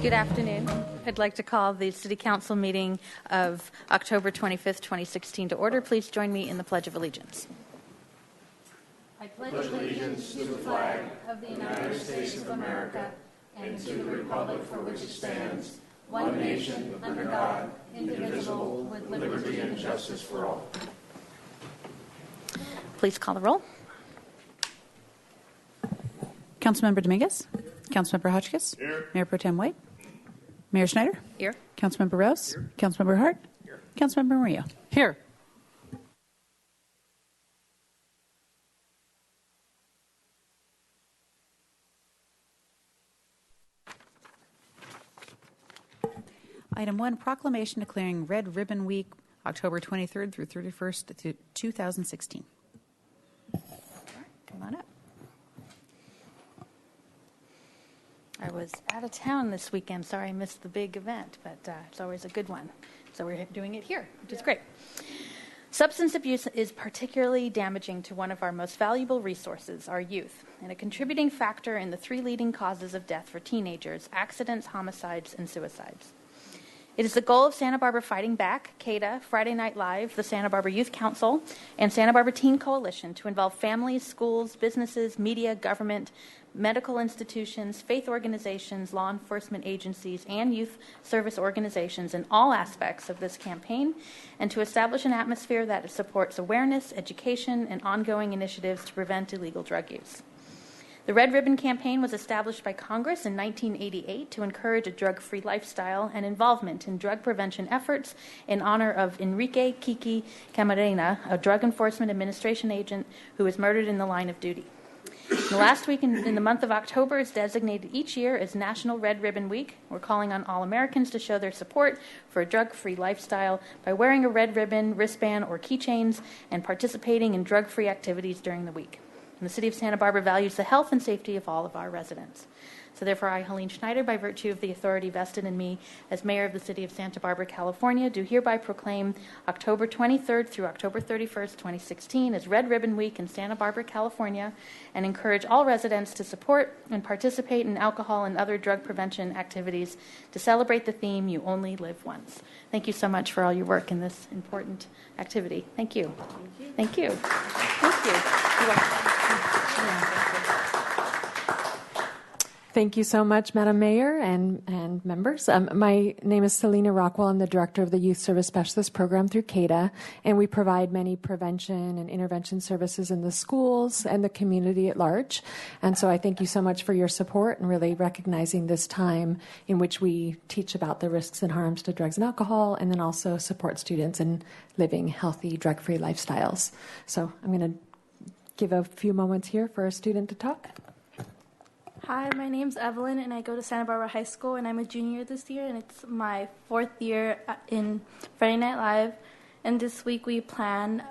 Good afternoon. I'd like to call the City Council meeting of October 25th, 2016 to order. Please join me in the Pledge of Allegiance. I pledge allegiance to the flag of the United States of America and to the republic for which it stands, one nation, under God, indivisible, with liberty and justice for all. Please call the roll. Councilmember Dominguez. Councilmember Hotchkiss. Here. Mayor Pro Tem White. Mayor Schneider. Here. Councilmember Rose. Here. Councilmember Hart. Here. Councilmember Murillo. Here. Item 1, proclamation declaring Red Ribbon Week, October 23rd through 31st, 2016. All right, come on up. I was out of town this weekend. Sorry I missed the big event, but it's always a good one. So we're doing it here, which is great. Substance abuse is particularly damaging to one of our most valuable resources, our youth, and a contributing factor in the 3 leading causes of death for teenagers: accidents, homicides, and suicides. It is the goal of Santa Barbara Fighting Back, CADA, Friday Night Live, the Santa Barbara Youth Council, and Santa Barbara Teen Coalition to involve families, schools, businesses, media, government, medical institutions, faith organizations, law enforcement agencies, and youth service organizations in all aspects of this campaign, and to establish an atmosphere that supports awareness, education, and ongoing initiatives to prevent illegal drug use. The Red Ribbon Campaign was established by Congress in 1988 to encourage a drug-free lifestyle and involvement in drug prevention efforts in honor of Enrique Kiki Camarena, a Drug Enforcement Administration agent who was murdered in the line of duty. The last week in the month of October is designated each year as National Red Ribbon Week. We're calling on all Americans to show their support for a drug-free lifestyle by wearing a red ribbon, wristband, or keychains and participating in drug-free activities during the week. And the City of Santa Barbara values the health and safety of all of our residents. So therefore, I, Helene Schneider, by virtue of the authority vested in me as Mayor of the City of Santa Barbara, California, do hereby proclaim October 23rd through October 31st, 2016 as Red Ribbon Week in Santa Barbara, California, and encourage all residents to support and participate in alcohol and other drug prevention activities to celebrate the theme, You Only Live Once. Thank you so much for all your work in this important activity. Thank you. Thank you. Thank you. You're welcome. Thank you so much, Madam Mayor and members. My name is Selena Rockwell. I'm the director of the Youth Service Specialist Program through CADA, and we provide many prevention and intervention services in the schools and the community at large. And so I thank you so much for your support and really recognizing this time in which we teach about the risks and harms to drugs and alcohol, and then also support students in living healthy, drug-free lifestyles. So I'm going to give a few moments here for a student to talk. Hi, my name's Evelyn, and I go to Santa Barbara High School, and I'm a junior this year, and it's my 4th year in Friday Night Live. And this week we plan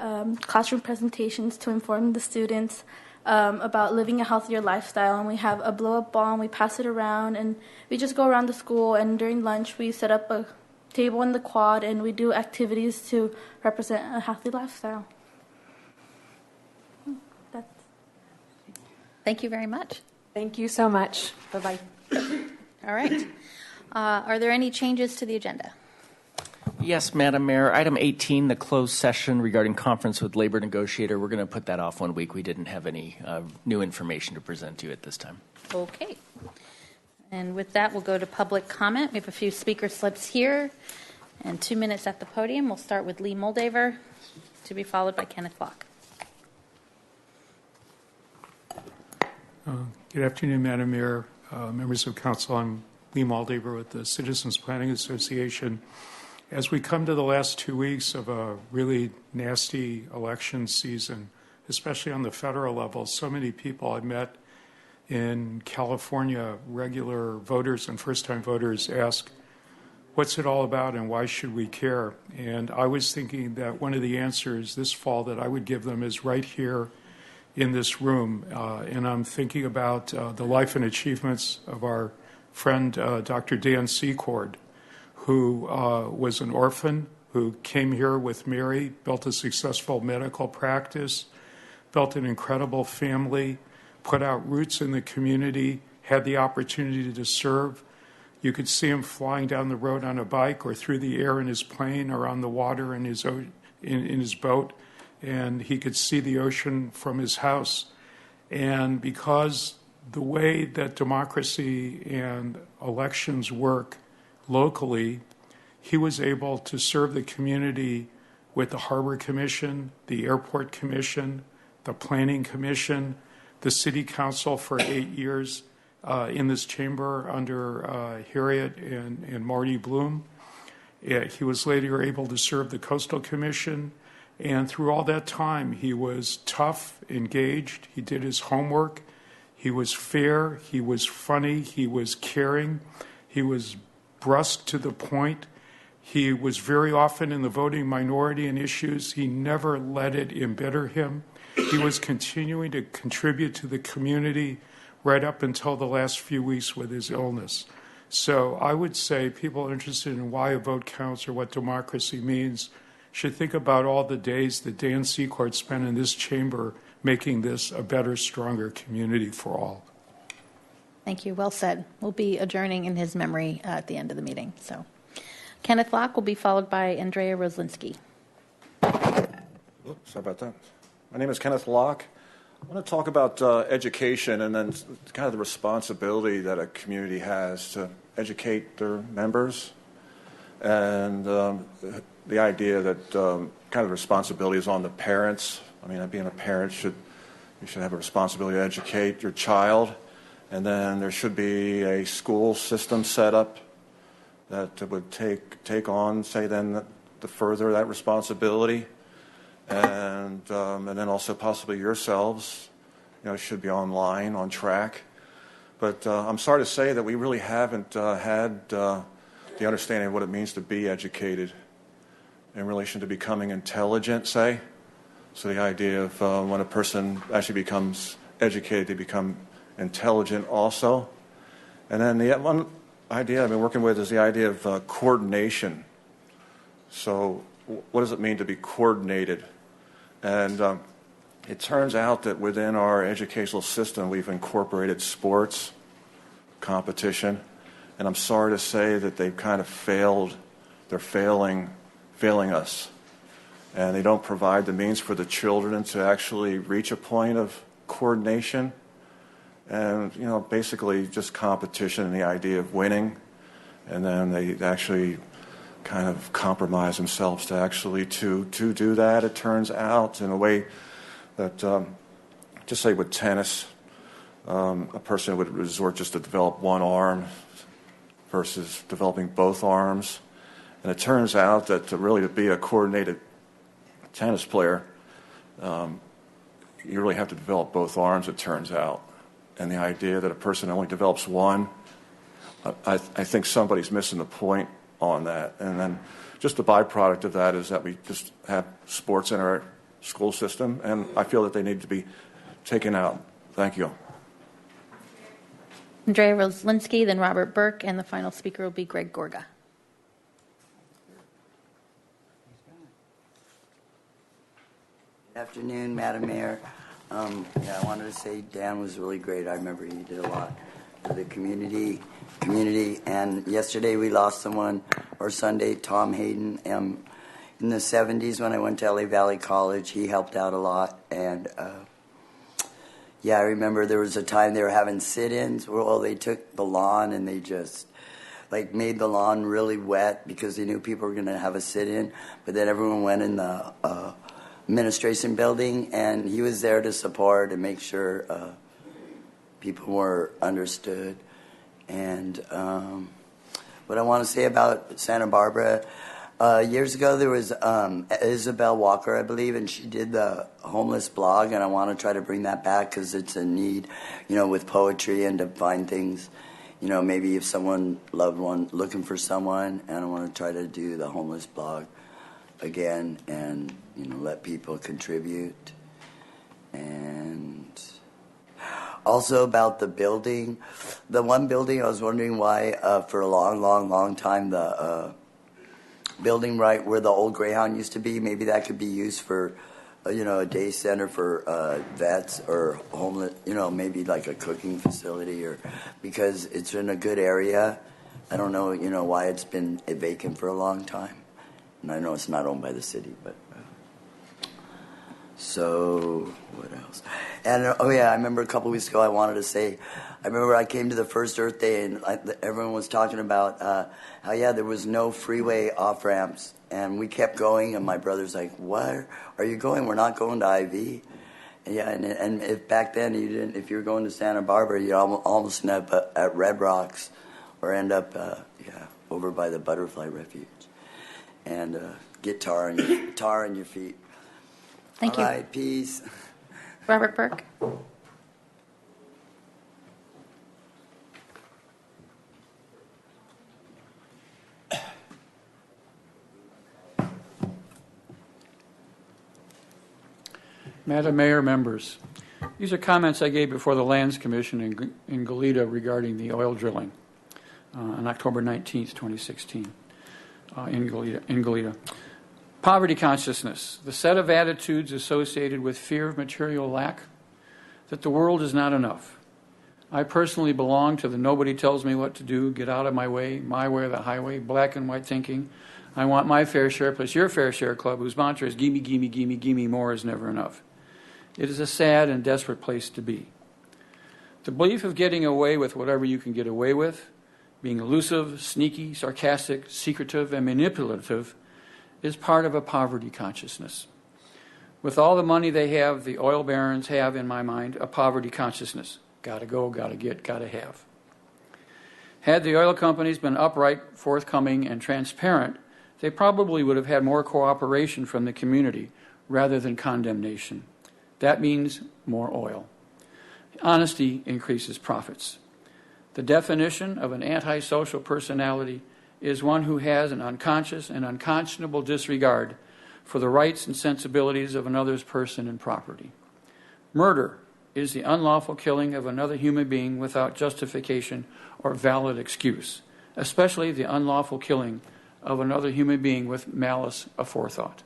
classroom presentations to inform the students about living a healthier lifestyle. And we have a blow-up ball, and we pass it around, and we just go around the school. And during lunch, we set up a table in the quad, and we do activities to represent a healthy lifestyle. Thank you very much. Thank you so much. Bye-bye. All right. Are there any changes to the agenda? Yes, Madam Mayor. Item 18, the closed session regarding conference with labor negotiator. We're going to put that off 1 week. We didn't have any new information to present to you at this time. Okay. And with that, we'll go to public comment. We have a few speaker slips here and 2 minutes at the podium. We'll start with Lee Moldaver, to be followed by Kenneth Locke. Good afternoon, Madam Mayor, members of council. I'm Lee Moldaver with the Citizens Planning Association. As we come to the last 2 weeks of a really nasty election season, especially on the federal level, so many people I met in California, regular voters and first-time voters, ask, what's it all about and why should we care? And I was thinking that one of the answers this fall that I would give them is right here in this room, and I'm thinking about the life and achievements of our friend Dr. Dan Secord, who was an orphan, who came here with Mary, built a successful medical practice, built an incredible family, put out roots in the community, had the opportunity to serve You could see him flying down the road on a bike or through the air in his plane or on the water in his boat, and he could see the ocean from his house. And because the way that democracy and elections work locally, he was able to serve the community with the Harbor Commission, the Airport Commission, the Planning Commission, the City Council for 8 years in this chamber under Harriet and Marty Bloom. He was later able to serve the Coastal Commission, and through all that time, he was tough, engaged, he did his homework, he was fair, he was funny, he was caring, he was brusque to the point. He was very often in the voting minority in issues. He never let it embitter him. He was continuing to contribute to the community right up until the last few weeks with his illness. So I would say people interested in why a vote counts or what democracy means should think about all the days that Dan Secord spent in this chamber making this a better, stronger community for all. Thank you. Well said. We'll be adjourning in his memory at the end of the meeting. So, Kenneth Locke will be followed by Andrea Roslinski. Oops, sorry about that. My name is Kenneth Locke. I want to talk about education and then kind of the responsibility that a community has to educate their members, and the idea that kind of responsibility is on the parents. I mean, being a parent, you should have a responsibility to educate your child, and then there should be a school system set up that would take on, say, then to further that responsibility. And then also possibly yourselves, should be online, on track. But I'm sorry to say that we really haven't had the understanding of what it means to be educated in relation to becoming intelligent, say. So the idea of when a person actually becomes educated, they become intelligent also. And then the one idea I've been working with is the idea of coordination. So what does it mean to be coordinated? And it turns out that within our educational system, we've incorporated sports, competition, and I'm sorry to say that they've kind of failed. They're failing us. And they don't provide the means for the children to actually reach a point of coordination. And, basically just competition and the idea of winning. And then they actually kind of compromise themselves to actually to do that, it turns out, in a way that, just say with tennis, a person would resort just to develop one arm versus developing both arms. And it turns out that to be a coordinated tennis player, you really have to develop both arms, it turns out. And the idea that a person only develops one, I think somebody's missing the point on that. And then just the byproduct of that is that we just have sports in our school system, and I feel that they need to be taken out. Thank you. Andrea Roslinski, then Robert Burke, and the final speaker will be Greg Gorga. Good afternoon, Madam Mayor. I wanted to say Dan was really great. I remember he did a lot for the community. And yesterday we lost someone, or Sunday, Tom Hayden. In the 70s when I went to LA Valley College, he helped out a lot. And I remember there was a time they were having sit-ins. Well, they took the lawn and they just made the lawn really wet because they knew people were going to have a sit-in. But then everyone went in the administration building, and he was there to support and make sure people were understood. And what I want to say about Santa Barbara, years ago there was Isabel Walker, I believe, and she did the homeless blog, and I want to try to bring that back because it's a need, with poetry and to find things, maybe if someone, loved one, looking for someone, and I want to try to do the homeless blog again and, let people contribute. And also about the building, the one building I was wondering why for a long time the building right where the old Greyhound used to be, maybe that could be used for a day center for vets or homeless, maybe like a cooking facility, or because it's in a good area I don't know, why it's been vacant for a long time. And I know it's not owned by the city, but. So, what else? And, I remember a couple weeks ago I remember I came to the first Earth Day and everyone was talking about how, there was no freeway off-ramps. And we kept going, and my brother's like, "Where are you going? We're not going to IV." And if back then if you were going to Santa Barbara, you'd almost end up at Red Rocks or end up, over by the Butterfly Refuge. And get tar in your feet. Thank you. All right, peace. Robert Burke. Madam Mayor, members, these are comments I gave before the Lands Commission in Goleta regarding the oil drilling on October 19th, 2016 in Goleta. Poverty consciousness, the set of attitudes associated with fear of material lack, that the world is not enough. I personally belong to the nobody tells me what to do, get out of my way or the highway, black and white thinking. I want my fair share plus your fair share club, whose mantra is gimme, gimme, gimme, gimme, more is never enough. It is a sad and desperate place to be. The belief of getting away with whatever you can get away with, being elusive, sneaky, sarcastic, secretive, and manipulative is part of a poverty consciousness. With all the money they have, the oil barons have, in my mind, a poverty consciousness. Gotta go, gotta get, gotta have. Had the oil companies been upright, forthcoming, and transparent, they probably would have had more cooperation from the community rather than condemnation. That means more oil. Honesty increases profits. The definition of an antisocial personality is one who has an unconscious and unconscionable disregard for the rights and sensibilities of another's person and property. Murder is the unlawful killing of another human being without justification or valid excuse, especially the unlawful killing of another human being with malice aforethought.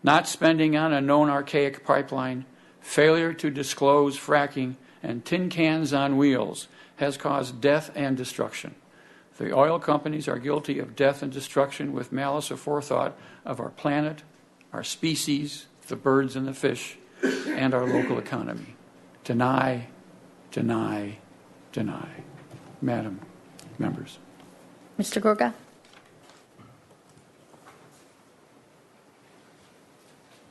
Not spending on a known archaic pipeline, failure to disclose fracking, and tin cans on wheels has caused death and destruction. The oil companies are guilty of death and destruction with malice aforethought of our planet, our species, the birds and the fish, and our local economy. Deny, deny, deny. Madam, members. Mr. Gorga.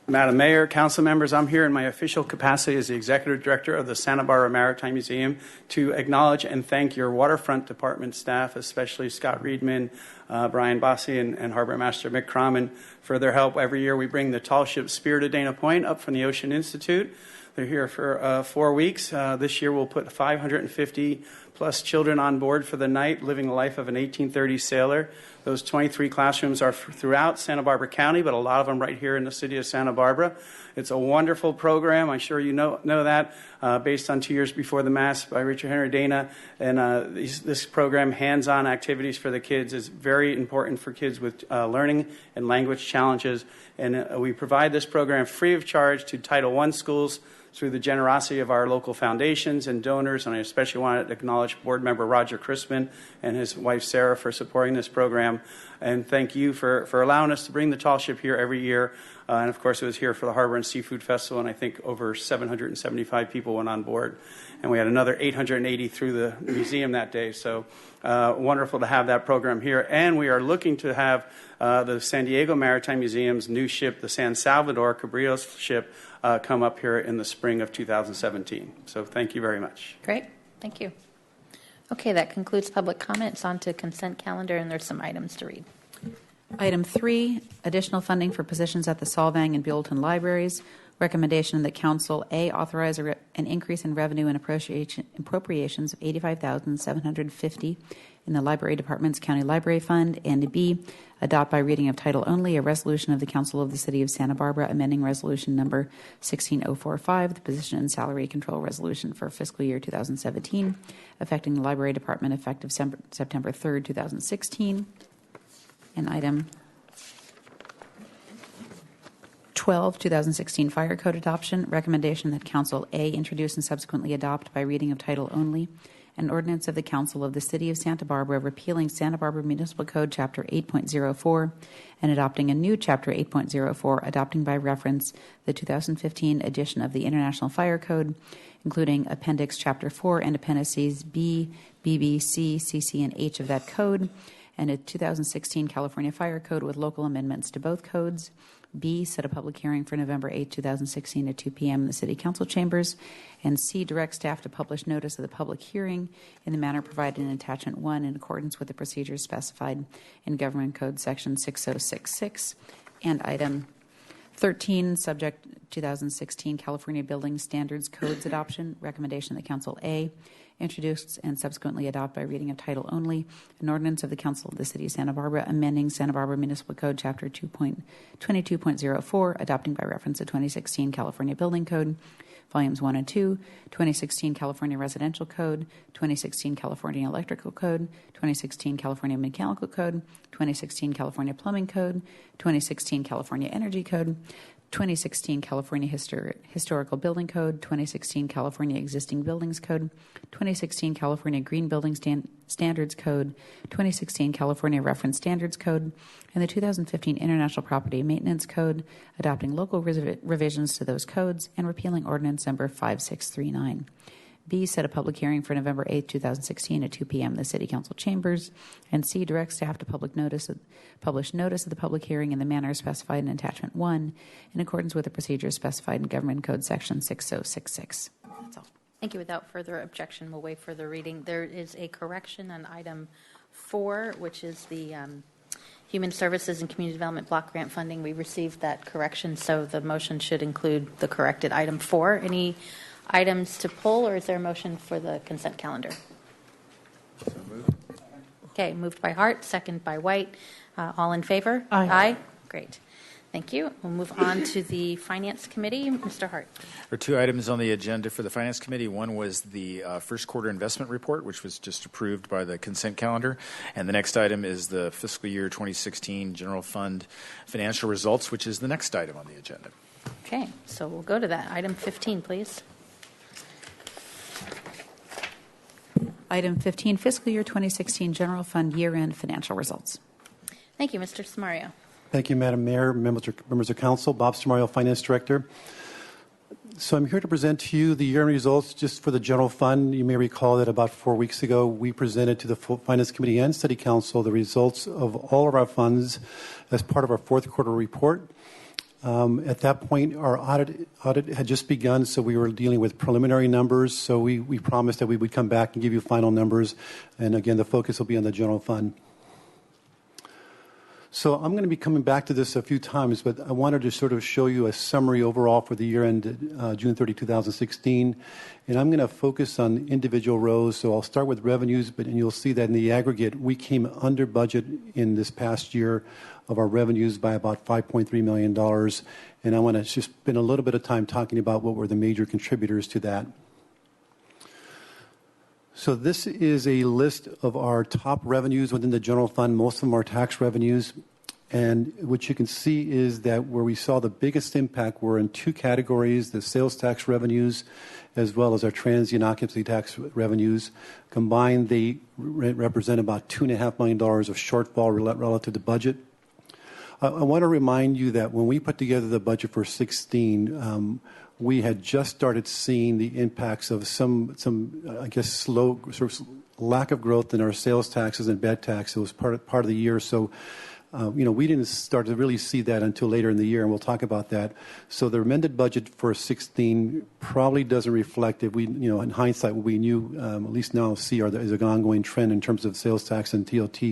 Madam Mayor, council members, I'm here in my official capacity as the Executive Director of the Santa Barbara Maritime Museum to acknowledge and thank your waterfront department staff, especially Scott Reedman, Brian Bossi, and Harbor Master Mick Croman for their help. Every year we bring the tall ship Spirit of Dana Point up from the Ocean Institute. They're here for 4 weeks. This year we'll put 550 plus children on board for the night, living the life of an 1830s sailor. Those 23 classrooms are throughout Santa Barbara County, but a lot of them right here in the city of Santa Barbara. It's a wonderful program. I'm sure you know that, based on 2 years before the Mass by Richard Henry Dana. And this program, hands-on activities for the kids, is very important for kids with learning and language challenges. And we provide this program free of charge to Title I schools through the generosity of our local foundations and donors. And I especially want to acknowledge board member Roger Chrisman and his wife Sarah for supporting this program. And thank you for allowing us to bring the tall ship here every year. And of course, it was here for the Harbor and Seafood Festival, and I think over 775 people went on board. And we had another 880 through the museum that day. So wonderful to have that program here. And we are looking to have the San Diego Maritime Museum's new ship, the San Salvador Cabrillo's ship, come up here in the spring of 2017. So thank you very much. Great. Thank you. Okay, that concludes public comments. On to consent calendar, and there's some items to read. Item 3, additional funding for positions at the Solvang and Buellton libraries. Recommendation that Council A, authorize an increase in revenue and appropriations of $85,750 in the Library Department's County Library Fund, and B, adopt by reading of title only a resolution of the Council of the City of Santa Barbara amending resolution number 16045, the position and salary control resolution for fiscal year 2017, affecting the Library Department effective September 3rd, 2016. And item 12, 2016 Fire Code adoption. Recommendation that Council A, introduce and subsequently adopt by reading of title only an ordinance of the Council of the City of Santa Barbara repealing Santa Barbara Municipal Code Chapter 8.04 and adopting a new Chapter 8.04, adopting by reference the 2015 edition of the International Fire Code, including Appendix Chapter 4 and Appendices B, BB, C, CC, and H of that code, and a 2016 California Fire Code with local amendments to both codes. B, set a public hearing for November 8, 2016 at 2 p.m. in the City Council chambers. And C, direct staff to publish notice of the public hearing in the manner provided in Attachment 1 in accordance with the procedures specified in Government Code Section 6066. And item 13, subject 2016 California Building Standards Codes adoption, recommendation of the Council A, introduced and subsequently adopt by reading of title only, an ordinance of the Council of the City of Santa Barbara amending Santa Barbara Municipal Code Chapter 2.22.04, adopting by reference the 2016 California Building Code, Volumes 1 and 2, 2016 California Residential Code, 2016 California Electrical Code, 2016 California Mechanical Code, 2016 California Plumbing Code, 2016 California Energy Code, 2016 California Historical Building Code, 2016 California Existing Buildings Code, 2016 California Green Building Standards Code, 2016 California Reference Standards Code, and the 2015 International Property Maintenance Code, adopting local revisions to those codes and repealing Ordinance Number 5639. B, set a public hearing for November 8, 2016 at 2 p.m. in the City Council chambers. And C, direct staff to publish notice of the public hearing in the manner specified in Attachment 1 in accordance with the procedures specified in Government Code Section 6066. That's all. Thank you. Without further objection, we'll waive further reading. There is a correction on item 4, which is the Human Services and Community Development Block Grant Funding. We received that correction, so the motion should include the corrected item 4. Any items to pull, or is there a motion for the consent calendar? So moved. Okay, moved by Hart, second by White. All in favor? Aye. Aye. Great. Thank you. We'll move on to the Finance Committee. Mr. Hart. There are 2 items on the agenda for the Finance Committee. One was the first quarter investment report, which was just approved by the consent calendar. And the next item is the fiscal year 2016 general fund financial results, which is the next item on the agenda. Okay, so we'll go to that. Item 15, please. Item 15, fiscal year 2016 general fund year-end financial results. Thank you, Mr. Samario. Thank you, Madam Mayor, members of council. Bob Samario, Finance Director. So I'm here to present to you the year-end results just for the general fund. You may recall that about 4 weeks ago, we presented to the Finance Committee and City Council the results of all of our funds as part of our fourth quarter report. At that point, our audit had just begun, so we were dealing with preliminary numbers. So we promised that we would come back and give you final numbers. And again, the focus will be on the general fund. So I'm going to be coming back to this a few times, but I wanted to sort of show you a summary overall for the year ended June 30, 2016. And I'm going to focus on individual rows. So I'll start with revenues, and you'll see that in the aggregate, we came under budget in this past year of our revenues by about $5.3 million. And I want to just spend a little bit of time talking about what were the major contributors to that. So this is a list of our top revenues within the general fund. Most of them are tax revenues. And what you can see is that where we saw the biggest impact were in 2 categories, the sales tax revenues as well as our transient occupancy tax revenues. Combined, they represent about $2.5 million of shortfall relative to budget. I want to remind you that when we put together the budget for 2016, we had just started seeing the impacts of some I guess, slow sort of lack of growth in our sales taxes and bed tax. It was part of the year, so we didn't start to really see that until later in the year, and we'll talk about that. So the amended budget for 2016 probably doesn't reflect it. We, in hindsight, what we knew, at least now see is an ongoing trend in terms of sales tax and TOT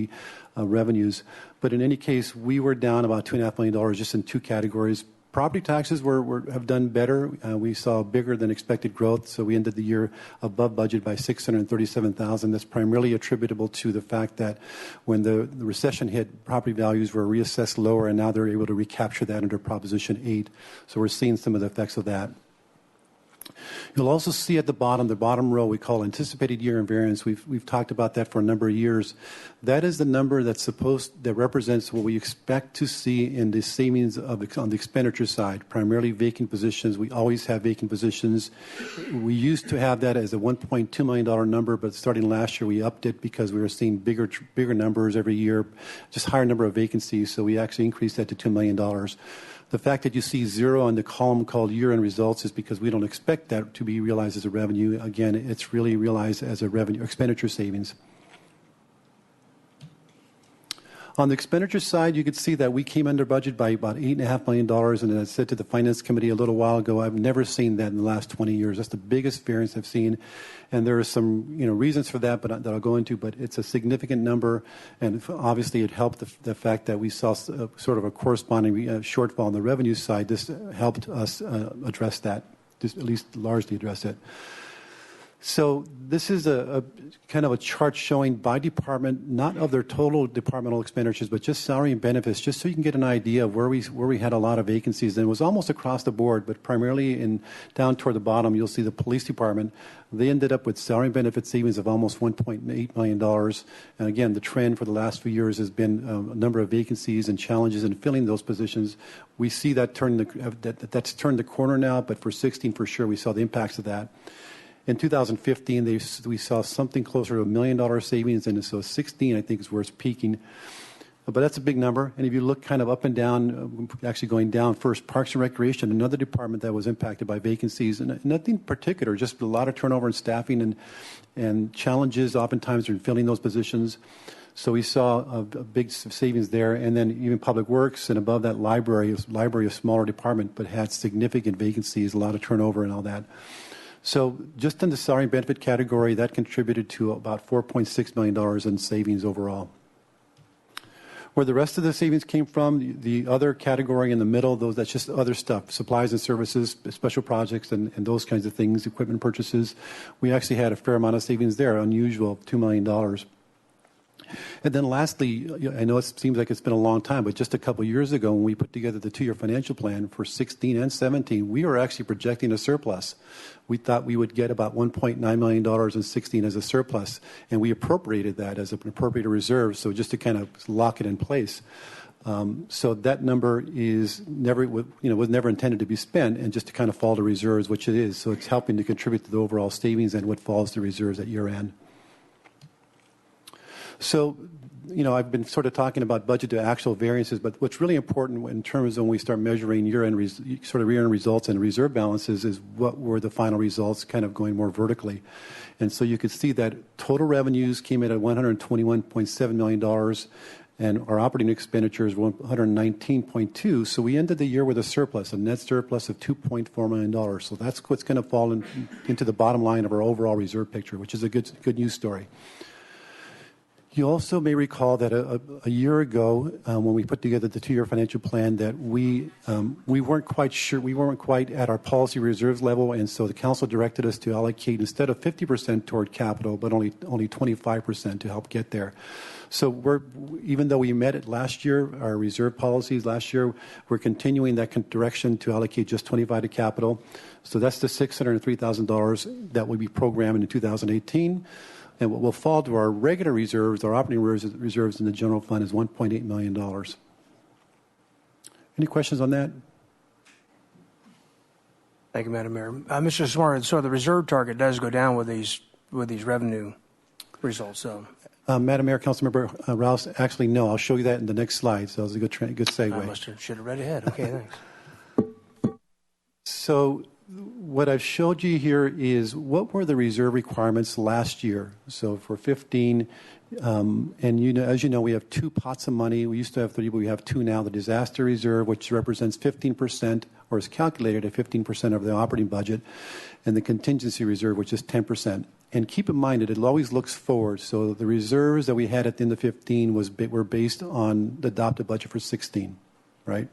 revenues. But in any case, we were down about $2.5 million just in 2 categories. Property taxes have done better. We saw bigger than expected growth, so we ended the year above budget by $637,000. That's primarily attributable to the fact that when the recession hit, property values were reassessed lower, and now they're able to recapture that under Proposition 8. So we're seeing some of the effects of that. You'll also see at the bottom row, we call anticipated year-end variance. We've talked about that for a number of years. That is the number that represents what we expect to see in the savings on the expenditure side, primarily vacant positions. We always have vacant positions. We used to have that as a $1.2 million number, but starting last year, we upped it because we were seeing bigger numbers every year, just higher number of vacancies. So we actually increased that to $2 million. The fact that you see 0 on the column called year-end results is because we don't expect that to be realized as a revenue. Again, it's really realized as a revenue expenditure savings. On the expenditure side, you could see that we came under budget by about $8.5 million. And as I said to the Finance Committee a little while ago, I've never seen that in the last 20 years. That's the biggest variance I've seen. And there are some reasons for that, that I'll go into, but it's a significant number. And obviously, it helped the fact that we saw sort of a corresponding shortfall on the revenue side. This helped us address that, at least largely address it. So this is a kind of a chart showing by department, not of their total departmental expenditures, but just salary and benefits, just so you can get an idea of where we had a lot of vacancies. And it was almost across the board, but primarily down toward the bottom, you'll see the police department. They ended up with salary and benefit savings of almost $1.8 million. And again, the trend for the last few years has been a number of vacancies and challenges in filling those positions. We see that that's turned the corner now, but for 16 for sure, we saw the impacts of that. In 2015, we saw something closer to $1 million savings, and so 16, I think, is where it's peaking. But that's a big number. And if you look kind of up and down, actually going down first, Parks and Recreation, another department that was impacted by vacancies, and nothing particular, just a lot of turnover in staffing and challenges oftentimes in filling those positions. So we saw a big savings there. And then even Public Works, and above that, library, a smaller department, but had significant vacancies, a lot of turnover and all that. So just in the salary and benefit category, that contributed to about $4.6 million in savings overall. Where the rest of the savings came from, the other category in the middle, that's just other stuff, supplies and services, special projects, and those kinds of things, equipment purchases. We actually had a fair amount of savings there, unusual, $2 million. And then lastly, I know it seems like it's been a long time, but just a couple of years ago when we put together the 2-year financial plan for 16 and 17, we were actually projecting a surplus. We thought we would get about $1.9 million in 16 as a surplus, and we appropriated that as an appropriated reserve, so just to kind of lock it in place. So that number was never intended to be spent, and just to kind of fall to reserves, which it is. So it's helping to contribute to the overall savings and what falls to reserves at year end. So, I've been sort of talking about budget to actual variances, but what's really important in terms of when we start measuring year-end results and reserve balances is what were the final results, kind of going more vertically. And so you could see that total revenues came in at $121.7 million, and our operating expenditures were $119.2. So we ended the year with a net surplus of $2.4 million. So that's what's going to fall into the bottom line of our overall reserve picture, which is a good news story. You also may recall that a year ago, when we put together the 2-year financial plan, that we weren't quite sure, we weren't quite at our policy reserves level, and so the council directed us to allocate instead of 50% toward capital, but only 25% to help get there. So even though we met it last year, our reserve policies last year, we're continuing that direction to allocate just 25% to capital. So that's the $603,000 that will be programmed in 2018. And what will fall to our regular reserves, our operating reserves in the general fund, is $1.8 million. Any questions on that? Thank you, Madam Mayor. Mr. Smart, so the reserve target does go down with these revenue results. So, Madam Mayor, Councilmember Rouse, actually, no. I'll show you that in the next slide. So that was a good segue. Should have read ahead. Okay, thanks. So what I've showed you here is what were the reserve requirements last year. So for 15, and as you know, we have 2 pots of money. We used to have 3, but we have 2 now. The disaster reserve, which represents 15%, or is calculated at 15% of the operating budget, and the contingency reserve, which is 10%. And keep in mind that it always looks forward. So the reserves that we had at the end of 15 were based on the adopted budget for 16, right?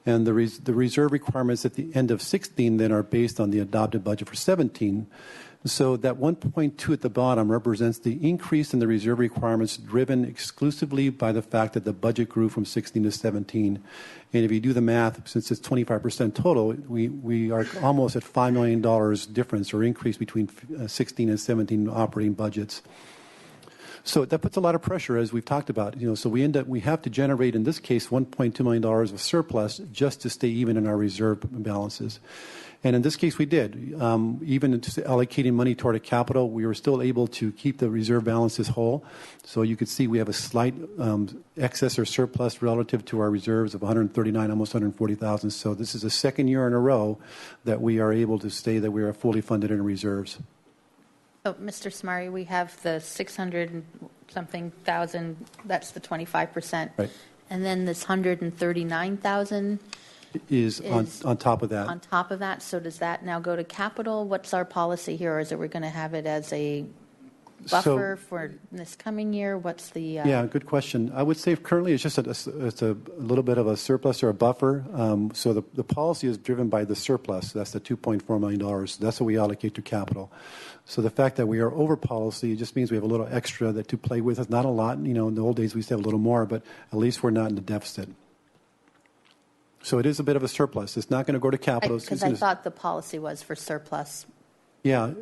And the reserve requirements at the end of 16 then are based on the adopted budget for 17. So that 1.2 at the bottom represents the increase in the reserve requirements driven exclusively by the fact that the budget grew from 16 to 17. And if you do the math, since it's 25% total, we are almost at $5 million difference or increase between 16 and 17 operating budgets. So that puts a lot of pressure, as we've talked about. So we have to generate, in this case, $1.2 million of surplus just to stay even in our reserve balances. And in this case, we did. Even allocating money toward a capital, we were still able to keep the reserve balances whole. So you could see we have a slight excess or surplus relative to our reserves of 139, almost 140,000. So this is the second year in a row that we are able to say that we are fully funded in reserves. Oh, Mr. Samari, we have the 600-something thousand, that's the 25%. Right. And then this 139,000 is on top of that. On top of that, so does that now go to capital? What's our policy here, or is it we're going to have it as a buffer for this coming year? What's the... Yeah, good question. I would say currently it's just it's a little bit of a surplus or a buffer. So the policy is driven by the surplus. That's the $2.4 million. That's what we allocate to capital. So the fact that we are over policy, it just means we have a little extra to play with. It's not a lot. In the old days we used to have a little more, but at least we're not in the deficit. So it is a bit of a surplus. It's not going to go to capital. Because I thought the policy was for surplus. Yeah.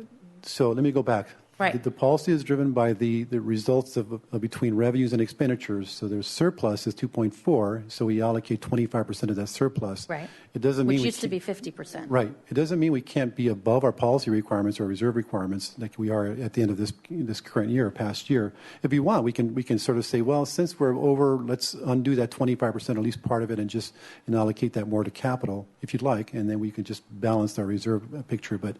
So let me go back. Right. The policy is driven by the results of between revenues and expenditures. So there's surplus is 2.4. So we allocate 25% of that surplus. Right. It doesn't mean which used to be 50%. Right. It doesn't mean we can't be above our policy requirements or reserve requirements like we are at the end of this current year, past year. If you want, we can sort of say, well, since we're over, let's undo that 25%, at least part of it, and allocate that more to capital, if you'd like, and then we can just balance our reserve picture. But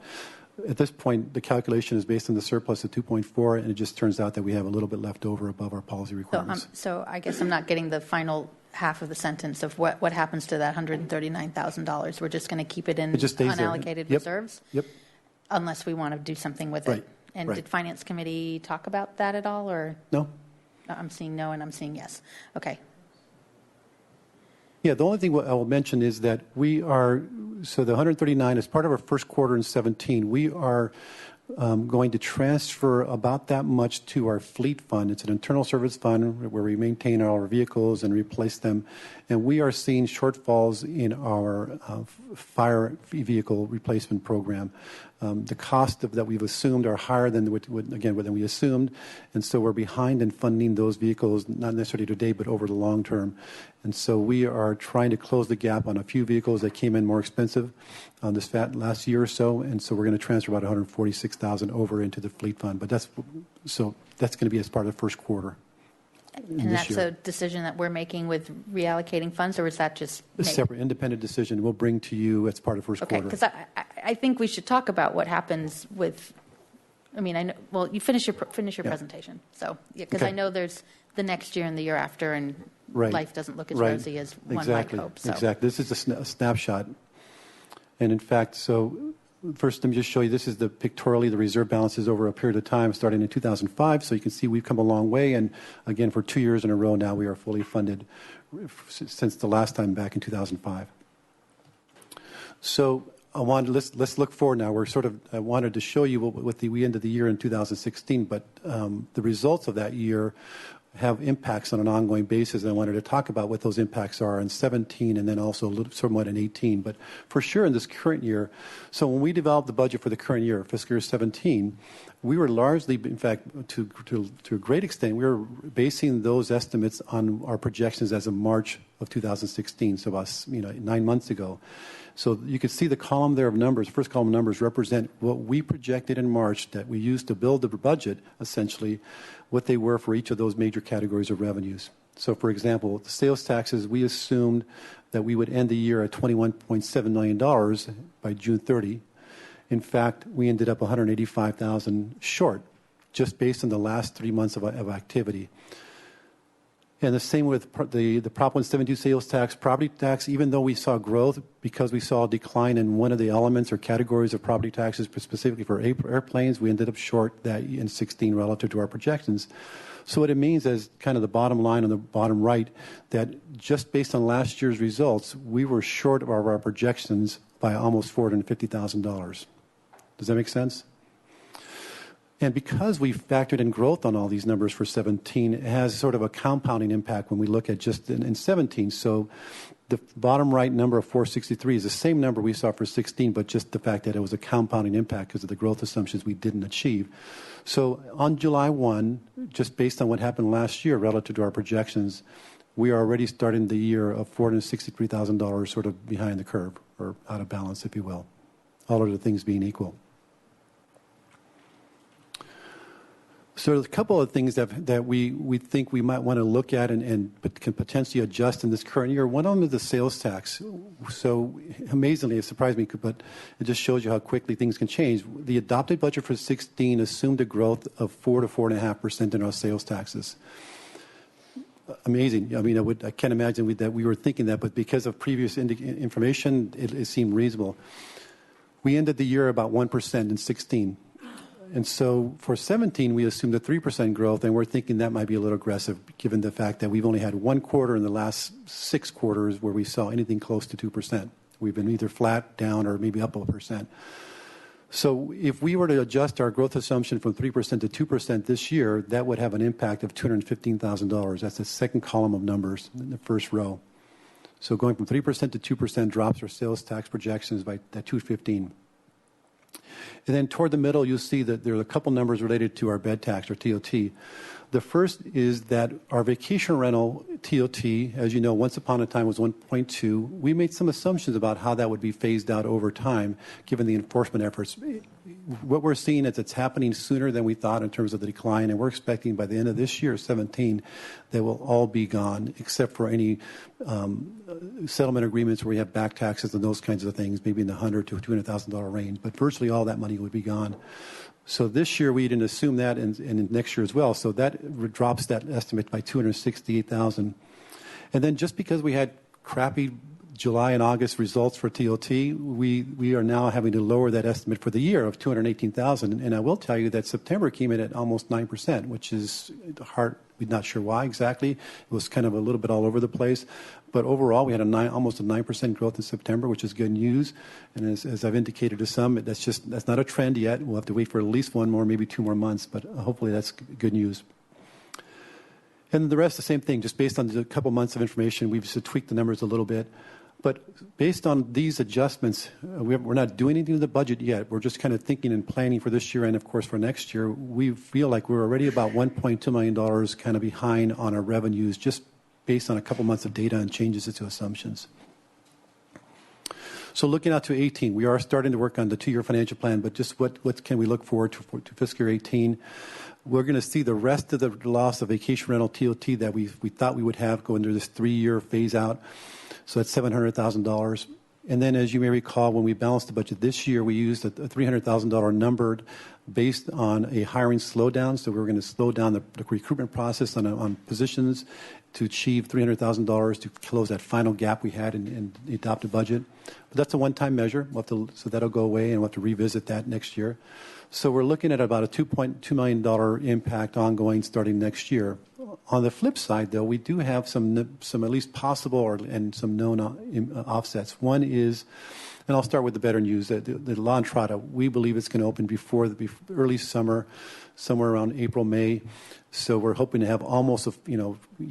at this point, the calculation is based on the surplus of 2.4, and it just turns out that we have a little bit left over above our policy requirements. So I guess I'm not getting the final half of the sentence of what happens to that $139,000. We're just going to keep it in unallocated reserves? Yep. Unless we want to do something with it. And did Finance Committee talk about that at all? Or no? I'm seeing no and I'm seeing yes. Okay. Yeah, the only thing I will mention is that we are, so the 139 is part of our first quarter in 17. We are going to transfer about that much to our fleet fund. It's an internal service fund where we maintain our vehicles and replace them. And we are seeing shortfalls in our fire vehicle replacement program. The cost that we've assumed are higher than we assumed. And so we're behind in funding those vehicles, not necessarily today, but over the long term. And so we are trying to close the gap on a few vehicles that came in more expensive this last year or so. And so we're going to transfer about $146,000 over into the fleet fund. But that's going to be as part of the first quarter. And that's a decision that we're making with reallocating funds, or is that just a separate, independent decision we'll bring to you as part of first quarter? Okay, because I think we should talk about what happens with. I mean, I know. Well, you finish your presentation, so because I know there's the next year and the year after, and life doesn't look as rosy as one might hope. So. Exactly. This is a snapshot, and in fact, so. First, let me just show you, this is pictorially the reserve balances over a period of time starting in 2005. So you can see we've come a long way. And again, for 2 years in a row now, we are fully funded since the last time back in 2005. So let's look forward now. I wanted to show you what we ended the year in 2016, but the results of that year have impacts on an ongoing basis. And I wanted to talk about what those impacts are in 17 and then also somewhat in 18. But for sure in this current year, so when we developed the budget for the current year, fiscal year 17, we were largely, in fact, to a great extent, we were basing those estimates on our projections as of March of 2016, so about 9 months ago. So you can see the column there of numbers, first column of numbers represent what we projected in March that we used to build the budget, essentially, what they were for each of those major categories of revenues. So, for example, the sales taxes, we assumed that we would end the year at $21.7 million by June 30. In fact, we ended up $185,000 short, just based on the last 3 months of activity. And the same with the Prop 172 sales tax, property tax, even though we saw growth because we saw a decline in one of the elements or categories of property taxes, specifically for airplanes, we ended up short that in 16 relative to our projections. So what it means is kind of the bottom line on the bottom right, that just based on last year's results, we were short of our projections by almost $450,000. Does that make sense? And because we factored in growth on all these numbers for 17, it has sort of a compounding impact when we look at just in 17. So the bottom right number of 463 is the same number we saw for 16, but just the fact that it was a compounding impact because of the growth assumptions we didn't achieve. So on July 1, just based on what happened last year relative to our projections, we are already starting the year of $463,000 sort of behind the curve, or out of balance, if you will, all other things being equal. So there's a couple of things that we think we might want to look at and can potentially adjust in this current year. One of them is the sales tax. So amazingly, it surprised me, but it just shows you how quickly things can change. The adopted budget for 16 assumed a growth of 4 to 4.5% in our sales taxes. Amazing. I mean, I can't imagine that we were thinking that, but because of previous information, it seemed reasonable. We ended the year about 1% in 16. And so for 17, we assumed a 3% growth, and we're thinking that might be a little aggressive given the fact that we've only had one quarter in the last 6 quarters where we saw anything close to 2%. We've been either flat, down, or maybe up 1%. So if we were to adjust our growth assumption from 3% to 2% this year, that would have an impact of $215,000. That's the second column of numbers in the first row. So going from 3% to 2% drops our sales tax projections by that $215,000. And then toward the middle, you'll see that there are a couple numbers related to our bed tax, or TOT. The first is that our vacation rental TOT, as you know, once upon a time was 1.2. We made some assumptions about how that would be phased out over time, given the enforcement efforts. What we're seeing is it's happening sooner than we thought in terms of the decline, and we're expecting by the end of this year, 17, they will all be gone, except for any settlement agreements where we have back taxes and those kinds of things, maybe in the $100,000 to $200,000 range. But virtually all that money would be gone. So this year we didn't assume that, and next year as well. So that drops that estimate by $268,000. And then just because we had crappy July and August results for TOT, we are now having to lower that estimate for the year of $218,000. And I will tell you that September came in at almost 9%, which is hard. We're not sure why exactly. It was kind of a little bit all over the place. But overall, we had almost a 9% growth in September, which is good news. And as I've indicated to some, that's not a trend yet. We'll have to wait for at least 1 more, maybe 2 more months. But hopefully that's good news. And the rest, the same thing. Just based on a couple months of information, we've just tweaked the numbers a little bit. But based on these adjustments, we're not doing anything to the budget yet. We're just kind of thinking and planning for this year and, of course, for next year. We feel like we're already about $1.2 million kind of behind on our revenues, just based on a couple months of data and changes to assumptions. So looking out to 18, we are starting to work on the 2-year financial plan, but just what can we look forward to fiscal year 18? We're going to see the rest of the loss of vacation rental TOT that we thought we would have go into this 3-year phase out. So that's $700,000. And then, as you may recall, when we balanced the budget this year, we used a $300,000 number based on a hiring slowdown. So we were going to slow down the recruitment process on positions to achieve $300,000 to close that final gap we had in the adopted budget. But that's a one-time measure. So that'll go away, and we'll have to revisit that next year. So we're looking at about a $2.2 million impact ongoing starting next year. On the flip side, though, we do have some at least possible and some known offsets. One is, and I'll start with the better news, the La Entrada. We believe it's going to open before the early summer, somewhere around April, May. So we're hoping to have almost,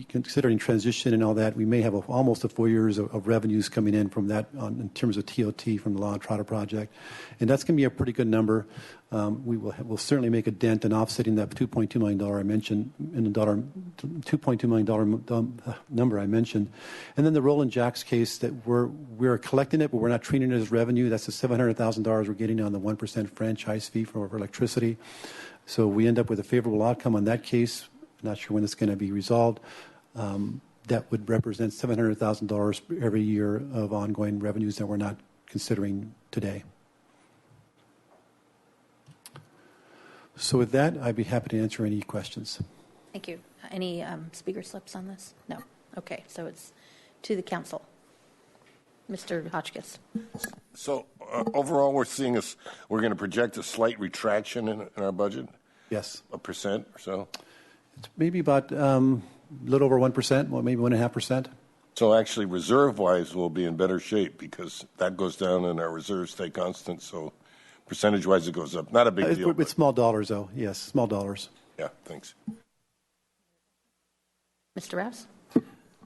considering transition and all that, we may have almost a 4 years of revenues coming in from that in terms of TOT from the La Entrada project. And that's going to be a pretty good number. We'll certainly make a dent in offsetting that $2.2 million I mentioned, in the $2.2 million number I mentioned. And then the Roland Jacks case, that we're collecting it, but we're not treating it as revenue. That's the $700,000 we're getting on the 1% franchise fee for electricity. So we end up with a favorable outcome on that case. Not sure when it's going to be resolved. That would represent $700,000 every year of ongoing revenues that we're not considering today. So with that, I'd be happy to answer any questions. Thank you. Any speaker slips on this? No. Okay, so it's to the council. Mr. Hotchkiss. So overall, we're going to project a slight retraction in our budget? Yes. 1% or so? It's maybe about a little over 1%, well, maybe 1.5%. So actually, reserve-wise, we'll be in better shape because that goes down and our reserves stay constant. So percentage-wise it goes up. Not a big deal. It's small dollars, though. Yes, small dollars. Yeah, thanks. Mr. Rouse?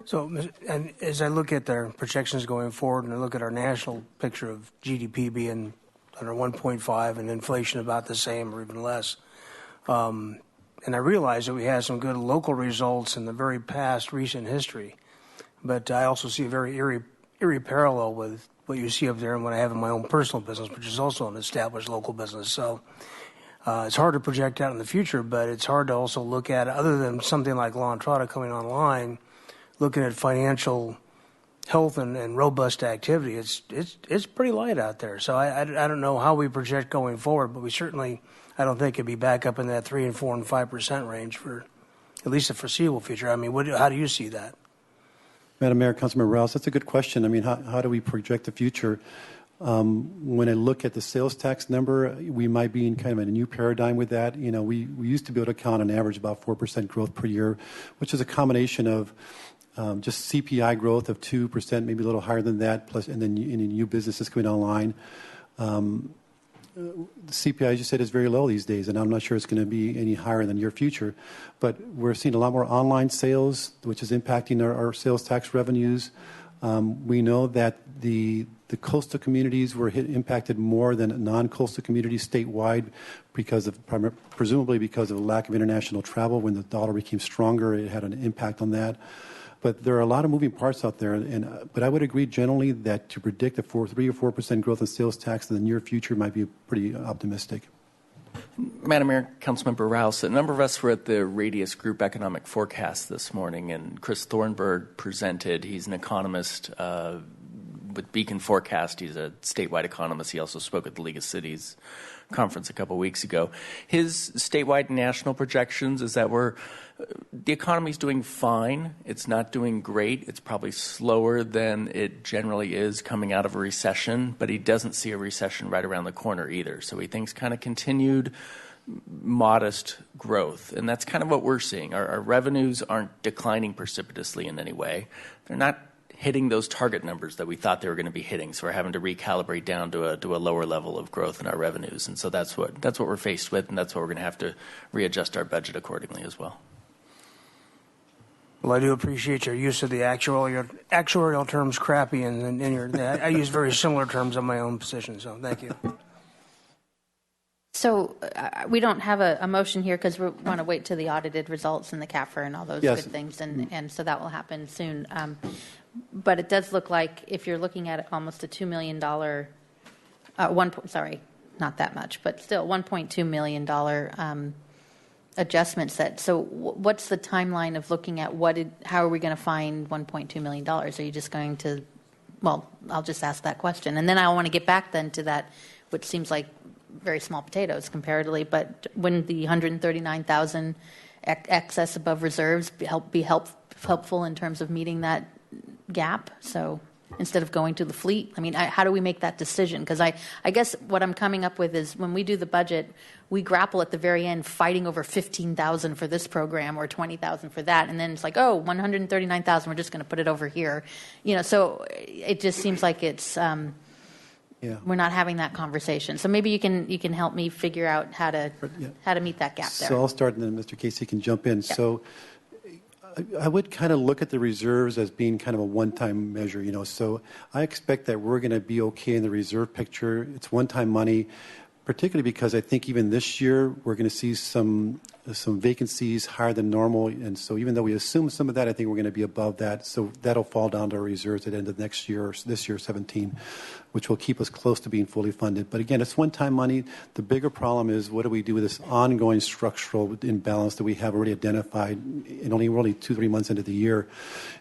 So, and as I look at their projections going forward, and I look at our national picture of GDP being under 1.5 and inflation about the same or even less, and I realize that we had some good local results in the very past recent history, but I also see a very eerie parallel with what you see up there and what I have in my own personal business, which is also an established local business. So it's hard to project out in the future, but it's hard to also look at, other than something like La Entrada coming online, looking at financial health and robust activity. It's pretty light out there. So I don't know how we project going forward, but we certainly, I don't think it'd be back up in that 3 and 4 and 5% range for at least the foreseeable future. I mean, how do you see that? Madam Mayor, Councilmember Rouse, that's a good question. I mean, how do we project the future? When I look at the sales tax number, we might be in kind of a new paradigm with that. You know, we used to be able to count on average about 4% growth per year, which is a combination of just CPI growth of 2%, maybe a little higher than that, plus, and then any new businesses coming online. The CPI, as you said, is very low these days, and I'm not sure it's going to be any higher in the near future. But we're seeing a lot more online sales, which is impacting our sales tax revenues. We know that the coastal communities were impacted more than non-coastal communities statewide because of presumably because of the lack of international travel. When the dollar became stronger, it had an impact on that. But there are a lot of moving parts out there, but I would agree generally that to predict a 3 or 4% growth in sales tax in the near future might be pretty optimistic. Madam Mayor, Councilmember Rouse, a number of us were at the Radius Group Economic Forecast this morning, and Chris Thornburg presented. He's an economist with Beacon Forecast. He's a statewide economist. He also spoke at the League of Cities conference a couple weeks ago. His statewide and national projections is that the economy's doing fine. It's not doing great. It's probably slower than it generally is coming out of a recession, but he doesn't see a recession right around the corner either. So he thinks kind of continued modest growth, and that's kind of what we're seeing. Our revenues aren't declining precipitously in any way. They're not hitting those target numbers that we thought they were going to be hitting, so we're having to recalibrate down to a lower level of growth in our revenues, and so that's what we're faced with, and that's what we're going to have to readjust our budget accordingly as well. Well, I do appreciate your use of the actuarial terms crappy, and I use very similar terms on my own position, so thank you. So we don't have a motion here because we want to wait till the audited results and the CAFR and all those Yes. good things, and so that will happen soon. But it does look like if you're looking at almost a $2 million, not that much, but still $1.2 million adjustments. So what's the timeline of looking at how are we going to find $1.2 million? Are you just going to, well, I'll just ask that question. And then I want to get back then to that, which seems like very small potatoes comparatively, but wouldn't the 139,000 excess above reserves be helpful in terms of meeting that gap? So instead of going to the fleet, I mean, how do we make that decision? Because I guess what I'm coming up with is when we do the budget, we grapple at the very end fighting over 15,000 for this program or 20,000 for that, and then it's like, oh, 139,000, we're just going to put it over here, So it just seems like it's we're not having that conversation. So maybe you can help me figure out how to meet that gap there. So I'll start, and then Mr. Casey can jump in. Yeah. So I would kind of look at the reserves as being kind of a one-time measure, So I expect that we're going to be okay in the reserve picture. It's one-time money, particularly because I think even this year we're going to see some vacancies higher than normal. And so even though we assume some of that, I think we're going to be above that. So that'll fall down to our reserves at the end of next year, or this year, 17, which will keep us close to being fully funded. But again, it's one-time money. The bigger problem is what do we do with this ongoing structural imbalance that we have already identified in only really 2-3 months into the year.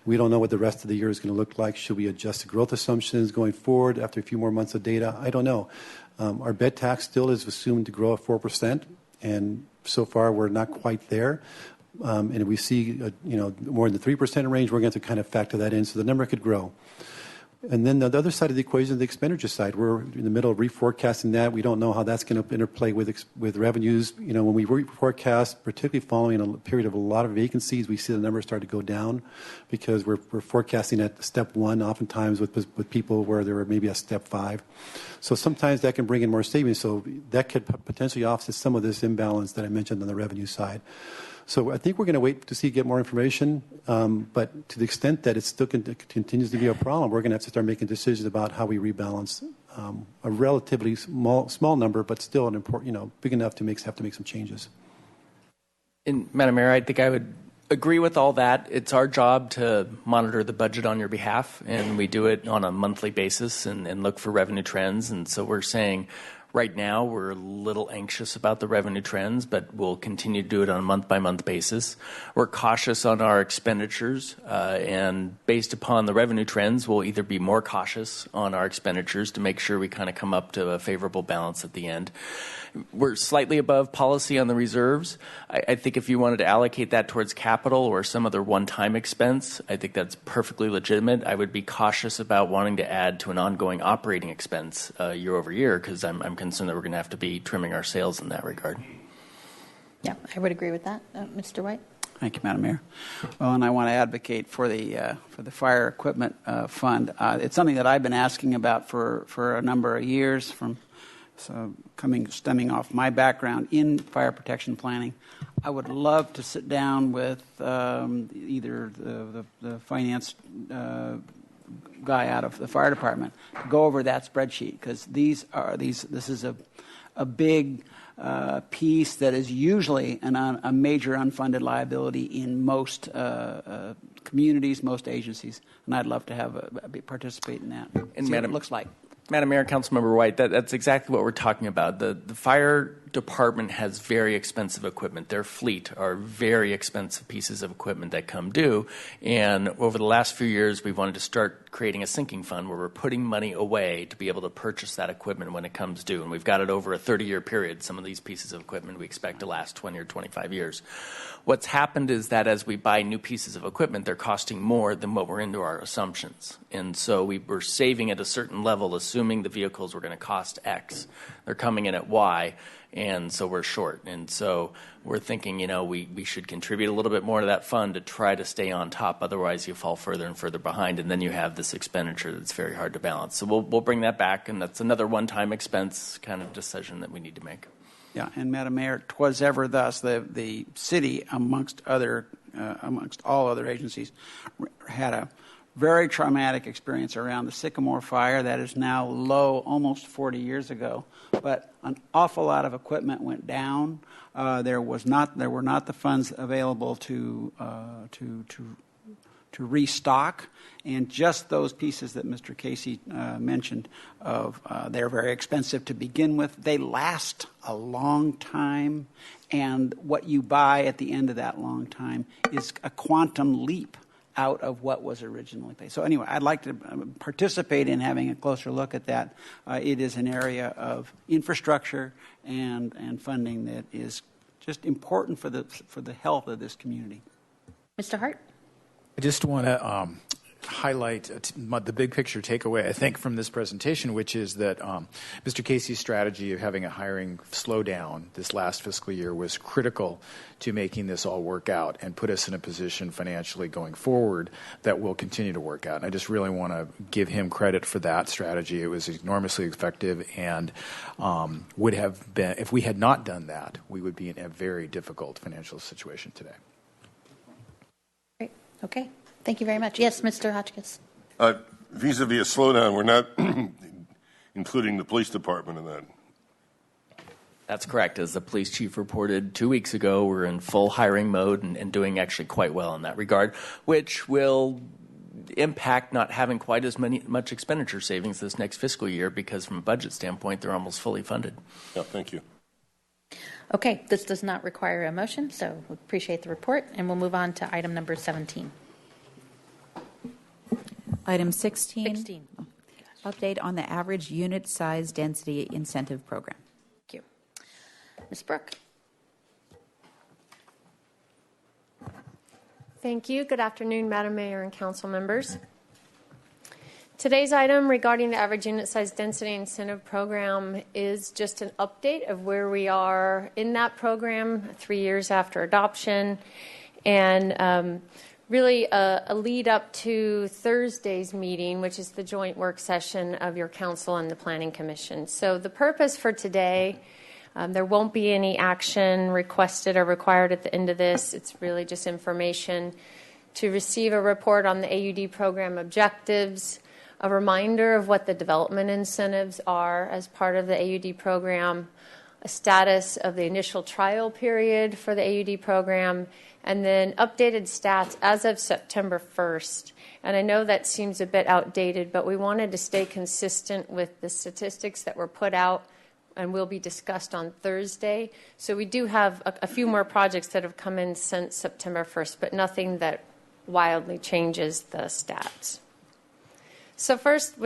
We don't know what the rest of the year is going to look like. Should we adjust the growth assumptions going forward after a few more months of data? I don't know. Our bed tax still is assumed to grow at 4%, and so far we're not quite there. And if we see more in the 3% range, we're going to have to kind of factor that in. So the number could grow. And then the other side of the equation is the expenditure side. We're in the middle of reforecasting that. We don't know how that's going to interplay with revenues. You know, when we reforecast, particularly following a period of a lot of vacancies, we see the numbers start to go down because we're forecasting at step 1, oftentimes with people where there were maybe a step 5. So sometimes that can bring in more savings. So that could potentially offset some of this imbalance that I mentioned on the revenue side. So I think we're going to wait to get more information, but to the extent that it still continues to be a problem, we're going to have to start making decisions about how we rebalance a relatively small number, but still an important, big enough to have to make some changes. And Madam Mayor, I think I would agree with all that. It's our job to monitor the budget on your behalf, and we do it on a monthly basis and look for revenue trends. And so we're saying, right now, we're a little anxious about the revenue trends, but we'll continue to do it on a month-by-month basis. We're cautious on our expenditures, and based upon the revenue trends, we'll either be more cautious on our expenditures to make sure we kind of come up to a favorable balance at the end. We're slightly above policy on the reserves. I think if you wanted to allocate that towards capital or some other one-time expense, I think that's perfectly legitimate. I would be cautious about wanting to add to an ongoing operating expense year over year, because I'm concerned that we're going to have to be trimming our sails in that regard. Yeah, I would agree with that. Mr. White? Thank you, Madam Mayor. Well, and I want to advocate for the fire equipment fund. It's something that I've been asking about for a number of years, stemming off my background in fire protection planning. I would love to sit down with either the finance guy out of the fire department to go over that spreadsheet, because this is a big piece that is usually a major unfunded liability in most communities, most agencies, and I'd love to participate in that. And see what it looks like. Madam Mayor, Councilmember White, that's exactly what we're talking about. The fire department has very expensive equipment. Their fleet are very expensive pieces of equipment that come due. And over the last few years, we've wanted to start creating a sinking fund where we're putting money away to be able to purchase that equipment when it comes due. And we've got it over a 30-year period. Some of these pieces of equipment we expect to last 20 or 25 years. What's happened is that as we buy new pieces of equipment, they're costing more than what we're into our assumptions. And so we were saving at a certain level, assuming the vehicles were going to cost X. They're coming in at Y, and so we're short. And so we're thinking, we should contribute a little bit more to that fund to try to stay on top. Otherwise, you fall further and further behind, and then you have this expenditure that's very hard to balance. So we'll bring that back, and that's another one-time expense kind of decision that we need to make. Yeah, and Madam Mayor, 'twas ever thus the city, amongst all other agencies, had a very traumatic experience around the Sycamore fire that is now low, almost 40 years ago. But an awful lot of equipment went down. There were not the funds available to restock, and just those pieces that Mr. Casey mentioned they're very expensive to begin with. They last a long time, and what you buy at the end of that long time is a quantum leap out of what was originally paid. So anyway, I'd like to participate in having a closer look at that. It is an area of infrastructure and funding that is just important for the health of this community. Mr. Hart? I just want to highlight the big picture takeaway, I think, from this presentation, which is that Mr. Casey's strategy of having a hiring slowdown this last fiscal year was critical to making this all work out and put us in a position financially going forward that will continue to work out. And I just really want to give him credit for that strategy. It was enormously effective and would have been, if we had not done that, we would be in a very difficult financial situation today. Great. Okay. Thank you very much. Yes, Mr. Hotchkiss. Vis-a-vis a slowdown, we're not including the police department in that. That's correct. As the police chief reported 2 weeks ago, we're in full hiring mode and doing actually quite well in that regard, which will impact not having quite as much expenditure savings this next fiscal year because from a budget standpoint, they're almost fully funded. Yeah, thank you. Okay, this does not require a motion, so we appreciate the report, and we'll move on to item number 17. Item 16. Update on the average unit size density incentive program. Thank you. Ms. Brooke. Thank you. Good afternoon, Madam Mayor and council members. Today's item regarding the average unit size density incentive program is just an update of where we are in that program 3 years after adoption, and really a lead up to Thursday's meeting, which is the joint work session of your council and the Planning Commission. So the purpose for today, there won't be any action requested or required at the end of this. It's really just information to receive a report on the AUD program objectives, a reminder of what the development incentives are as part of the AUD program, a status of the initial trial period for the AUD program, and then updated stats as of September 1st. And I know that seems a bit outdated, but we wanted to stay consistent with the statistics that were put out and will be discussed on Thursday. So we do have a few more projects that have come in since September 1st, but nothing that wildly changes the stats. So first,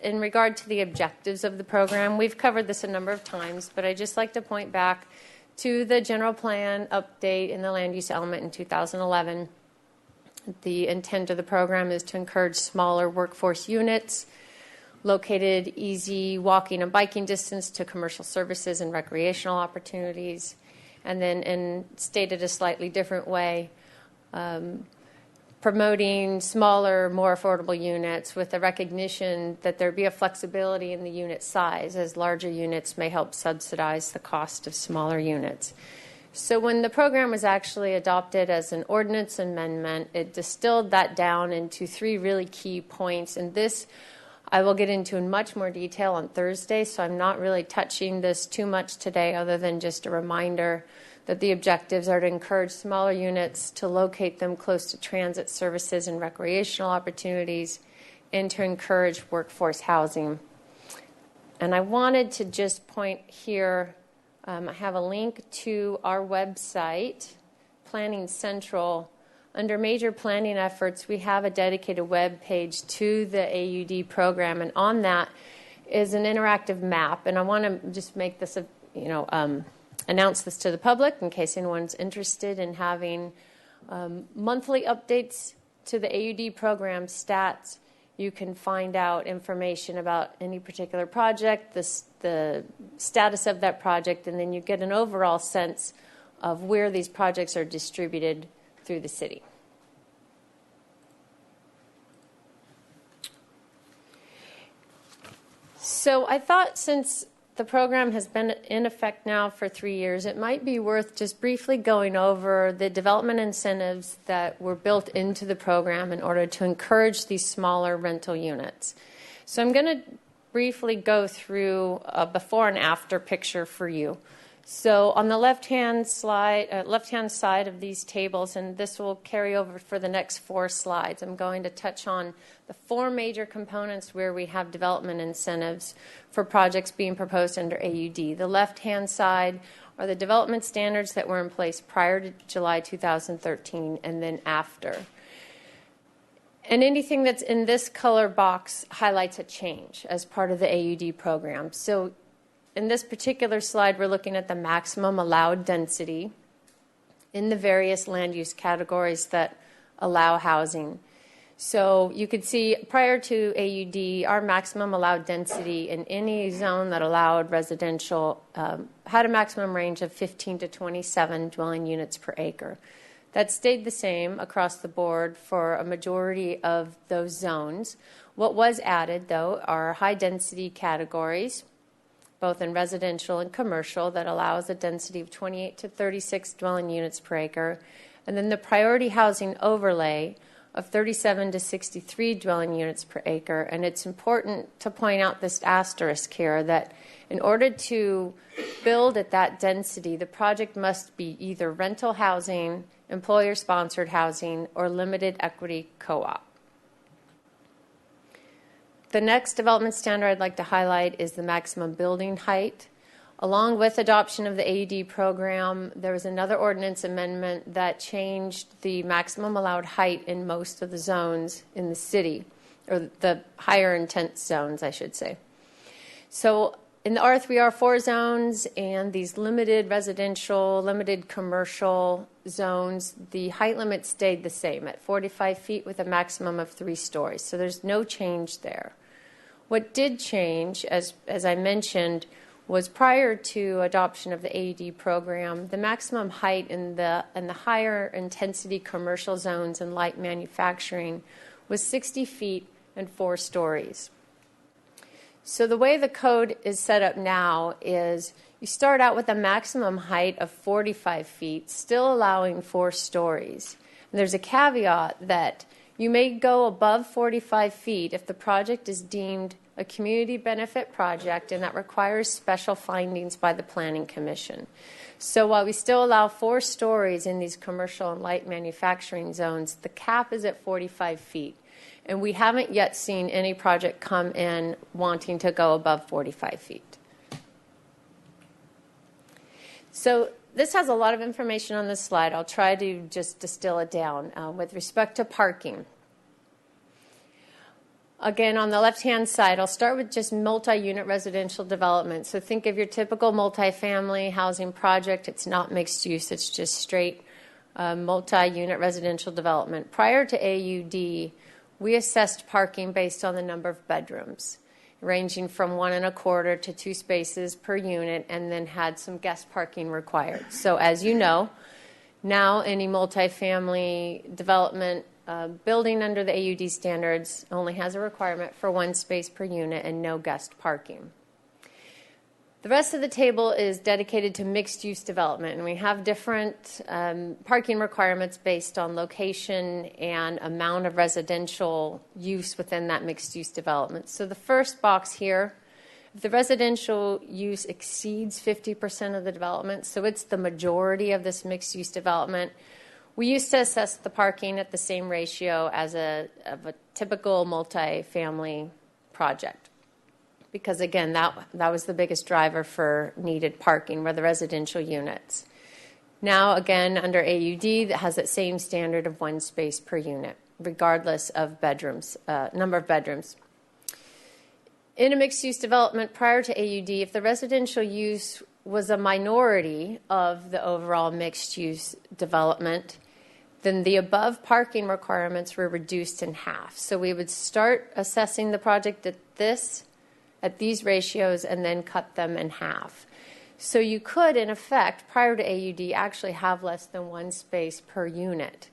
in regard to the objectives of the program, we've covered this a number of times, but I'd just like to point back to the general plan update in the land use element in 2011. The intent of the program is to encourage smaller workforce units located easy walking and biking distance to commercial services and recreational opportunities, and then stated a slightly different way, promoting smaller, more affordable units with the recognition that there be a flexibility in the unit size, as larger units may help subsidize the cost of smaller units. So when the program was actually adopted as an ordinance amendment, it distilled that down into 3 really key points. And this I will get into in much more detail on Thursday, so I'm not really touching this too much today other than just a reminder that the objectives are to encourage smaller units, to locate them close to transit services and recreational opportunities, and to encourage workforce housing. And I wanted to just point here, I have a link to our website, Planning Central. Under major planning efforts, we have a dedicated web page to the AUD program, and on that is an interactive map. And I want to just make this announce this to the public in case anyone's interested in having monthly updates to the AUD program stats. You can find out information about any particular project, the status of that project, and then you get an overall sense of where these projects are distributed through the city. So I thought, since the program has been in effect now for 3 years, it might be worth just briefly going over the development incentives that were built into the program in order to encourage these smaller rental units. So I'm going to briefly go through a before and after picture for you. So on the left-hand side of these tables, and this will carry over for the next 4 slides, I'm going to touch on the 4 major components where we have development incentives for projects being proposed under AUD. The left-hand side are the development standards that were in place prior to July 2013 and then after. And anything that's in this color box highlights a change as part of the AUD program. So in this particular slide, we're looking at the maximum allowed density in the various land use categories that allow housing. So you could see prior to AUD, our maximum allowed density in any zone that allowed residential had a maximum range of 15 to 27 dwelling units per acre. That stayed the same across the board for a majority of those zones. What was added, though, are high-density categories, both in residential and commercial, that allows a density of 28 to 36 dwelling units per acre, and then the priority housing overlay of 37 to 63 dwelling units per acre. And it's important to point out this asterisk here that in order to build at that density, the project must be either rental housing, employer-sponsored housing, or limited equity co-op. The next development standard I'd like to highlight is the maximum building height. Along with adoption of the AUD program, there was another ordinance amendment that changed the maximum allowed height in most of the zones in the city, or the higher intent zones, I should say. So in the R3R4 zones and these limited residential, limited commercial zones, the height limit stayed the same at 45 feet with a maximum of 3 stories. So there's no change there. What did change, as I mentioned, was prior to adoption of the AUD program, the maximum height in the higher intensity commercial zones and light manufacturing was 60 feet and 4 stories. So the way the code is set up now is you start out with a maximum height of 45 feet, still allowing 4 stories. And there's a caveat that you may go above 45 feet if the project is deemed a community benefit project and that requires special findings by the Planning Commission. So while we still allow 4 stories in these commercial and light manufacturing zones, the cap is at 45 feet. And we haven't yet seen any project come in wanting to go above 45 feet. So this has a lot of information on this slide. I'll try to just distill it down. With respect to parking, again, on the left-hand side, I'll start with just multi-unit residential development. So think of your typical multifamily housing project. It's not mixed use. It's just straight multi-unit residential development. Prior to AUD, we assessed parking based on the number of bedrooms, ranging from 1 1/4 to 2 spaces per unit, and then had some guest parking required. So as you know, now any multifamily development building under the AUD standards only has a requirement for 1 space per unit and no guest parking. The rest of the table is dedicated to mixed-use development, and we have different parking requirements based on location and amount of residential use within that mixed-use development. So the first box here, if the residential use exceeds 50% of the development, so it's the majority of this mixed-use development, we used to assess the parking at the same ratio as a typical multifamily project. Because, again, that was the biggest driver for needed parking, were the residential units. Now, again, under AUD, that has that same standard of 1 space per unit, regardless of bedrooms, number of bedrooms. In a mixed-use development prior to AUD, if the residential use was a minority of the overall mixed-use development, then the above parking requirements were reduced in half. So we would start assessing the project at these ratios and then cut them in half. So you could, in effect, prior to AUD, actually have less than 1 space per unit.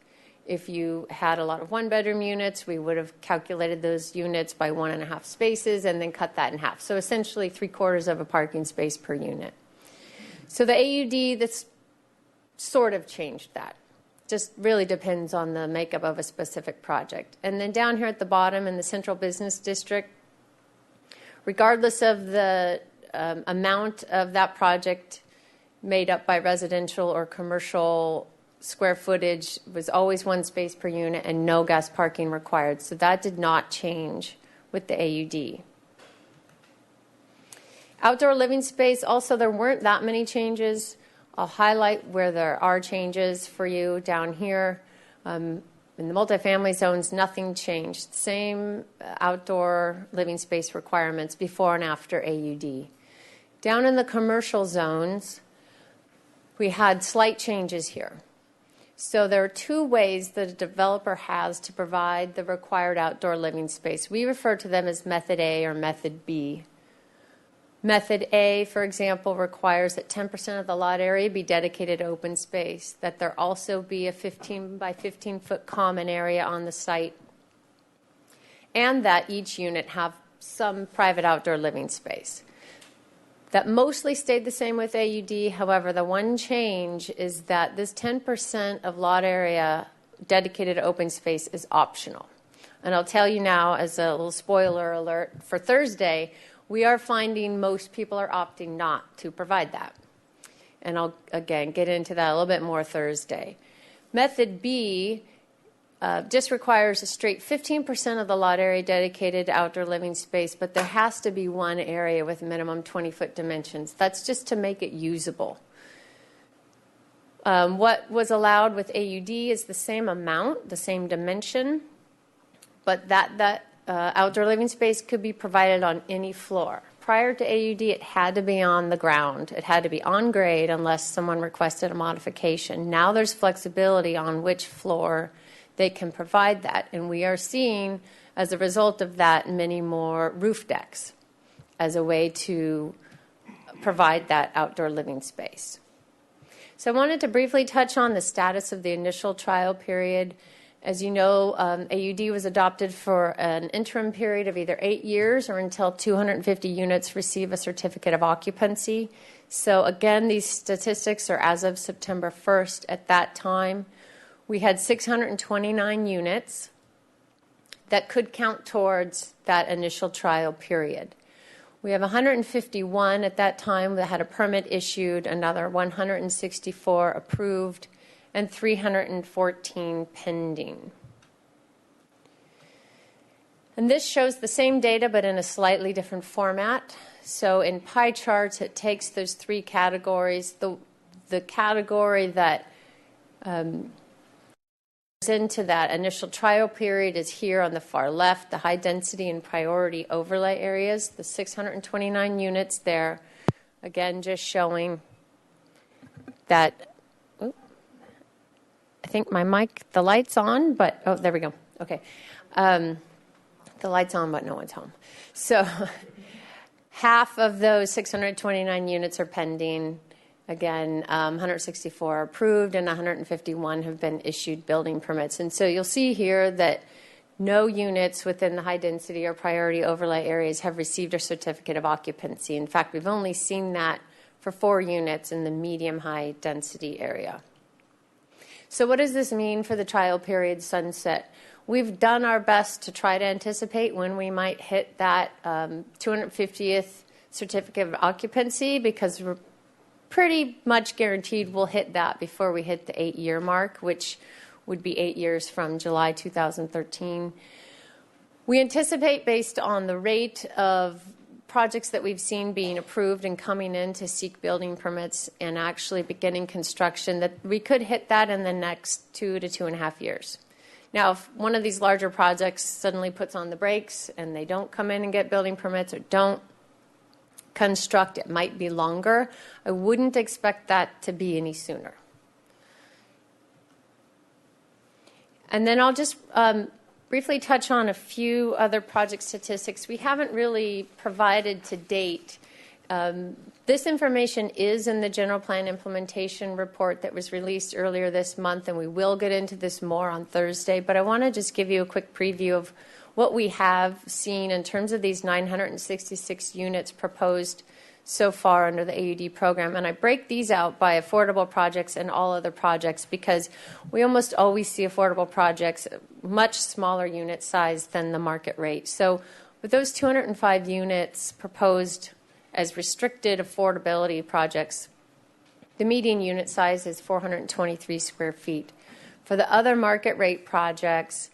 If you had a lot of 1-bedroom units, we would have calculated those units by 1.5 spaces and then cut that in half. So essentially 3/4 of a parking space per unit. So the AUD, that's sort of changed that. Just really depends on the makeup of a specific project. And then down here at the bottom in the Central Business District, regardless of the amount of that project made up by residential or commercial square footage, was always 1 space per unit and no guest parking required. So that did not change with the AUD. Outdoor living space, also there weren't that many changes. I'll highlight where there are changes for you down here. In the multifamily zones, nothing changed. Same outdoor living space requirements before and after AUD. Down in the commercial zones, we had slight changes here. So there are 2 ways that a developer has to provide the required outdoor living space. We refer to them as Method A or Method B. Method A, for example, requires that 10% of the lot area be dedicated open space, that there also be a 15 by 15 foot common area on the site, and that each unit have some private outdoor living space. That mostly stayed the same with AUD. However, the one change is that this 10% of lot area dedicated open space is optional. And I'll tell you now, as a little spoiler alert, for Thursday, we are finding most people are opting not to provide that. And I'll, again, get into that a little bit more Thursday. Method B just requires a straight 15% of the lot area dedicated to outdoor living space, but there has to be one area with minimum 20-foot dimensions. That's just to make it usable. What was allowed with AUD is the same amount, the same dimension, but that outdoor living space could be provided on any floor. prior to AUD, it had to be on the ground. It had to be on grade unless someone requested a modification. Now there's flexibility on which floor they can provide that. And we are seeing, as a result of that, many more roof decks as a way to provide that outdoor living space. So I wanted to briefly touch on the status of the initial trial period. As you know, AUD was adopted for an interim period of either 8 years or until 250 units receive a certificate of occupancy. So again, these statistics are as of September 1st. At that time, we had 629 units that could count towards that initial trial period. We have 151 at that time that had a permit issued, another 164 approved, and 314 pending. And this shows the same data but in a slightly different format. So in pie charts, it takes those three categories. The category that into that initial trial period is here on the far left, the high density and priority overlay areas, the 629 units there. Again, just showing that, I think my mic, the light's on, but, oh, there we go. Okay. The light's on, but no one's home. So half of those 629 units are pending. Again, 164 are approved and 151 have been issued building permits. And so you'll see here that no units within the high density or priority overlay areas have received a certificate of occupancy. In fact, we've only seen that for 4 units in the medium high density area. So what does this mean for the trial period sunset? We've done our best to try to anticipate when we might hit that 250th certificate of occupancy, because we're pretty much guaranteed we'll hit that before we hit the 8-year mark, which would be 8 years from July 2013. We anticipate, based on the rate of projects that we've seen being approved and coming in to seek building permits and actually beginning construction, that we could hit that in the next 2 to 2.5 years. Now, if one of these larger projects suddenly puts on the brakes and they don't come in and get building permits or don't construct, it might be longer. I wouldn't expect that to be any sooner. And then I'll just briefly touch on a few other project statistics we haven't really provided to date. This information is in the general plan implementation report that was released earlier this month, and we will get into this more on Thursday, but I want to just give you a quick preview of what we have seen in terms of these 966 units proposed so far under the AUD program. And I break these out by affordable projects and all other projects, because we almost always see affordable projects much smaller unit size than the market rate. So with those 205 units proposed as restricted affordability projects, the median unit size is 423 square feet. For the other market rate projects,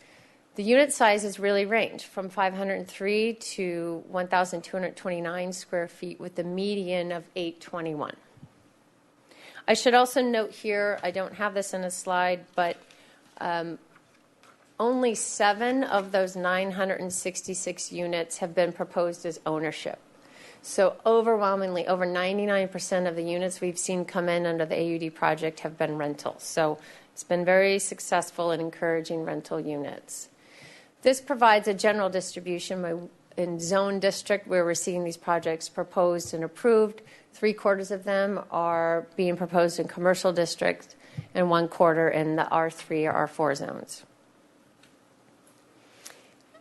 the unit sizes really range from 503 to 1,229 square feet, with the median of 821. I should also note here, I don't have this in a slide, but only 7 of those 966 units have been proposed as ownership. So overwhelmingly, over 99% of the units we've seen come in under the AUD project have been rentals. So it's been very successful in encouraging rental units. This provides a general distribution in zone district where we're seeing these projects proposed and approved. 3/4 of them are being proposed in commercial districts and 1/4 in the R3 or R4 zones.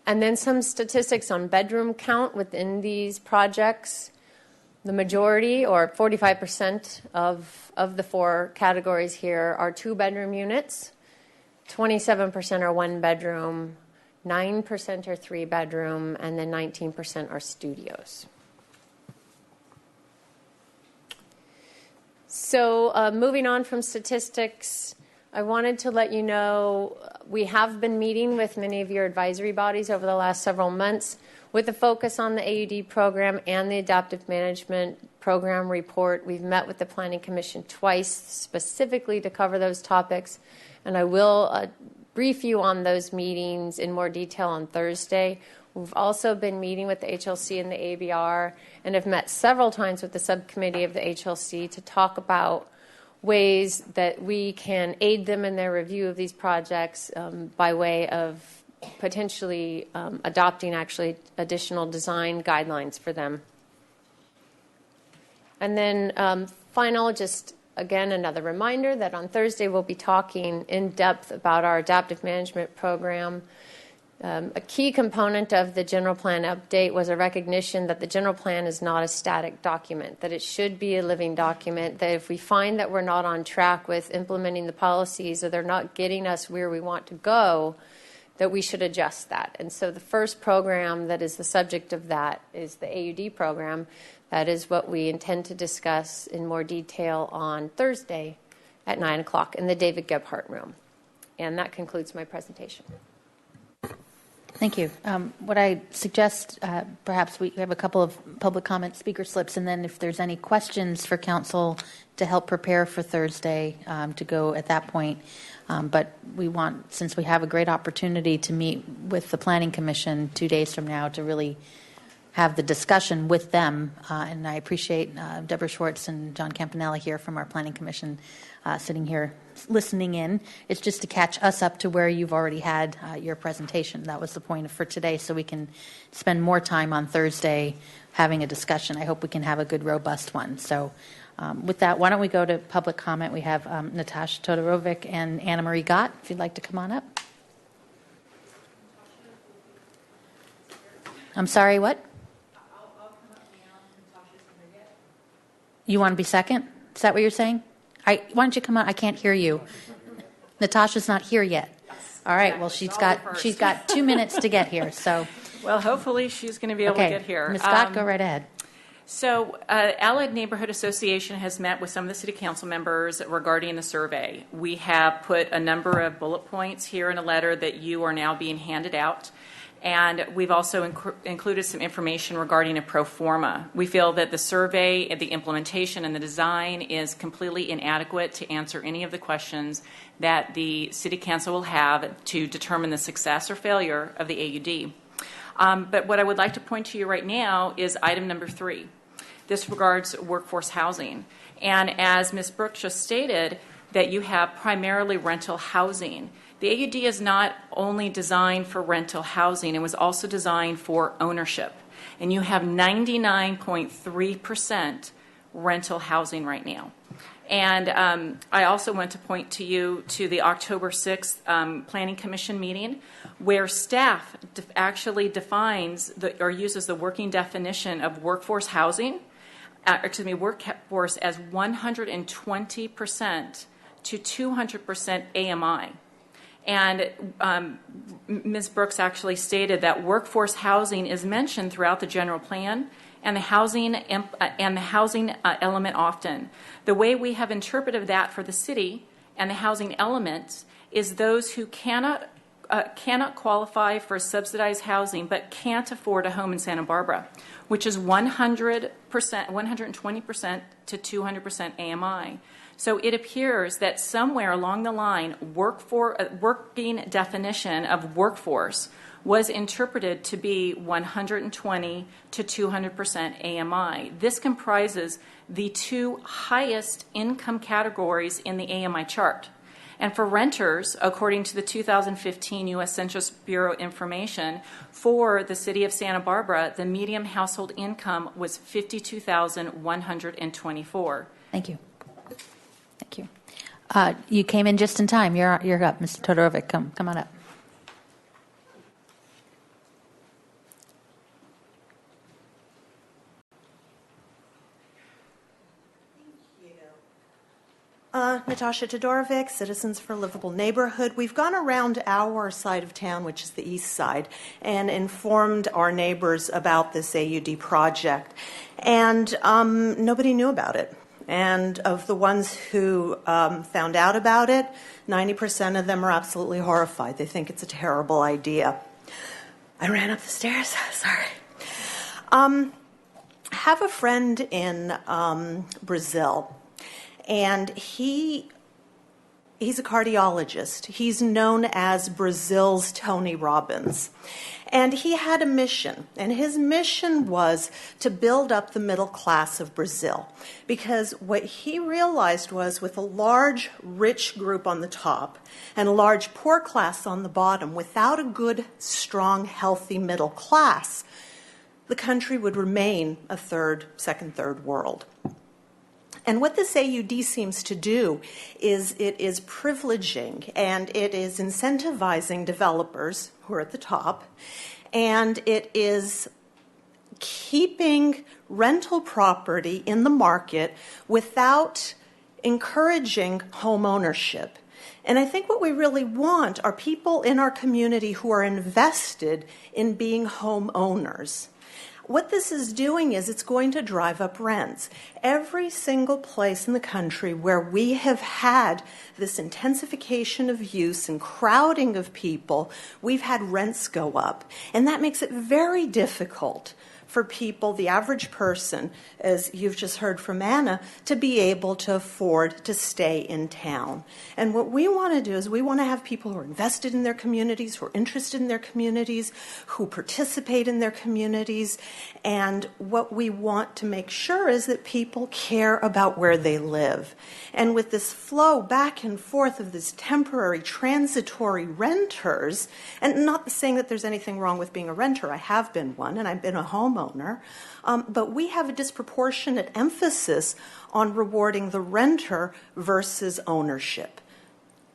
And then some statistics on bedroom count within these projects. The majority, or 45% of the 4 categories here, are 2-bedroom units. 27% are 1-bedroom. 9% are 3-bedroom, and then 19% are studios. So moving on from statistics, I wanted to let you know we have been meeting with many of your advisory bodies over the last several months with a focus on the AUD program and the Adaptive Management Program report. We've met with the Planning Commission twice specifically to cover those topics, and I will brief you on those meetings in more detail on Thursday. We've also been meeting with the HLC and the ABR and have met several times with the subcommittee of the HLC to talk about ways that we can aid them in their review of these projects by way of potentially adopting actually additional design guidelines for them. And then final, just again, another reminder that on Thursday we'll be talking in depth about our adaptive management program. A key component of the general plan update was a recognition that the general plan is not a static document, that it should be a living document, that if we find that we're not on track with implementing the policies or they're not getting us where we want to go, that we should adjust that. And so the first program that is the subject of that is the AUD program. That is what we intend to discuss in more detail on Thursday at 9 o'clock in the David Gebhardt room. And that concludes my presentation. Thank you. What I suggest, perhaps we have a couple of public comment speaker slips, and then if there's any questions for council to help prepare for Thursday, to go at that point. But we want, since we have a great opportunity to meet with the Planning Commission 2 days from now to really have the discussion with them, and I appreciate Deborah Schwartz and John Campanella here from our Planning Commission sitting here listening in. It's just to catch us up to where you've already had your presentation. That was the point for today, so we can spend more time on Thursday having a discussion. I hope we can have a good, robust one. So with that, why don't we go to public comment? We have Natasha Todorovic and Anna Marie Gott, if you'd like to come on up. I'm sorry, what? You want to be second? Is that what you're saying? Why don't you come on? I can't hear you. Natasha's not here yet. All right. Well, she's got 2 minutes to get here. So, well, hopefully she's going to be able to get here. Ms. Scott, go right ahead. So, Allied Neighborhood Association has met with some of the city council members regarding the survey. We have put a number of bullet points here in a letter that you are now being handed out. And we've also included some information regarding a pro forma. We feel that the survey, the implementation, and the design is completely inadequate to answer any of the questions that the City Council will have to determine the success or failure of the AUD. But what I would like to point to you right now is item number 3. This regards workforce housing. And as Ms. Brooks just stated, that you have primarily rental housing. The AUD is not only designed for rental housing, it was also designed for ownership. And you have 99.3% rental housing right now. And I also want to point to you to the October 6th Planning Commission meeting, where staff actually defines or uses the working definition of workforce housing, workforce as 120% to 200% AMI. And Ms. Brooks actually stated that workforce housing is mentioned throughout the general plan and the housing element often. The way we have interpreted that for the city and the housing element is those who cannot qualify for subsidized housing but can't afford a home in Santa Barbara, which is 100%, 120% to 200% AMI. So it appears that somewhere along the line, working definition of workforce was interpreted to be 120 to 200% AMI. This comprises the 2 highest income categories in the AMI chart. And for renters, according to the 2015 U.S. Census Bureau information, for the city of Santa Barbara, the median household income was $52,124. Thank you. Thank you. You came in just in time. You're up, Mr. Todorovic. Come on up. Natasha Todorovic, Citizens for a Livable Neighborhood. We've gone around our side of town, which is the east side, and informed our neighbors about this AUD project. And nobody knew about it. And of the ones who found out about it, 90% of them are absolutely horrified. They think it's a terrible idea. I ran up the stairs. Sorry. I have a friend in Brazil, and he He's a cardiologist. He's known as Brazil's Tony Robbins. And he had a mission, and his mission was to build up the middle class of Brazil. Because what he realized was with a large, rich group on the top and a large poor class on the bottom, without a good, strong, healthy middle class, the country would remain a second, third world. And what this AUD seems to do is it is privileging and it is incentivizing developers who are at the top, and it is keeping rental property in the market without encouraging home ownership. And I think what we really want are people in our community who are invested in being homeowners. What this is doing is it's going to drive up rents. Every single place in the country where we have had this intensification of use and crowding of people, we've had rents go up. And that makes it very difficult for people, the average person, as you've just heard from Anna, to be able to afford to stay in town. And what we want to do is we want to have people who are invested in their communities, who are interested in their communities, who participate in their communities. And what we want to make sure is that people care about where they live. And with this flow back and forth of these temporary, transitory renters, and not saying that there's anything wrong with being a renter, I have been one, and I've been a homeowner, but we have a disproportionate emphasis on rewarding the renter versus ownership.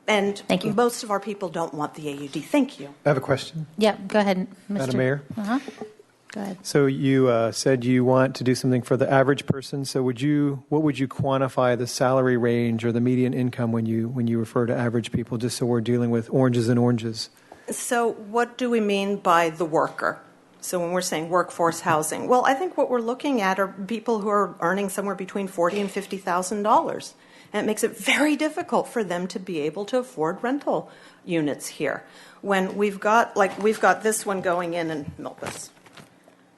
And most of our people don't want the AUD. Thank you. I have a question. Yeah, go ahead, Mr. Madam Mayor. Go ahead. So you said you want to do something for the average person. So what would you quantify the salary range or the median income when you refer to average people, just so we're dealing with oranges and oranges? So what do we mean by the worker? So when we're saying workforce housing, well, I think what we're looking at are people who are earning somewhere between $40,000 and $50,000. And it makes it very difficult for them to be able to afford rental units here. When we've got this one going in Milpas,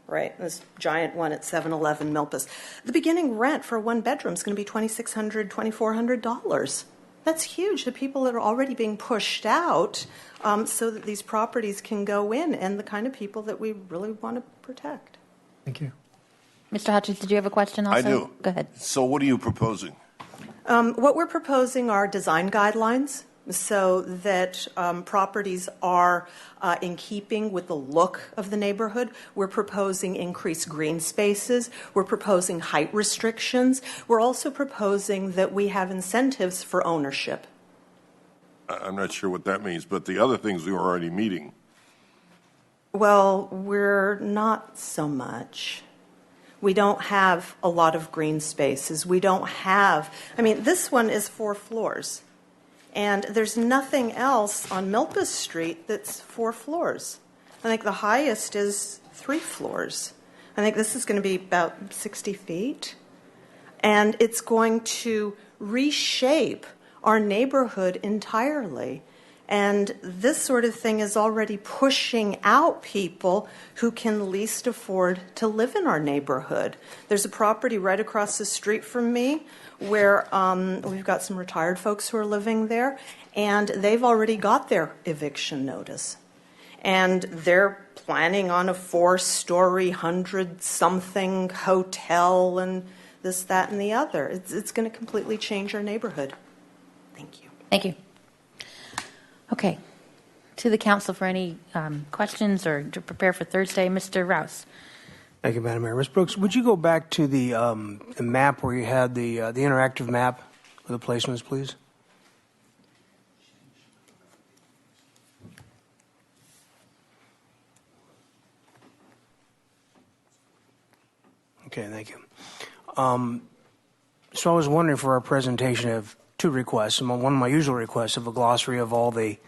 right? This giant one at 711 Milpas. The beginning rent for a one bedroom is going to be $2,600, $2,400. That's huge. The people that are already being pushed out so that these properties can go in, and the kind of people that we really want to protect. Thank you. Mr. Hutchins, did you have a question also? I do. Go ahead. So what are you proposing? What we're proposing are design guidelines so that properties are in keeping with the look of the neighborhood. We're proposing increased green spaces. We're proposing height restrictions. We're also proposing that we have incentives for ownership. I'm not sure what that means, but the other things we were already meeting. Well, we're not so much. We don't have a lot of green spaces. We don't have, this one is 4 floors. And there's nothing else on Milpas Street that's 4 floors. I think the highest is 3 floors. I think this is going to be about 60 feet. And it's going to reshape our neighborhood entirely. And this sort of thing is already pushing out people who can least afford to live in our neighborhood. There's a property right across the street from me where we've got some retired folks who are living there, and they've already got their eviction notice. And they're planning on a 4-story, 100-something hotel and this, that, and the other. It's going to completely change our neighborhood. Thank you. Thank you. Okay. To the council for any questions or to prepare for Thursday, Mr. Rouse. Thank you, Madam Mayor. Ms. Brooks, would you go back to the map where you had the interactive map with the placements, please? Okay, thank you. So I was wondering, for our presentation, I have 2 requests. One of my usual requests of a glossary of all the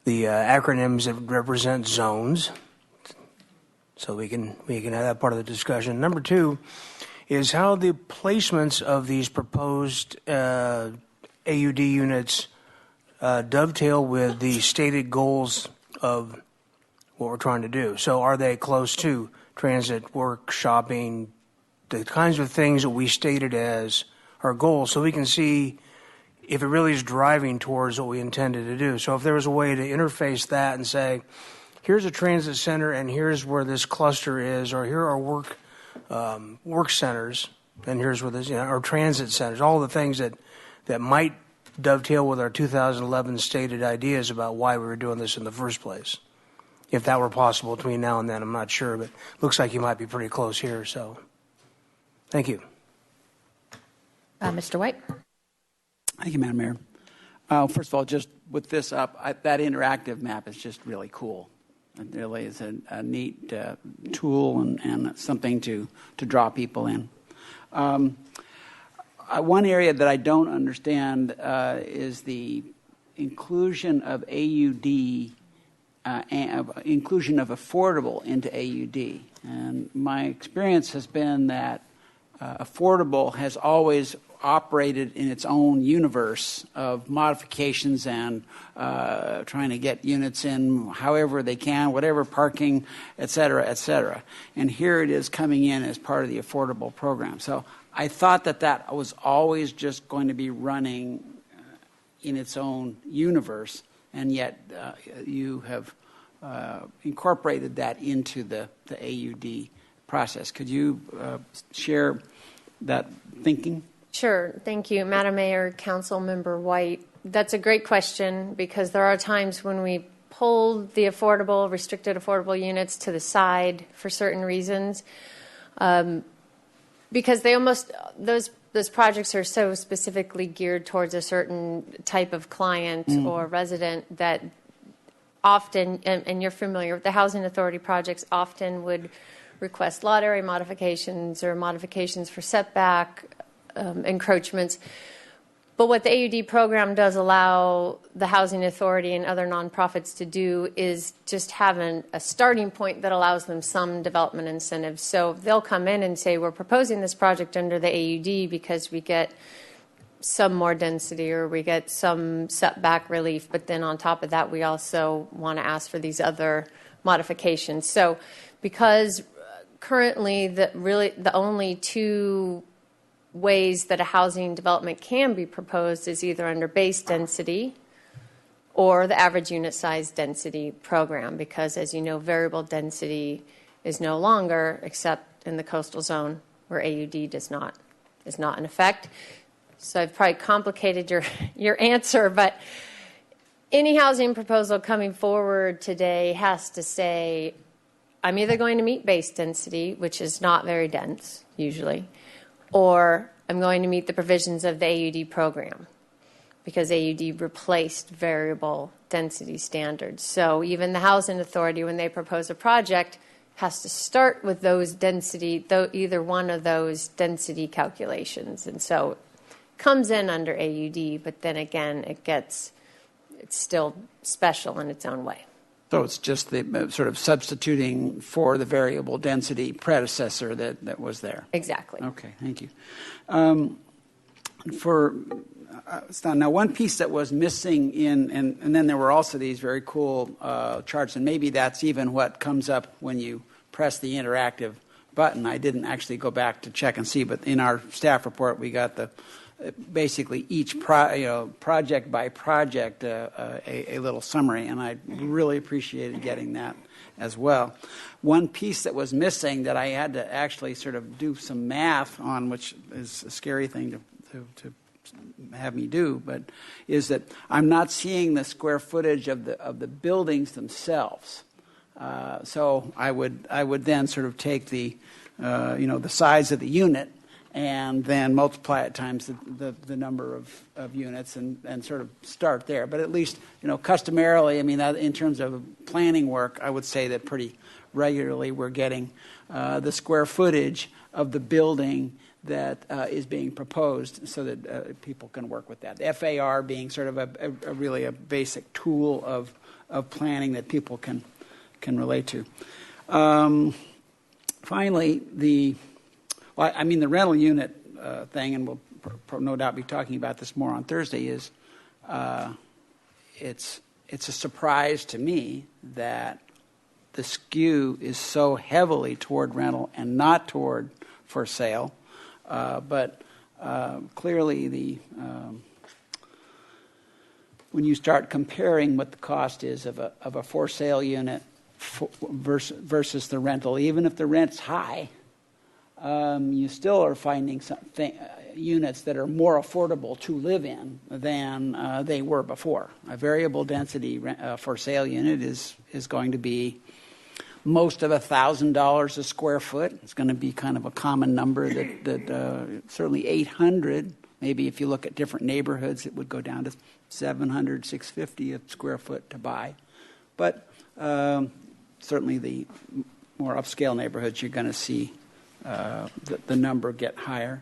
acronyms that represent zones, so we can have that part of the discussion. Number 2 is how the placements of these proposed AUD units dovetail with the stated goals of what we're trying to do. So are they close to transit, work, shopping, the kinds of things that we stated as our goals, so we can see if it really is driving towards what we intended to do. So if there was a way to interface that and say, here's a transit center and here's where this cluster is, or here are work centers and here's where this, or transit centers, all the things that might dovetail with our 2011 stated ideas about why we were doing this in the first place. If that were possible between now and then, I'm not sure, but looks like you might be pretty close here. So, thank you. Mr. White. Thank you, Madam Mayor. First of all, just with this up, that interactive map is just really cool. It really is a neat tool and something to draw people in. One area that I don't understand is the inclusion of AUD, inclusion of affordable into AUD. And my experience has been that affordable has always operated in its own universe of modifications and trying to get units in however they can, whatever parking, et cetera, et cetera. And here it is coming in as part of the affordable program. So I thought that was always just going to be running in its own universe, and yet you have incorporated that into the AUD process. Could you share that thinking? Sure. Thank you, Madam Mayor, Council Member White. That's a great question, because there are times when we pull the restricted affordable units to the side for certain reasons. Because those projects are so specifically geared towards a certain type of client or resident that often, and you're familiar with the Housing Authority projects, often would request lot area modifications or modifications for setback encroachments. But what the AUD program does allow the Housing Authority and other nonprofits to do is just have a starting point that allows them some development incentives. So they'll come in and say, we're proposing this project under the AUD because we get some more density or we get some setback relief, but then on top of that, we also want to ask for these other modifications. So because currently the only two ways that a housing development can be proposed is either under base density or the average unit size density program, because as you know, variable density is no longer, except in the coastal zone where AUD is not in effect. So I've probably complicated your answer, but any housing proposal coming forward today has to say, I'm either going to meet base density, which is not very dense usually, or I'm going to meet the provisions of the AUD program, because AUD replaced variable density standards. So even the Housing Authority, when they propose a project, has to start with those density, either one of those density calculations. And so it comes in under AUD, but then again, it's still special in its own way. So it's just the sort of substituting for the variable density predecessor that was there. Exactly. Okay, thank you. Now, one piece that was missing and then there were also these very cool charts, and maybe that's even what comes up when you press the interactive button. I didn't actually go back to check and see, but in our staff report, we got basically each project by project a little summary, and I really appreciated getting that as well. One piece that was missing that I had to actually sort of do some math on, which is a scary thing to have me do, but is that I'm not seeing the square footage of the buildings themselves. So I would then sort of take the size of the unit and then multiply it times the number of units and sort of start there. But at least, customarily, I mean, in terms of planning work, I would say that pretty regularly we're getting the square footage of the building that is being proposed so that people can work with that. The FAR being sort of a really a basic tool of planning that people can relate to. Finally, the rental unit thing, and we'll no doubt be talking about this more on Thursday, is it's a surprise to me that the skew is so heavily toward rental and not toward for sale. But clearly when you start comparing what the cost is of a for sale unit versus the rental, even if the rent's high, you still are finding units that are more affordable to live in than they were before. A variable density for sale unit is going to be most of $1,000 a square foot. It's going to be kind of a common number that certainly 800. Maybe if you look at different neighborhoods, it would go down to 700, 650 a square foot to buy. But certainly the more upscale neighborhoods, you're going to see the number get higher.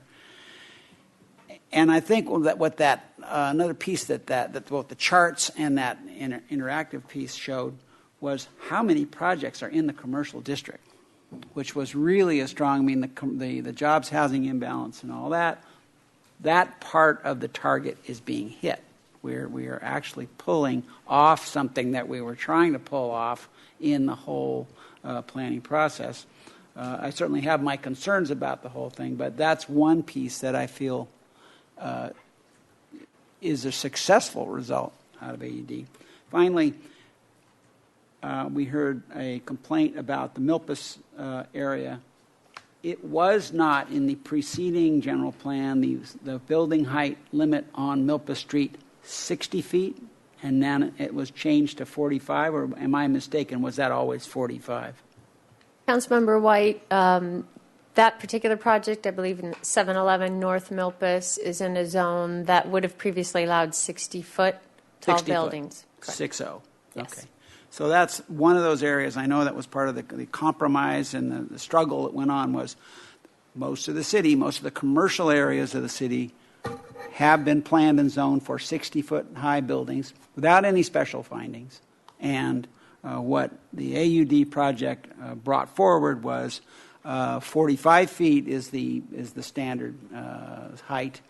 And I think that another piece that both the charts and that interactive piece showed was how many projects are in the commercial district, which was really a strong. I mean, the jobs housing imbalance and all that. That part of the target is being hit. We are actually pulling off something that we were trying to pull off in the whole planning process. I certainly have my concerns about the whole thing, but that's one piece that I feel is a successful result out of AUD. Finally, we heard a complaint about the Milpas area. It was not in the preceding general plan, the building height limit on Milpas Street 60 feet, and then it was changed to 45, or am I mistaken? Was that always 45? Councilmember White, that particular project, I believe in 711 North Milpas, is in a zone that would have previously allowed 60-foot tall 60 buildings. Foot. 60. Yes. Okay. So that's one of those areas. I know that was part of the compromise and the struggle that went on was most of the commercial areas of the city have been planned and zoned for 60-foot high buildings without any special findings. And what the AUD project brought forward was 45 feet is the standard height,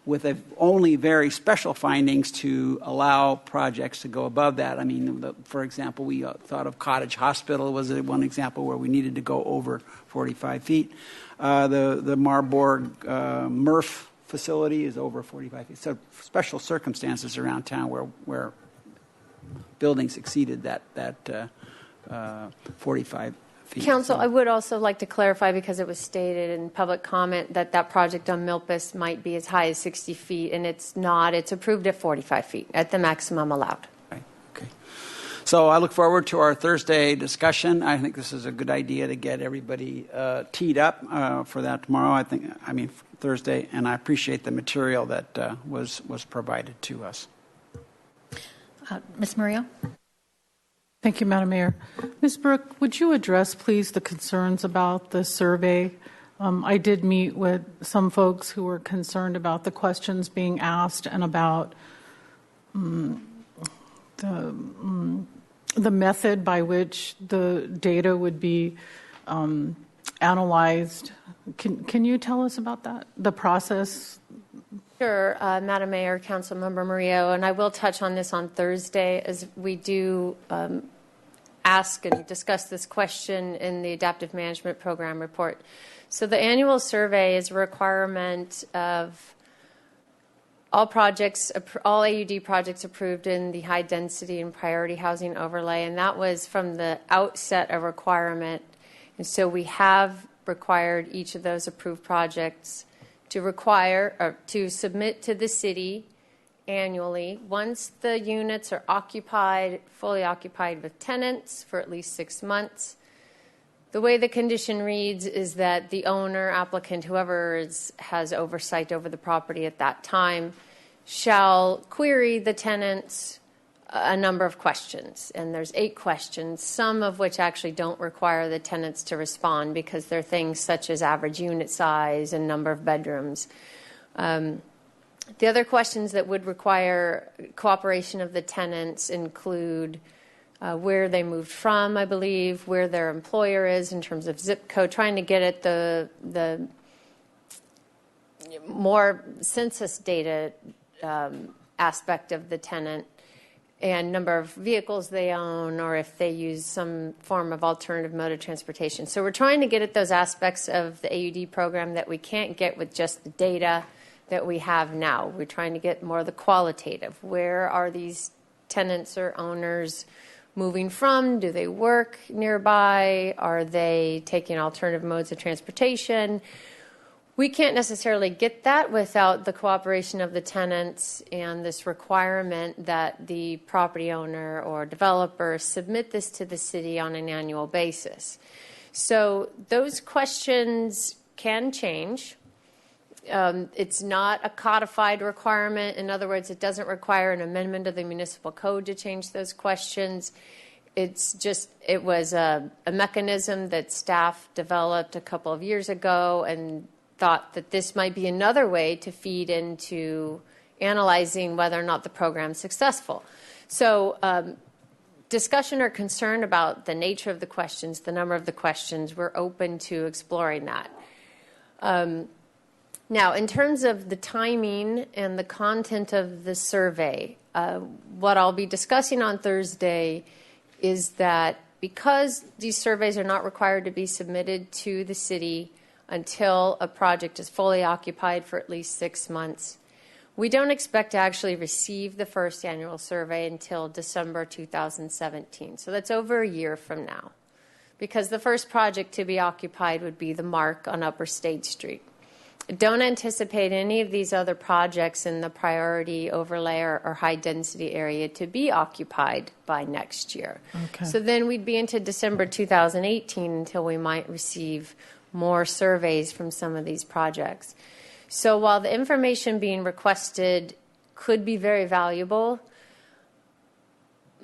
with only very special findings to allow projects to go above that. I mean, for example, we thought of Cottage Hospital was one example where we needed to go over 45 feet. The Marburg MRF facility is over 45 feet. So special circumstances around town where buildings exceeded that 45 feet. Council, I would also like to clarify, because it was stated in public comment that project on Milpas might be as high as 60 feet, and it's not. It's approved at 45 feet, at the maximum allowed. Right. Okay. So I look forward to our Thursday discussion. I think this is a good idea to get everybody teed up for that tomorrow. Thursday, and I appreciate the material that was provided to us. Ms. Murillo? Thank you, Madam Mayor. Ms. Brooke, would you address, please, the concerns about the survey? I did meet with some folks who were concerned about the questions being asked and about the method by which the data would be analyzed. Can you tell us about that, the process? Sure, Madam Mayor, Councilmember Murillo, and I will touch on this on Thursday as we do ask and discuss this question in the Adaptive Management Program report. So the annual survey is a requirement of all AUD projects approved in the high density and priority housing overlay, and that was from the outset a requirement. And so we have required each of those approved projects to submit to the city annually once the units are fully occupied with tenants for at least 6 months. The way the condition reads is that the owner, applicant, whoever has oversight over the property at that time, shall query the tenants a number of questions. And there's 8 questions, some of which actually don't require the tenants to respond because they're things such as average unit size and number of bedrooms. The other questions that would require cooperation of the tenants include where they moved from, I believe, where their employer is in terms of zip code, trying to get at the more census data aspect of the tenant, and number of vehicles they own, or if they use some form of alternative mode of transportation. So we're trying to get at those aspects of the AUD program that we can't get with just the data that we have now. We're trying to get more of the qualitative. Where are these tenants or owners moving from? Do they work nearby? Are they taking alternative modes of transportation? We can't necessarily get that without the cooperation of the tenants and this requirement that the property owner or developer submit this to the city on an annual basis. So those questions can change. It's not a codified requirement. In other words, it doesn't require an amendment of the municipal code to change those questions. It was a mechanism that staff developed a couple of years ago and thought that this might be another way to feed into analyzing whether or not the program's successful. So discussion or concern about the nature of the questions, the number of the questions, we're open to exploring that. Now, in terms of the timing and the content of the survey, what I'll be discussing on Thursday is that because these surveys are not required to be submitted to the city until a project is fully occupied for at least 6 months, we don't expect to actually receive the first annual survey until December 2017. So that's over a year from now, because the first project to be occupied would be the Mark on Upper State Street. Don't anticipate any of these other projects in the priority overlay or high density area to be occupied by next year. Okay. So then we'd be into December 2018 until we might receive more surveys from some of these projects. So while the information being requested could be very valuable,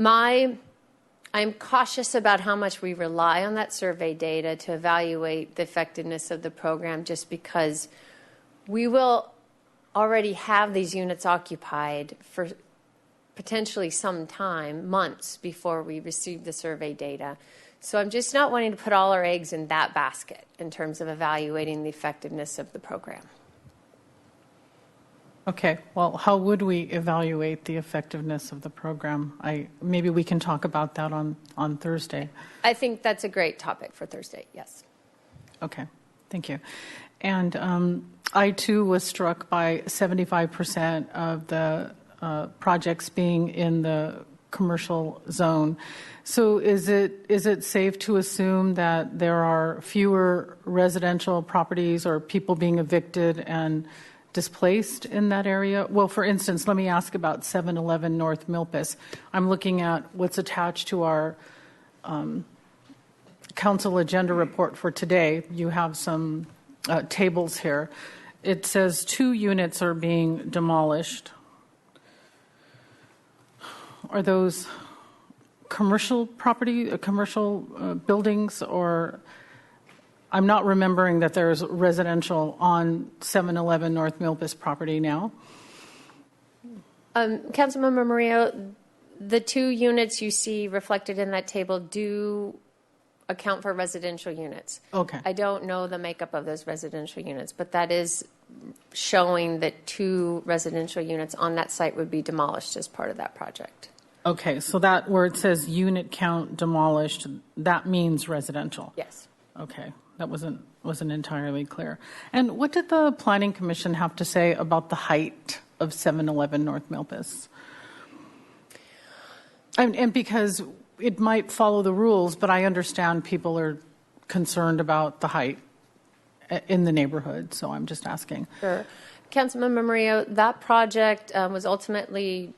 I'm cautious about how much we rely on that survey data to evaluate the effectiveness of the program, just because we will already have these units occupied for potentially some time, months, before we receive the survey data. So I'm just not wanting to put all our eggs in that basket in terms of evaluating the effectiveness of the program. Okay, well, how would we evaluate the effectiveness of the program? Maybe we can talk about that on Thursday. I think that's a great topic for Thursday, yes. Okay, thank you. And I, too, was struck by 75% of the projects being in the commercial zone. So is it safe to assume that there are fewer residential properties or people being evicted and displaced in that area? Well, for instance, let me ask about 711 North Milpas. I'm looking at what's attached to our council agenda report for today. You have some tables here. It says 2 units are being demolished. Are those commercial property, commercial buildings, or I'm not remembering that there's residential on 711 North Milpas property now? Councilmember Murillo, the 2 units you see reflected in that table do account for residential units. Okay. I don't know the makeup of those residential units, but that is showing that 2 residential units on that site would be demolished as part of that project. Okay, so that where it says unit count demolished, that means residential? Yes. Okay, that wasn't entirely clear. And what did the Planning Commission have to say about the height of 711 North Milpas? And because it might follow the rules, but I understand people are concerned about the height in the neighborhood, so I'm just asking. Sure. Councilmember Murillo, that project was ultimately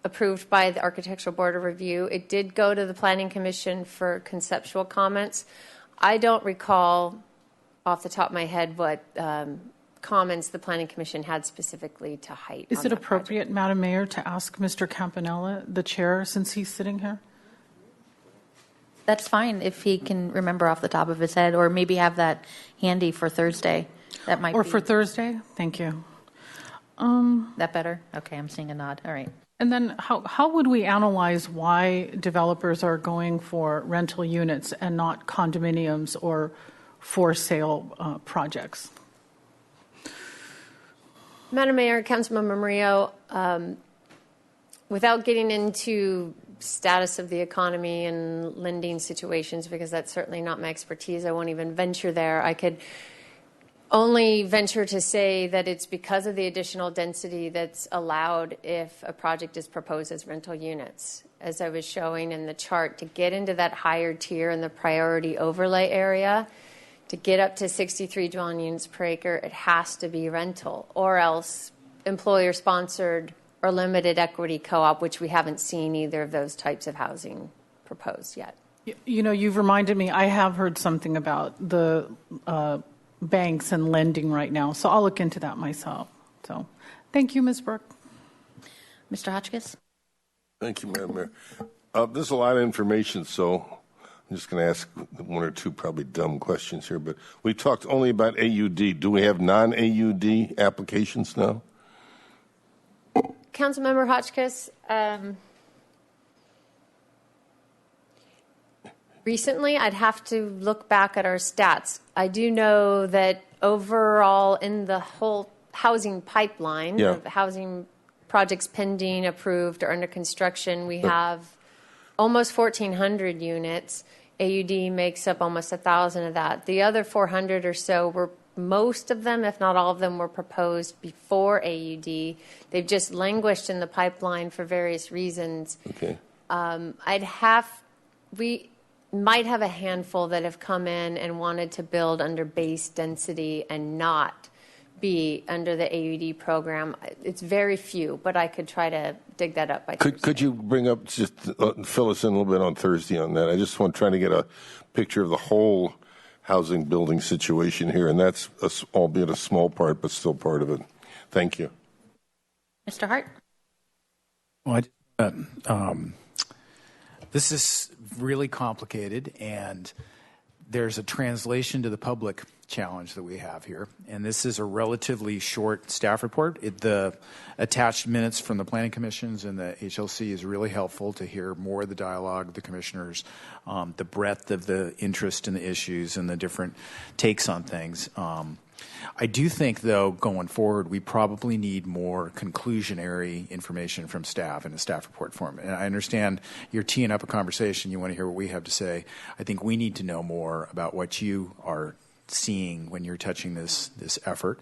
approved by the Architectural Board of Review. It did go to the Planning Commission for conceptual comments. I don't recall off the top of my head what comments the Planning Commission had specifically to height. Is it appropriate, Madam Mayor, to ask Mr. Campanella, the chair, since he's sitting here? That's fine if he can remember off the top of his head, or maybe have that handy for Thursday. That might Or be. for Thursday? Thank you. That better? Okay, I'm seeing a nod. All right. And then how would we analyze why developers are going for rental units and not condominiums or for sale projects? Madam Mayor, Councilmember Murillo, without getting into status of the economy and lending situations, because that's certainly not my expertise, I won't even venture there. I could only venture to say that it's because of the additional density that's allowed if a project is proposed as rental units. As I was showing in the chart, to get into that higher tier in the priority overlay area, to get up to 63 dwelling units per acre, it has to be rental, or else employer-sponsored or limited equity co-op, which we haven't seen either of those types of housing proposed yet. You know, you've reminded me, I have heard something about the banks and lending right now, so I'll look into that myself. So thank you, Ms. Brooke. Mr. Hotchkiss? Thank you, Madam Mayor. There's a lot of information, so I'm just going to ask one or two probably dumb questions here, but we talked only about AUD. Do we have non-AUD applications now? Councilmember Hotchkiss, recently, I'd have to look back at our stats. I do know that overall in the whole housing pipeline, of housing projects pending, approved, or under construction, we have almost 1,400 units. AUD makes up almost 1,000 of that. The other 400 or so were, most of them, if not all of them, were proposed before AUD. They've just languished in the pipeline for various reasons. Okay. We might have a handful that have come in and wanted to build under base density and not be under the AUD program. It's very few, but I could try to dig that up by Thursday. Could you bring up, just fill us in a little bit on Thursday on that? I just want to try to get a picture of the whole housing building situation here, and that's albeit a small part, but still part of it. Thank you. Mr. Hart? Well, this is really complicated, and there's a translation to the public challenge that we have here. And this is a relatively short staff report. The attached minutes from the planning commissions and the HLC is really helpful to hear more of the dialogue, the commissioners, the breadth of the interest in the issues and the different takes on things. I do think, though, going forward, we probably need more conclusionary information from staff in a staff report form. And I understand you're teeing up a conversation. You want to hear what we have to say. I think we need to know more about what you are seeing when you're touching this effort.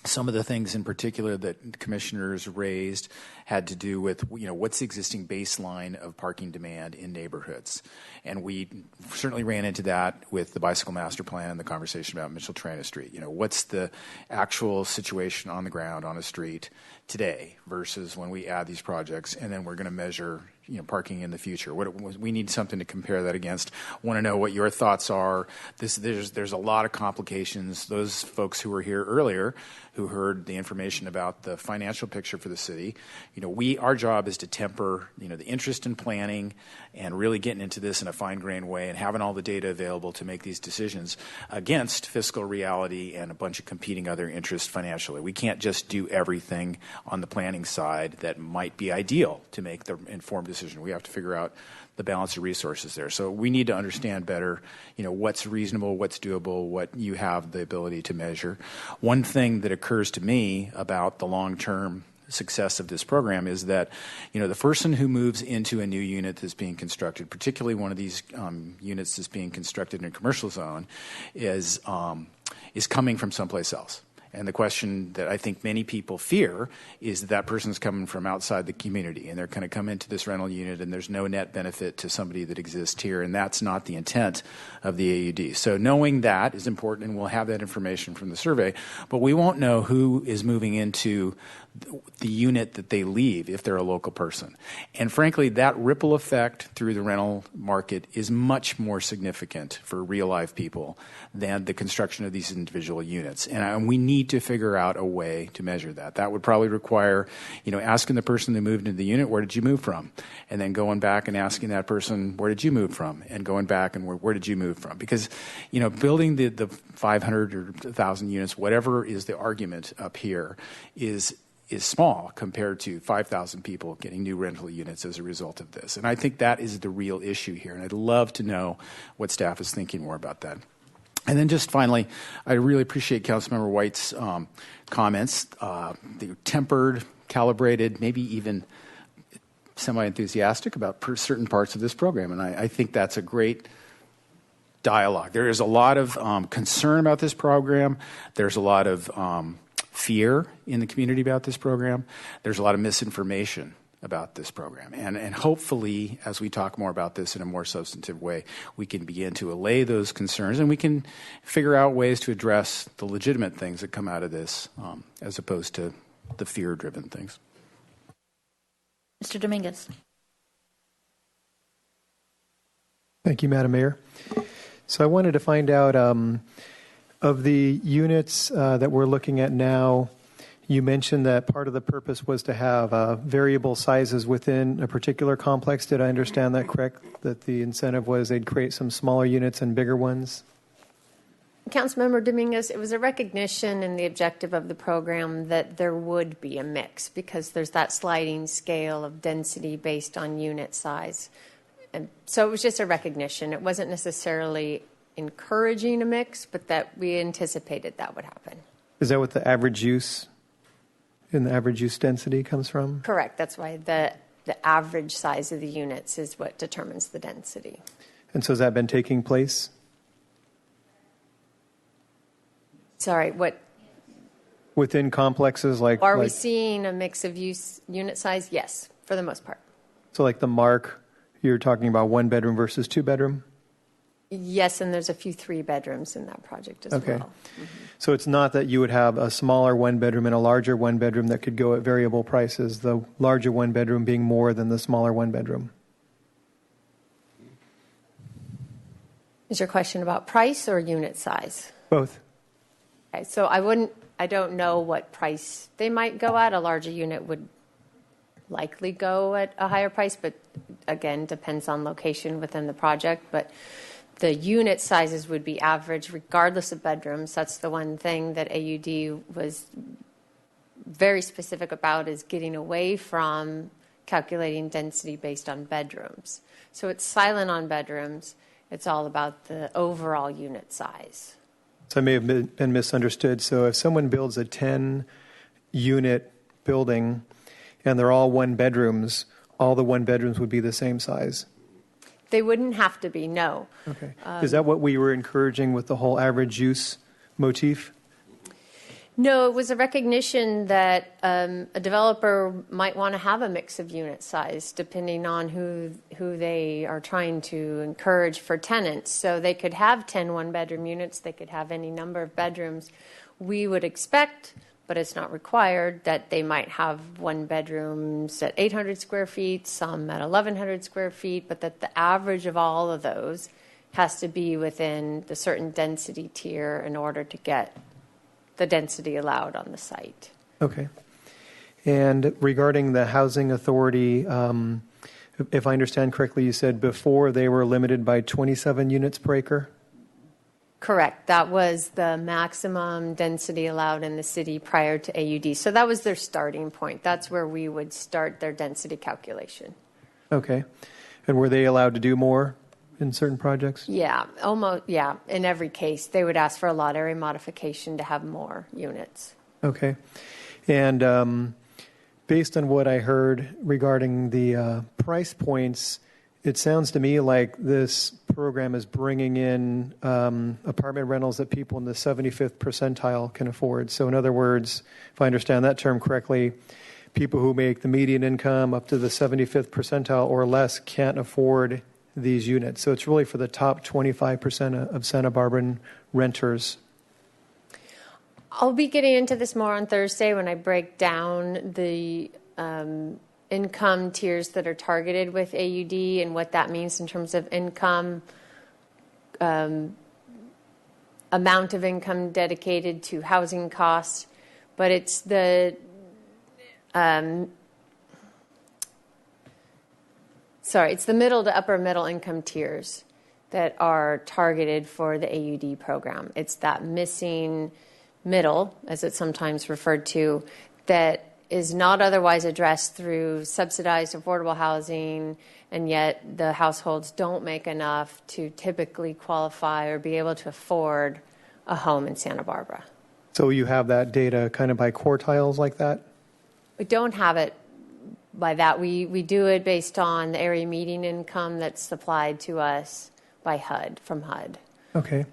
Some of the things in particular that commissioners raised had to do with, what's the existing baseline of parking demand in neighborhoods. And we certainly ran into that with the bicycle master plan, the conversation about Mitchell-Trana Street. What's the actual situation on the ground on a street today versus when we add these projects, and then we're going to measure parking in the future. We need something to compare that against. Want to know what your thoughts are. There's a lot of complications. Those folks who were here earlier, who heard the information about the financial picture for the city, our job is to temper, the interest in planning and really getting into this in a fine-grained way and having all the data available to make these decisions against fiscal reality and a bunch of competing other interests financially. We can't just do everything on the planning side that might be ideal to make the informed decision. We have to figure out the balance of resources there. So we need to understand better, what's reasonable, what's doable, what you have the ability to measure. One thing that occurs to me about the long-term success of this program is that, the person who moves into a new unit that's being constructed, particularly one of these units that's being constructed in a commercial zone, is coming from someplace else. And the question that I think many people fear is that person's coming from outside the community, and they're going to come into this rental unit, and there's no net benefit to somebody that exists here, and that's not the intent of the AUD. So knowing that is important, and we'll have that information from the survey, but we won't know who is moving into the unit that they leave if they're a local person. And frankly, that ripple effect through the rental market is much more significant for real life people than the construction of these individual units. And we need to figure out a way to measure that. That would probably require, asking the person who moved into the unit, where did you move from? And then going back and asking that person, where did you move from? And going back and where did you move from? Because, building the 500 or 1,000 units, whatever is the argument up here, is small compared to 5,000 people getting new rental units as a result of this. And I think that is the real issue here. And I'd love to know what staff is thinking more about that. And then just finally, I really appreciate Councilmember White's comments. They were tempered, calibrated, maybe even semi-enthusiastic about certain parts of this program. And I think that's a great dialogue. There is a lot of concern about this program. There's a lot of fear in the community about this program. There's a lot of misinformation about this program. And hopefully, as we talk more about this in a more substantive way, we can begin to allay those concerns and we can figure out ways to address the legitimate things that come out of this as opposed to the fear-driven things. Mr. Dominguez. Thank you, Madam Mayor. So I wanted to find out, of the units that we're looking at now, you mentioned that part of the purpose was to have variable sizes within a particular complex. Did I understand that correct? That the incentive was they'd create some smaller units and bigger ones? Councilmember Dominguez, it was a recognition in the objective of the program that there would be a mix because there's that sliding scale of density based on unit size. And so it was just a recognition. It wasn't necessarily encouraging a mix, but that we anticipated that would happen. Is that what the average use in the average use density comes from? Correct. That's why the average size of the units is what determines the density. And so has that been taking place? Sorry, what? Within complexes like... Are we seeing a mix of use unit size? Yes, for the most part. So like the Mark, you're talking about 1 bedroom versus 2 bedroom? Yes, and there's a few 3 bedrooms in that project as well. Mm-hmm. So it's not that you would have a smaller 1 bedroom and a larger 1 bedroom that could go at variable prices, the larger 1 bedroom being more than the smaller 1 bedroom? Is your question about price or unit size? Both. Okay, so I don't know what price they might go at. A larger unit would likely go at a higher price, but again, depends on location within the project. But the unit sizes would be average regardless of bedrooms. That's the one thing that AUD was very specific about, is getting away from calculating density based on bedrooms. So it's silent on bedrooms. It's all about the overall unit size. So I may have been misunderstood. So if someone builds a 10-unit building and they're all 1 bedrooms, all the 1 bedrooms would be the same size? They wouldn't have to be, no. Okay. Is that what we were encouraging with the whole average use motif? No, it was a recognition that a developer might want to have a mix of unit size depending on who they are trying to encourage for tenants. So they could have 10 one-bedroom units. They could have any number of bedrooms. We would expect, but it's not required, that they might have 1 bedrooms at 800 square feet, some at 1,100 square feet, but that the average of all of those has to be within the certain density tier in order to get the density allowed on the site. Okay. And regarding the housing authority, if I understand correctly, you said before they were limited by 27 units per acre? Correct. That was the maximum density allowed in the city prior to AUD. So that was their starting point. That's where we would start their density calculation. Okay. And were they allowed to do more in certain projects? Yeah, almost. Yeah, in every case, they would ask for a lot area modification to have more units. Okay. And based on what I heard regarding the price points, it sounds to me like this program is bringing in apartment rentals that people in the 75th percentile can afford. So in other words, if I understand that term correctly, people who make the median income up to the 75th percentile or less can't afford these units. So it's really for the top 25% of Santa Barbaran renters. I'll be getting into this more on Thursday when I break down the income tiers that are targeted with AUD and what that means in terms of income, amount of income dedicated to housing costs. But it's the it's the middle to upper middle income tiers that are targeted for the AUD program. It's that missing middle, as it's sometimes referred to, that is not otherwise addressed through subsidized affordable housing, and yet the households don't make enough to typically qualify or be able to afford a home in Santa Barbara. So you have that data kind of by quartiles like that? We don't have it by that. We do it based on the area median income that's supplied to us by HUD, from HUD. Okay.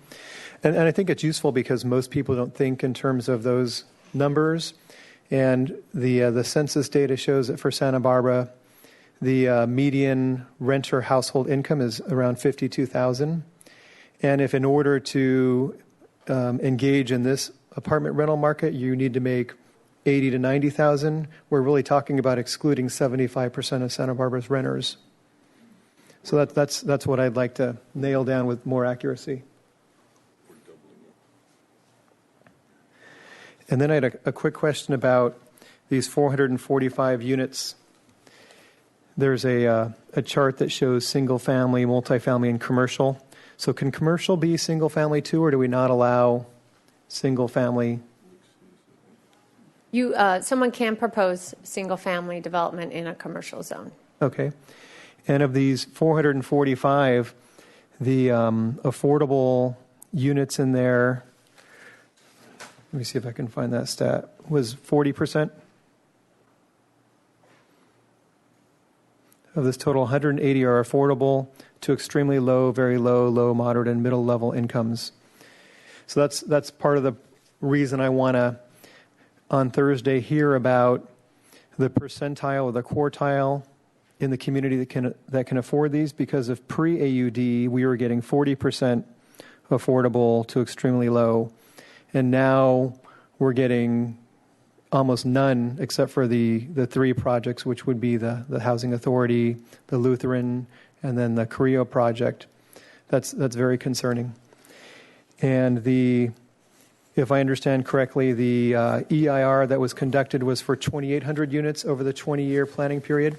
And I think it's useful because most people don't think in terms of those numbers. And the census data shows that for Santa Barbara, the median renter household income is around $52,000. And if in order to engage in this apartment rental market, you need to make $80,000 to $90,000, we're really talking about excluding 75% of Santa Barbara's renters. So that's what I'd like to nail down with more accuracy. And then I had a quick question about these 445 units. There's a chart that shows single family, multifamily, and commercial. So can commercial be single family too, or do we not allow single family? Someone can propose single family development in a commercial zone. Okay. And of these 445, the affordable units in there, let me see if I can find that stat, was 40%. Of this total, 180 are affordable to extremely low, very low, low, moderate, and middle level incomes. So that's part of the reason I want to, on Thursday, hear about the percentile or the quartile in the community that can afford these, because of pre-AUD, we were getting 40% affordable to extremely low. And now we're getting almost none except for the three projects, which would be the Housing Authority, the Lutheran, and then the Carrillo project. That's very concerning. And if I understand correctly, the EIR that was conducted was for 2,800 units over the 20-year planning period.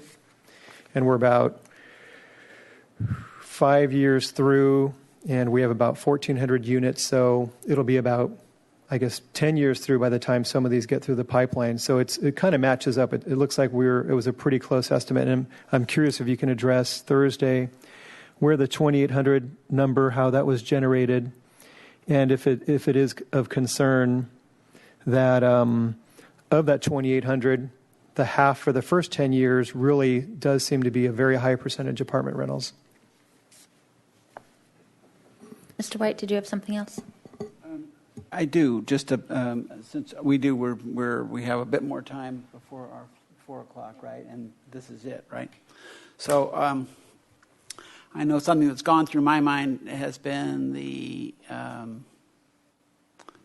And we're about 5 years through, and we have about 1,400 units. So it'll be about, I guess, 10 years through by the time some of these get through the pipeline. So it kind of matches up. It looks like it was a pretty close estimate. And I'm curious if you can address Thursday where the 2,800 number, how that was generated, and if it is of concern that of that 2,800, the half for the first 10 years really does seem to be a very high percentage apartment rentals. Mr. White, did you have something else? I do. Just since we have a bit more time before our 4 o'clock, right? And this is it, right? So I know something that's gone through my mind has been the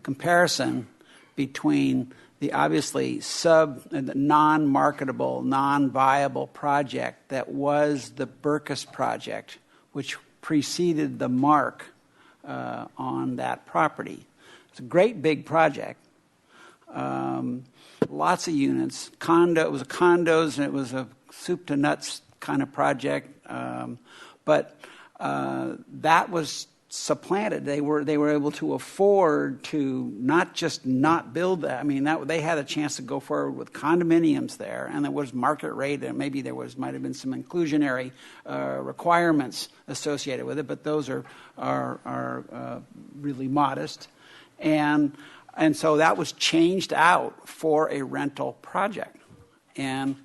comparison between the obviously non-marketable, non-viable project that was the Berkus project, which preceded the mark on that property. It's a great big project. Lots of units. It was condos, and it was a soup to nuts kind of project. But that was supplanted. They were able to afford to not just not build that. I mean, they had a chance to go forward with condominiums there, and there was market rate, and maybe might have been some inclusionary requirements associated with it, but those are really modest. And so that was changed out for a rental project. And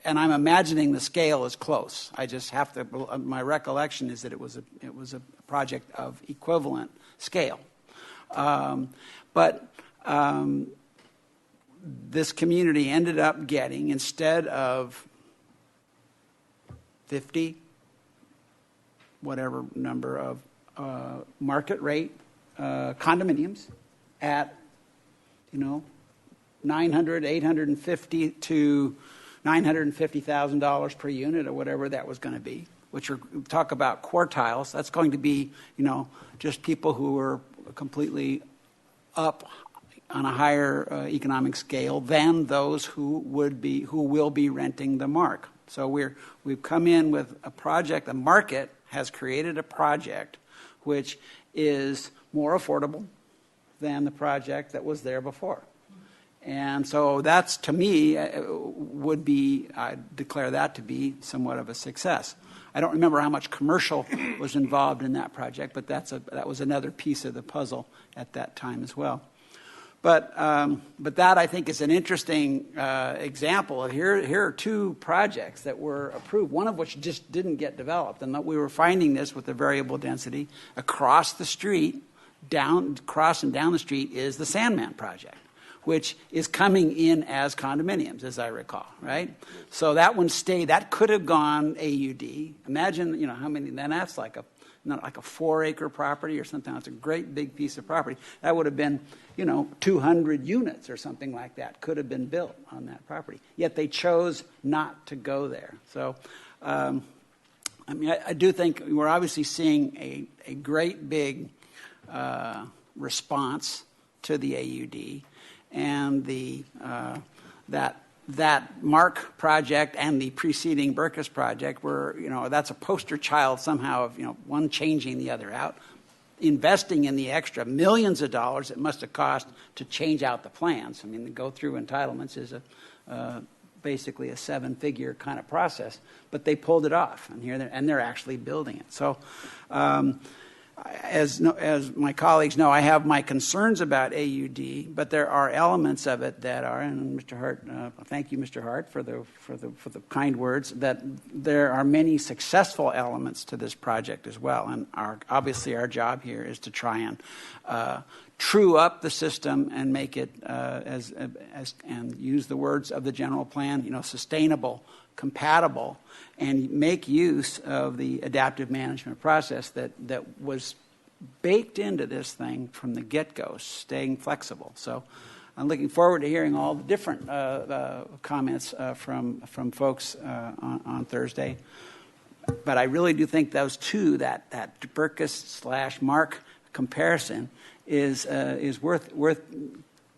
I'm imagining the scale is close. I just have to. My recollection is that it was a project of equivalent scale. But this community ended up getting, instead of 50, whatever number of market rate condominiums at, $900, $850 to $950,000 per unit, or whatever that was going to be. Which talk about quartiles. That's going to be, just people who are completely up on a higher economic scale than those who will be renting the mark. So we've come in with a project. The market has created a project which is more affordable than the project that was there before. And so that's, to me, I declare that to be somewhat of a success. I don't remember how much commercial was involved in that project, but that was another piece of the puzzle at that time as well. But that, I think, is an interesting example of here are two projects that were approved, one of which just didn't get developed. And we were finding this with the variable density. Across the street, crossing down the street is the Sandman project, which is coming in as condominiums, as I recall, right? So that one stayed. That could have gone AUD. Imagine, how many, then that's like a 4-acre property or something. It's a great big piece of property. That would have been, 200 units or something like that could have been built on that property. Yet they chose not to go there. So, I do think we're obviously seeing a great big response to the AUD, and that Mark project and the preceding Berkus project were, that's a poster child somehow of, one changing the other out, investing in the extra millions of dollars it must have cost to change out the plans. I mean, to go through entitlements is basically a 7-figure kind of process, but they pulled it off, and they're actually building it. So, as my colleagues know, I have my concerns about AUD, but there are elements of it that are, and Mr. Hart, thank you, Mr. Hart, for the kind words, that there are many successful elements to this project as well. And obviously our job here is to try and true up the system and make it, and use the words of the general plan, sustainable, compatible, and make use of the adaptive management process that was baked into this thing from the get-go, staying flexible. So I'm looking forward to hearing all the different comments from folks on Thursday. But I really do think those two, that Berkus/Mark comparison is worth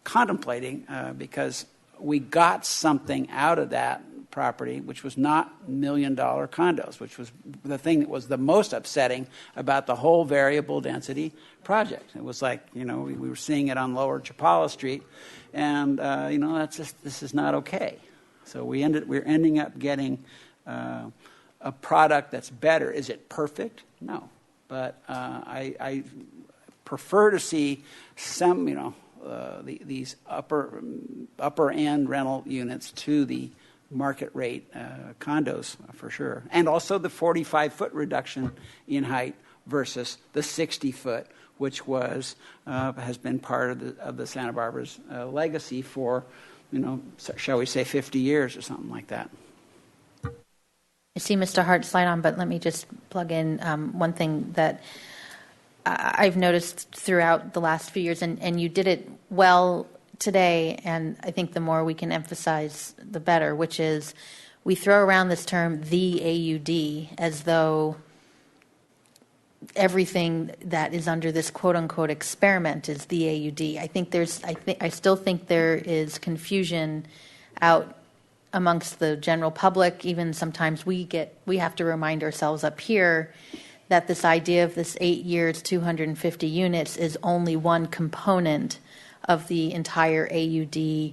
contemplating because we got something out of that property, which was not $1 million condos, which was the thing that was the most upsetting about the whole variable density project. It was like, we were seeing it on Lower Chapala Street, and this is not okay. So we're ending up getting a product that's better. Is it perfect? No, but I prefer to see some, these upper end rental units to the market rate condos for sure, and also the 45-foot reduction in height versus the 60-foot, which has been part of the Santa Barbara's legacy for, shall we say 50 years or something like that. I see Mr. Hart's slide on, but let me just plug in one thing that I've noticed throughout the last few years, and you did it well today, and I think the more we can emphasize, the better, which is we throw around this term, the AUD, as though everything that is under this quote-unquote experiment is the AUD. I still think there is confusion out amongst the general public. Even sometimes we have to remind ourselves up here that this idea of this 8 years, 250 units is only one component of the entire AUD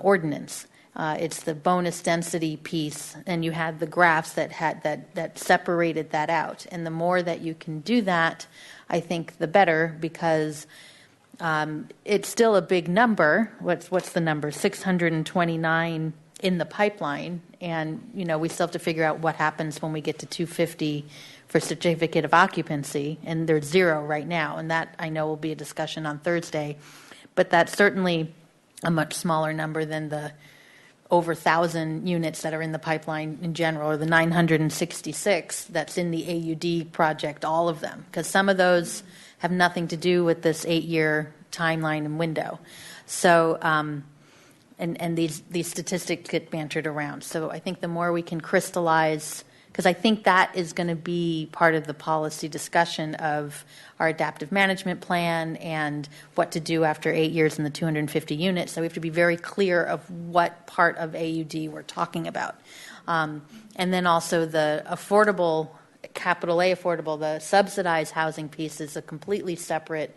ordinance. It's the bonus density piece, and you had the graphs that separated that out. And the more that you can do that, I think the better, because it's still a big number. What's the number? 629 in the pipeline, and we still have to figure out what happens when we get to 250 for certificate of occupancy, and there's 0 right now, and that I know will be a discussion on Thursday. But that's certainly a much smaller number than the over 1,000 units that are in the pipeline in general, or the 966 that's in the AUD project, all of them, because some of those have nothing to do with this 8-year timeline and window. So, and these statistics get bantered around. So I think the more we can crystallize, because I think that is going to be part of the policy discussion of our adaptive management plan and what to do after 8 years in the 250 units. So we have to be very clear of what part of AUD we're talking about. And then also the affordable, capital A affordable, the subsidized housing piece is a completely separate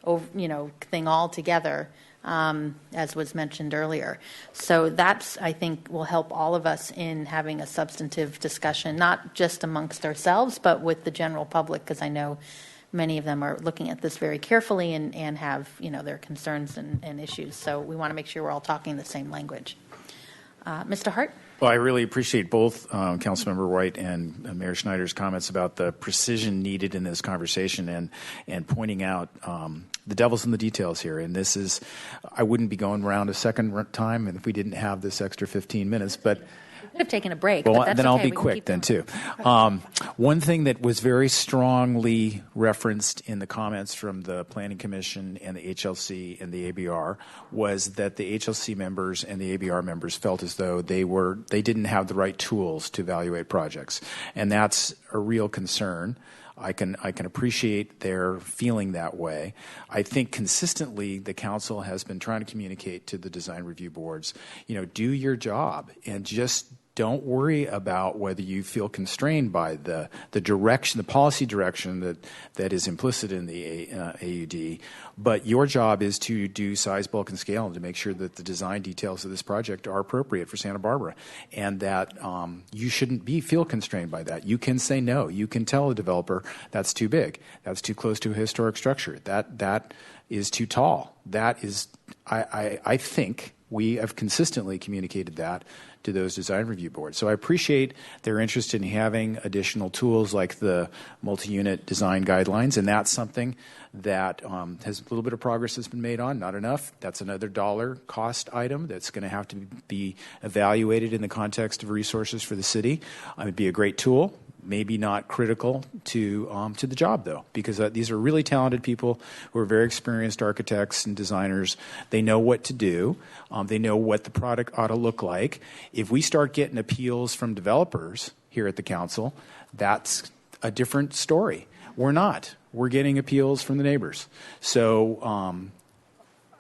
thing altogether. As was mentioned earlier. So that's, I think, will help all of us in having a substantive discussion, not just amongst ourselves, but with the general public, because I know many of them are looking at this very carefully and have, their concerns and issues. So we want to make sure we're all talking the same language. Mr. Hart? Well, I really appreciate both Councilmember White and Mayor Schneider's comments about the precision needed in this conversation and pointing out the devil's in the details here. And this is, I wouldn't be going around a second time if we didn't have this extra 15 minutes. But we could have taken a break. Well, but that's then I'll okay. be We can quick keep then, going. too. One thing that was very strongly referenced in the comments from the Planning Commission and the HLC and the ABR was that the HLC members and the ABR members felt as though they didn't have the right tools to evaluate projects. And that's a real concern. I can appreciate their feeling that way. I think consistently the council has been trying to communicate to the design review boards, do your job and just don't worry about whether you feel constrained by the direction, the policy direction that is implicit in the AUD. But your job is to do size, bulk, and scale and to make sure that the design details of this project are appropriate for Santa Barbara, and that you shouldn't feel constrained by that. You can say no. You can tell a developer that's too big, that's too close to a historic structure, that is too tall. That is, I think we have consistently communicated that to those design review boards. So I appreciate their interest in having additional tools like the multi-unit design guidelines, and that's something that has a little bit of progress has been made on, not enough. That's another dollar cost item that's going to have to be evaluated in the context of resources for the city. It would be a great tool. Maybe not critical to the job, though, because these are really talented people who are very experienced architects and designers. They know what to do. They know what the product ought to look like. If we start getting appeals from developers here at the council, that's a different story. We're not. We're getting appeals from the neighbors. So,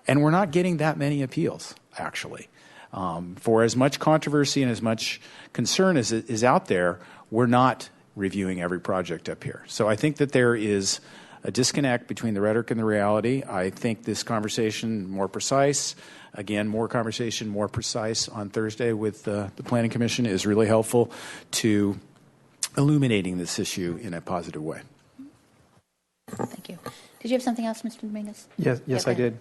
and we're not getting that many appeals, actually. For as much controversy and as much concern as is out there, we're not reviewing every project up here. So I think that there is a disconnect between the rhetoric and the reality. I think this conversation more precise, again, more conversation, more precise on Thursday with the Planning Commission is really helpful to illuminating this issue in a positive way. Thank you. Did you have something else, Mr. Dominguez? Yes, I did.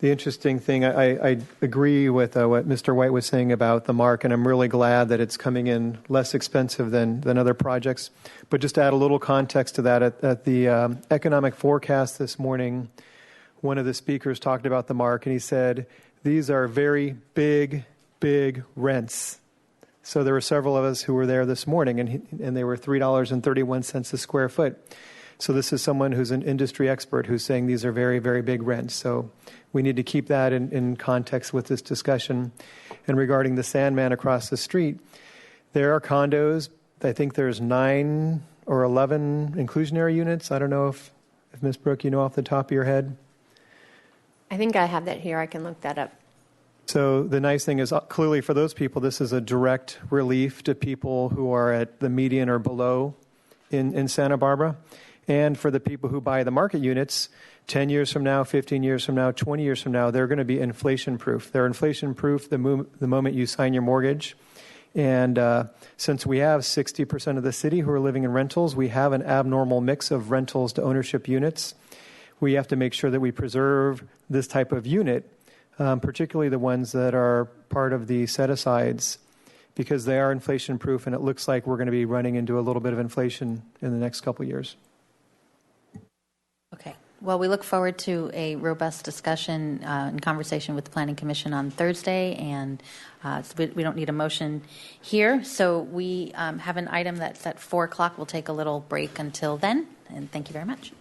The interesting thing, I agree with what Mr. White was saying about the mark, and I'm really glad that it's coming in less expensive than other projects. But just to add a little context to that, at the economic forecast this morning, one of the speakers talked about the mark, and he said, these are very big rents. So there were several of us who were there this morning, and they were $3.31 a square foot. So this is someone who's an industry expert who's saying these are very, very big rents. So we need to keep that in context with this discussion. And regarding the Sandman across the street, there are condos. I think there's 9 or 11 inclusionary units. I don't know if Ms. Brooke, you know off the top of your head. I think I have that here. I can look that up. So the nice thing is clearly for those people, this is a direct relief to people who are at the median or below in Santa Barbara. And for the people who buy the market units, 10 years from now, 15 years from now, 20 years from now, they're going to be inflation-proof. They're inflation-proof the moment you sign your mortgage. And since we have 60% of the city who are living in rentals, we have an abnormal mix of rentals to ownership units. We have to make sure that we preserve this type of unit, particularly the ones that are part of the set-asides, because they are inflation-proof, and it looks like we're going to be running into a little bit of inflation in the next couple of years. Okay. Well, we look forward to a robust discussion and conversation with the Planning Commission on Thursday, and so we don't need a motion here. So we have an item that's at 4 o'clock. We'll take a little break until then, and thank you very much.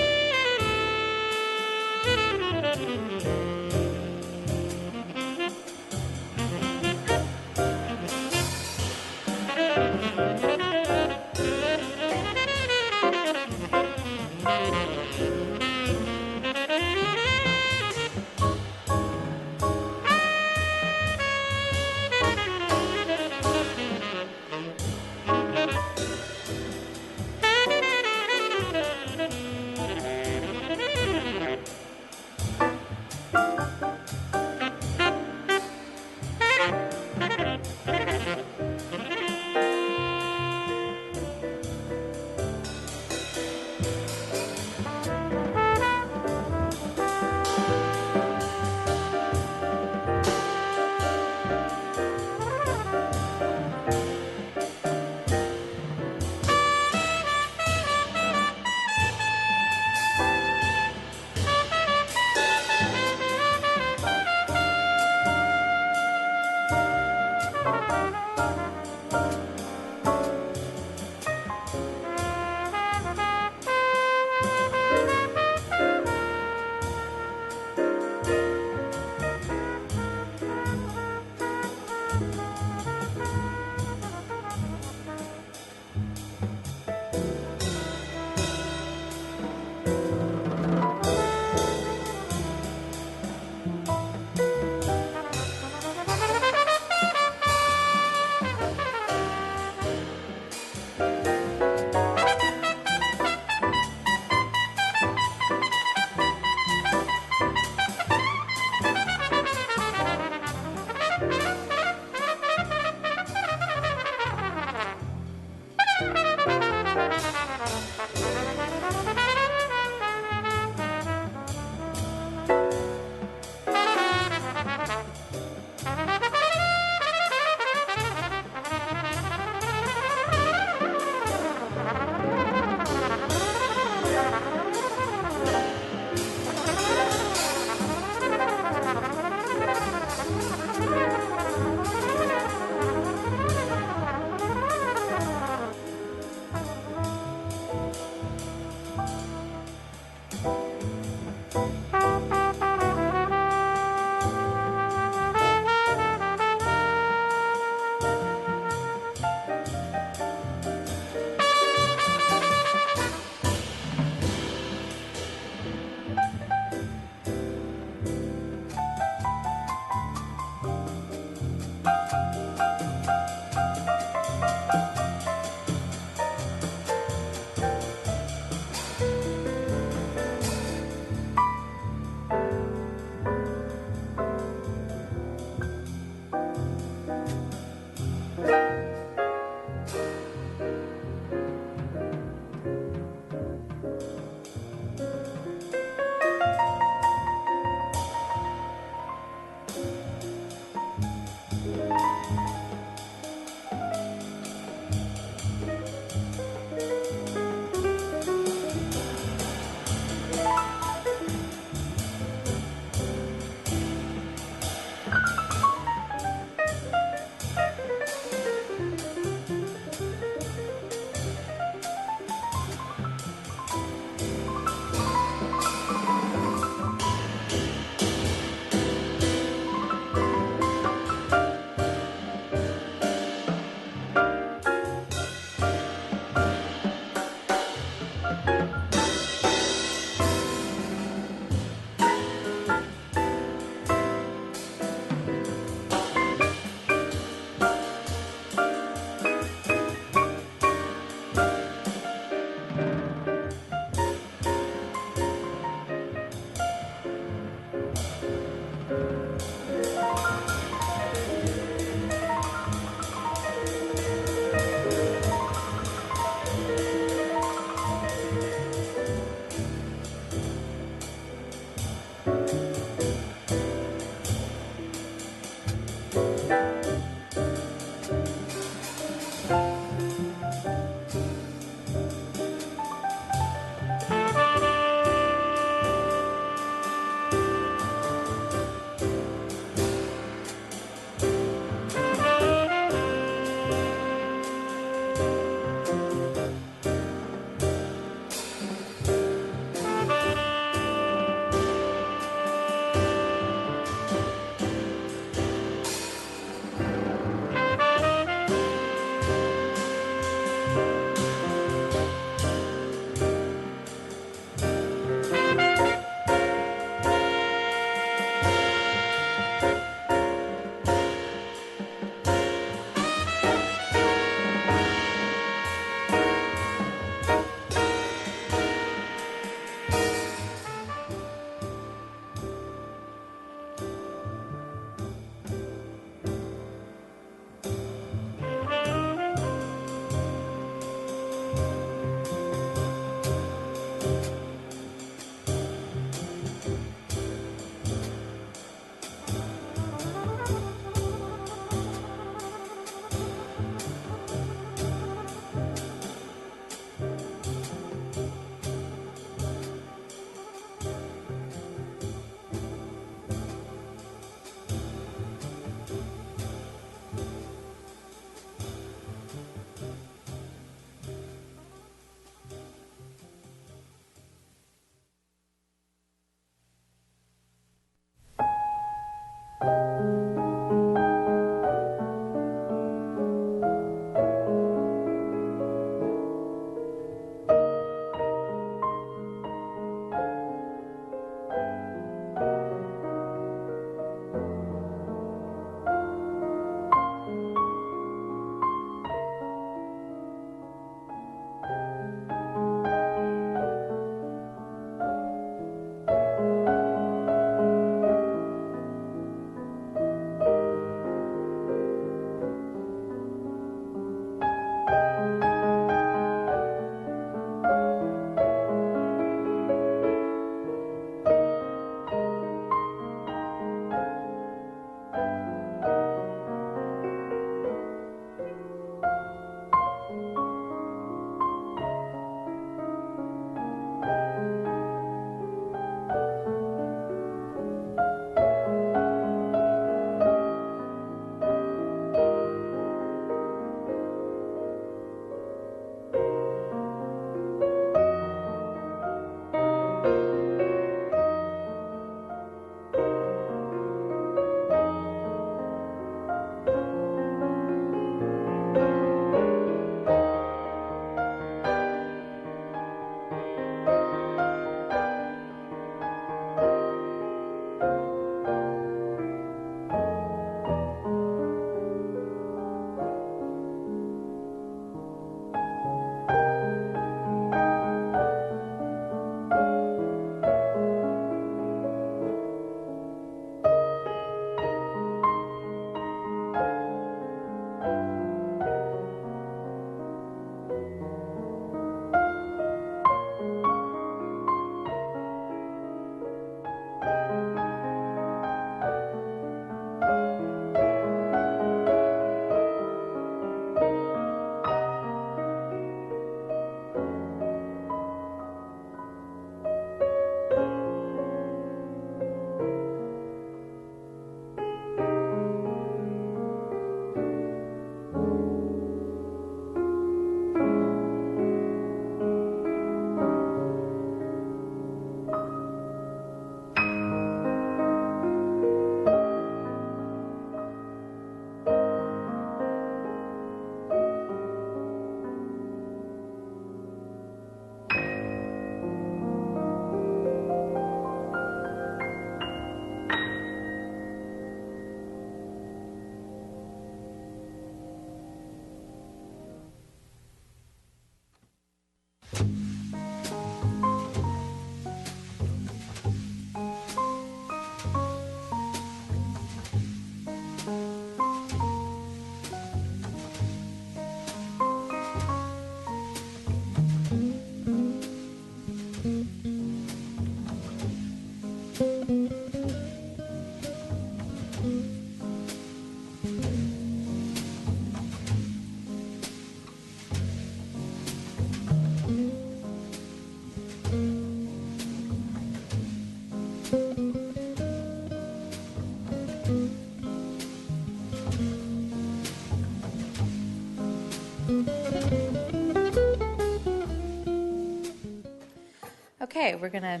Okay, we're going to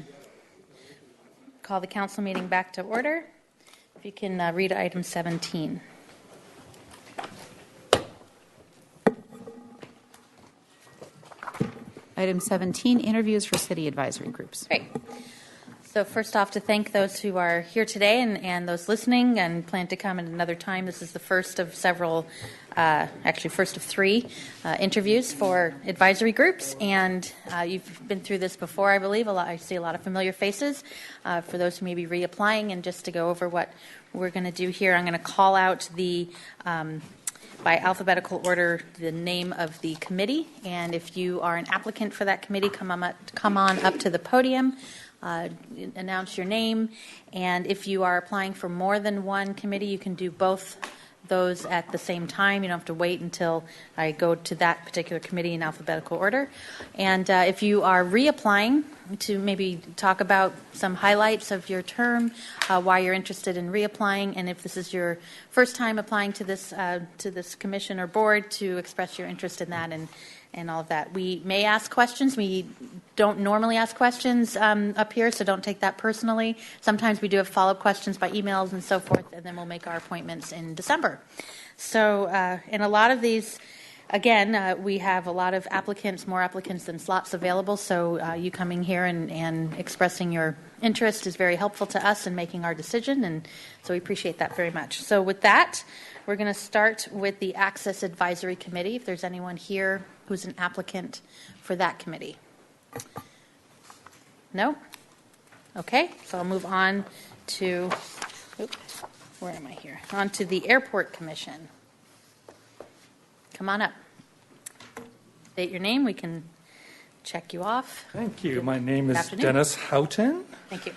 call the council meeting back to order. If you can read item 17. Item 17, interviews for city advisory groups. Great. So first off, to thank those who are here today and those listening and plan to come at another time. This is the first of several, actually first of 3 interviews for advisory groups. And you've been through this before, I believe. I see a lot of familiar faces. For those who may be reapplying, and just to go over what we're going to do here, I'm going to call out the by alphabetical order the name of the committee. And if you are an applicant for that committee, come on up to the podium. Announce your name, and if you are applying for more than one committee, you can do both those at the same time. You don't have to wait until I go to that particular committee in alphabetical order. And if you are reapplying, to maybe talk about some highlights of your term, why you're interested in reapplying, and if this is your first time applying to this commission or board, to express your interest in that and all of that. We may ask questions. We don't normally ask questions up here, so don't take that personally. Sometimes we do have follow-up questions by emails and so forth, and then we'll make our appointments in December. So in a lot of these, again, we have a lot of applicants, more applicants than slots available, so you coming here and expressing your interest is very helpful to us in making our decision, and so we appreciate that very much. So with that, we're going to start with the Access Advisory Committee, if there's anyone here who's an applicant for that committee. No? Okay, so I'll move on to, where am I here? On to the Airport Commission. Come on up. State your name. We can check you off. Thank you. My name is Dennis Houghton. Thank you.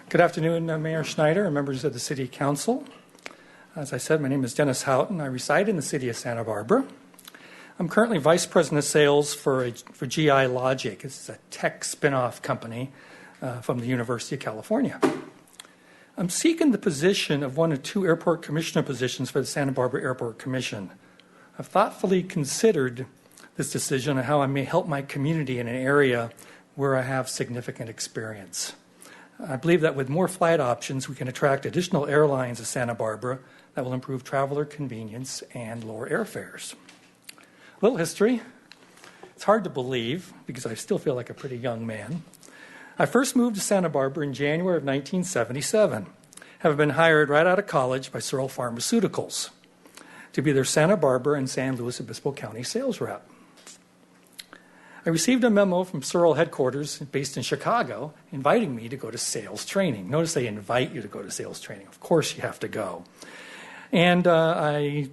Good afternoon, Mayor Schneider and members of the City Council. As I said, my name is Dennis Houghton. I reside in the city of Santa Barbara. I'm currently Vice President of Sales for GI Logic. It's a tech spinoff company from the University of California. I'm seeking the position of one of 2 airport commissioner positions for the Santa Barbara Airport Commission. I've thoughtfully considered this decision on how I may help my community in an area where I have significant experience. I believe that with more flight options, we can attract additional airlines to Santa Barbara that will improve traveler convenience and lower airfares. A little history. It's hard to believe because I still feel like a pretty young man. I first moved to Santa Barbara in January of 1977, having been hired right out of college by Searle Pharmaceuticals to be their Santa Barbara and San Luis Obispo County sales rep. I received a memo from Searle headquarters based in Chicago inviting me to go to sales training. Notice they invite you to go to sales training. Of course you have to go. And I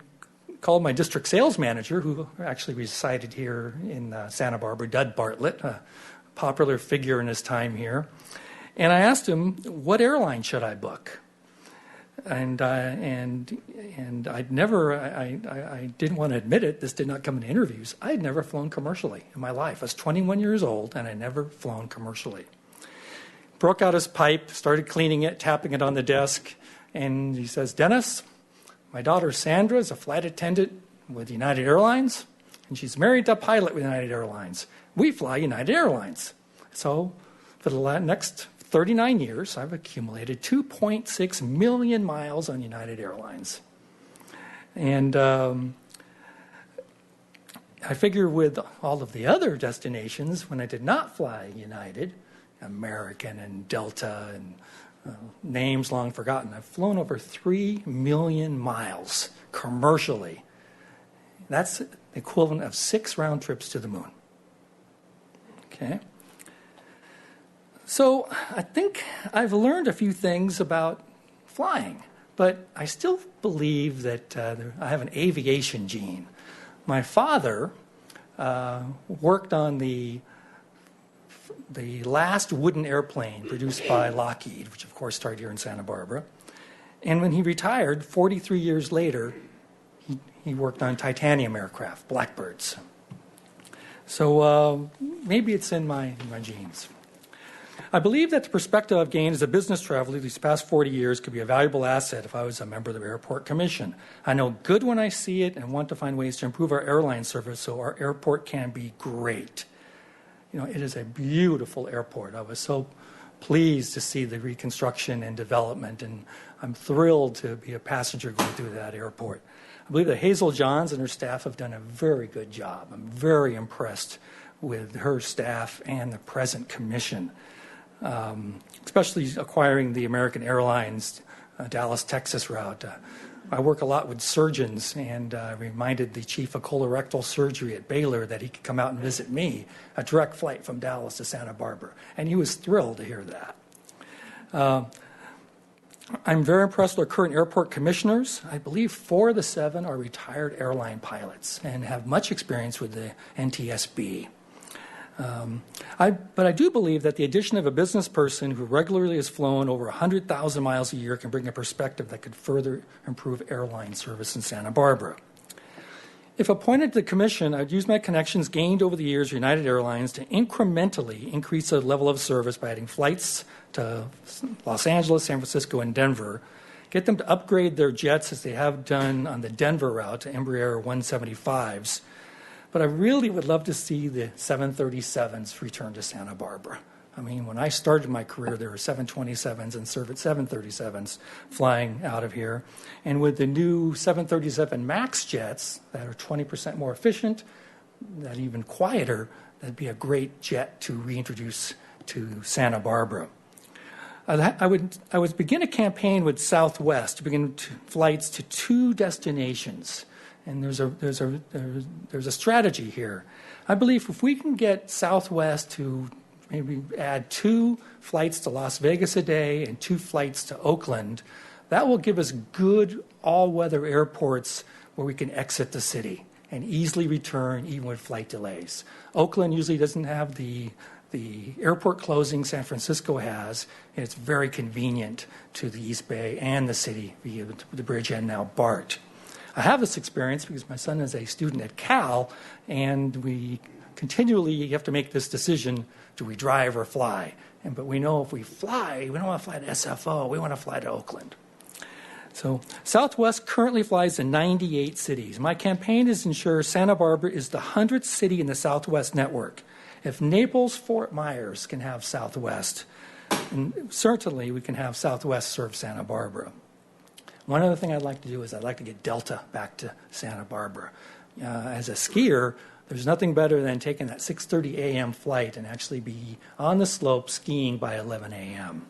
called my district sales manager, who actually resided here in Santa Barbara, Dud Bartlett, a popular figure in his time here. And I asked him, what airline should I book? And I'd never, I didn't want to admit it, this did not come in interviews. I had never flown commercially in my life. I was 21 years old, and I'd never flown commercially. Broke out his pipe, started cleaning it, tapping it on the desk, and he says, Dennis, my daughter Sandra is a flight attendant with United Airlines, and she's married to a pilot with United Airlines. We fly United Airlines. So for the next 39 years, I've accumulated 2.6 million miles on United Airlines. And I figure with all of the other destinations, when I did not fly United, American and Delta and names long forgotten, I've flown over 3 million miles commercially. That's the equivalent of 6 round trips to the moon. Okay. So I think I've learned a few things about flying, but I still believe that I have an aviation gene. My father worked on the last wooden airplane produced by Lockheed, which of course started here in Santa Barbara. And when he retired, 43 years later, he worked on titanium aircraft, Blackbirds. So maybe it's in my genes. I believe that the perspective I've gained as a business traveler these past 40 years could be a valuable asset if I was a member of the Airport Commission. I know good when I see it and want to find ways to improve our airline service so our airport can be great. it is a beautiful airport. I was so pleased to see the reconstruction and development, and I'm thrilled to be a passenger going through that airport. I believe that Hazel Johns and her staff have done a very good job. I'm very impressed with her staff and the present commission, especially acquiring the American Airlines Dallas, Texas route. I work a lot with surgeons, and reminded the chief of colorectal surgery at Baylor that he could come out and visit me, a direct flight from Dallas to Santa Barbara. And he was thrilled to hear that. I'm very impressed with our current airport commissioners. I believe 4 of the 7 are retired airline pilots and have much experience with the NTSB. But I do believe that the addition of a business person who regularly has flown over 100,000 miles a year can bring a perspective that could further improve airline service in Santa Barbara. If appointed to the commission, I'd use my connections gained over the years with United Airlines to incrementally increase the level of service by adding flights to Los Angeles, San Francisco, and Denver, get them to upgrade their jets as they have done on the Denver route to Embraer 175s. But I really would love to see the 737s return to Santa Barbara. I mean, when I started my career, there were 727s and 737s flying out of here. And with the new 737 MAX jets that are 20% more efficient, that even quieter, that'd be a great jet to reintroduce to Santa Barbara. I would begin a campaign with Southwest to begin flights to 2 destinations. And there's a strategy here. I believe if we can get Southwest to maybe add 2 flights to Las Vegas a day and 2 flights to Oakland, that will give us good all-weather airports where we can exit the city and easily return even with flight delays. Oakland usually doesn't have the airport closing San Francisco has, and it's very convenient to the East Bay and the city via the bridge and now BART. I have this experience because my son is a student at Cal, and we continually have to make this decision, do we drive or fly? But we know if we fly, we don't want to fly to SFO, we want to fly to Oakland. So Southwest currently flies to 98 cities. My campaign is to ensure Santa Barbara is the 100th city in the Southwest network. If Naples, Fort Myers can have Southwest, and certainly we can have Southwest serve Santa Barbara. One other thing I'd like to do is I'd like to get Delta back to Santa Barbara. As a skier, there's nothing better than taking that 6:30 a.m. flight and actually be on the slope skiing by 11 a.m.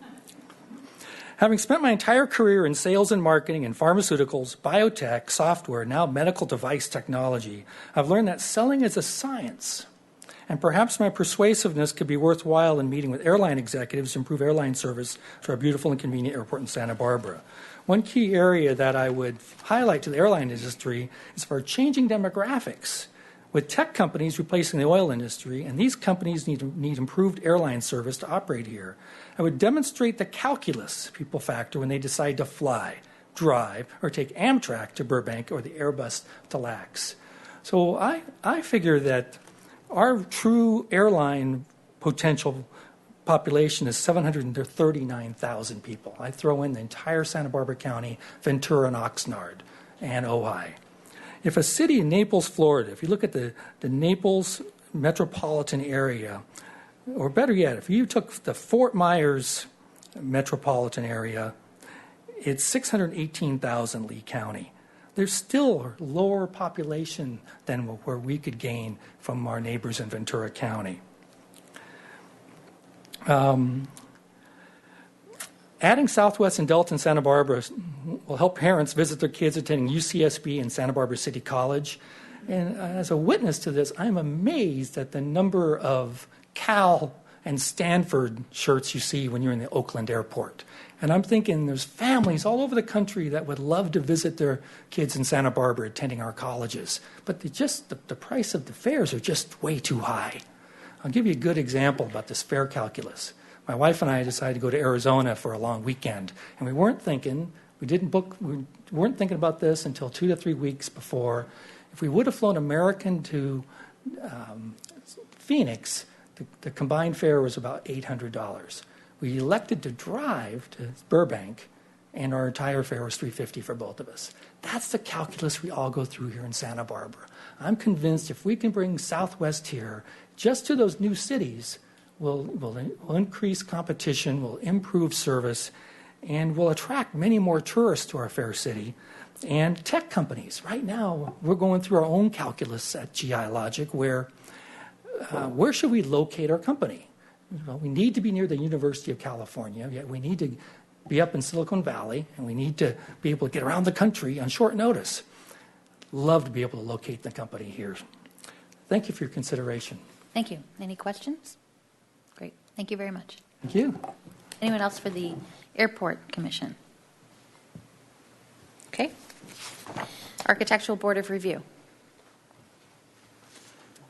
Having spent my entire career in sales and marketing in pharmaceuticals, biotech, software, now medical device technology, I've learned that selling is a science. And perhaps my persuasiveness could be worthwhile in meeting with airline executives to improve airline service for our beautiful and convenient airport in Santa Barbara. One key area that I would highlight to the airline industry is for changing demographics. With tech companies replacing the oil industry, and these companies need improved airline service to operate here, I would demonstrate the calculus people factor when they decide to fly, drive, or take Amtrak to Burbank or the Airbus to LAX. So I figure that our true airline potential population is 739,000 people. I throw in the entire Santa Barbara County, Ventura and Oxnard, and Ojai. If a city in Naples, Florida, if you look at the Naples metropolitan area, or better yet, if you took the Fort Myers metropolitan area, it's 618,000 Lee County. There's still a lower population than where we could gain from our neighbors in Ventura County. Adding Southwest and Delta in Santa Barbara will help parents visit their kids attending UCSB and Santa Barbara City College. And as a witness to this, I'm amazed at the number of Cal and Stanford shirts you see when you're in the Oakland airport. And I'm thinking there's families all over the country that would love to visit their kids in Santa Barbara attending our colleges. But the price of the fares are just way too high. I'll give you a good example about this fare calculus. My wife and I decided to go to Arizona for a long weekend, and we weren't thinking about this until 2 to 3 weeks before. If we would have flown American to Phoenix, the combined fare was about $800. We elected to drive to Burbank, and our entire fare was $3.50 for both of us. That's the calculus we all go through here in Santa Barbara. I'm convinced if we can bring Southwest here just to those new cities, we'll increase competition, we'll improve service, and we'll attract many more tourists to our fair city. And tech companies. Right now, we're going through our own calculus at GI Logic where should we locate our company? Well, we need to be near the University of California, yet we need to be up in Silicon Valley, and we need to be able to get around the country on short notice. Love to be able to locate the company here. Thank you for your consideration. Thank you. Any questions? Great. Thank you very much. Thank you. Anyone else for the Airport Commission? Okay. Architectural Board of Review.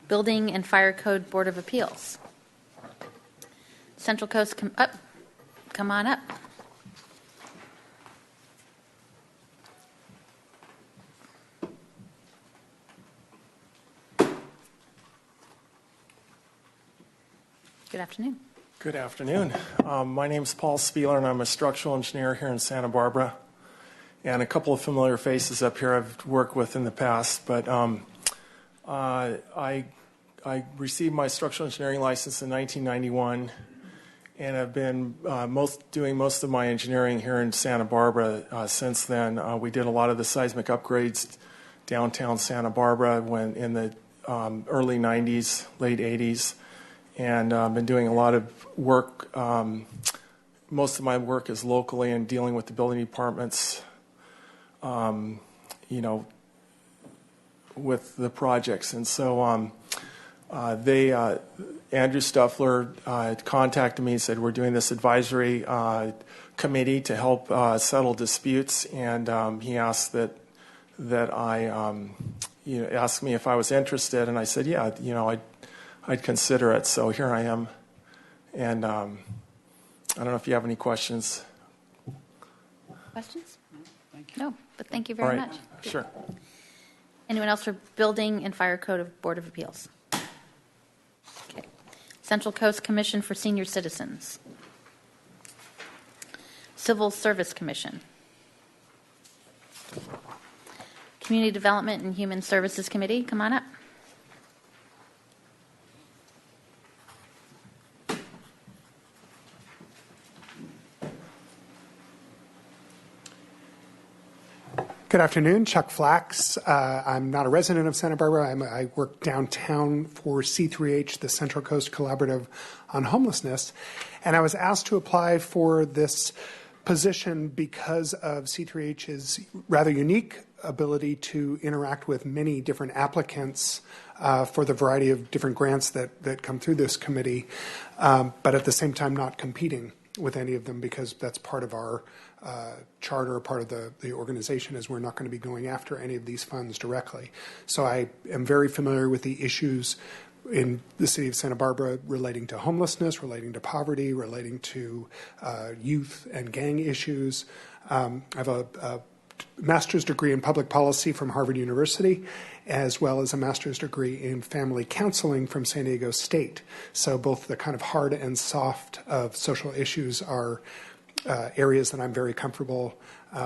Building and Fire Code Board of Appeals. Central Coast, come on up. Good afternoon. Good afternoon. My name is Paul Spieler, and I'm a structural engineer here in Santa Barbara. And a couple of familiar faces up here I've worked with in the past. But I received my structural engineering license in 1991, and I've been doing most of my engineering here in Santa Barbara since then. We did a lot of the seismic upgrades downtown Santa Barbara in the early 90s, late 80s. And I've been doing a lot of work. Most of my work is locally and dealing with the building departments, with the projects. And so Andrew Stuffler contacted me and said, we're doing this advisory committee to help settle disputes. And he asked that I, asked me if I was interested. And I said, yeah, I'd consider it. So here I am. And I don't know if you have any questions. Questions? No, but thank you very much. Sure. Anyone else for Building and Fire Code of Board of Appeals? Okay. Central Coast Commission for Senior Citizens. Civil Service Commission. Community Development and Human Services Committee, come on up. Good afternoon, Chuck Flax. I'm not a resident of Santa Barbara. I work downtown for C3H, the Central Coast Collaborative on Homelessness. And I was asked to apply for this position because of C3H's rather unique ability to interact with many different applicants for the variety of different grants that come through this committee, but at the same time not competing with any of them because that's part of our charter, part of the organization is we're not going to be going after any of these funds directly. So I am very familiar with the issues in the city of Santa Barbara relating to homelessness, relating to poverty, relating to youth and gang issues. I have a master's degree in public policy from Harvard University, as well as a master's degree in family counseling from San Diego State. So both the kind of hard and soft of social issues are areas that I'm very comfortable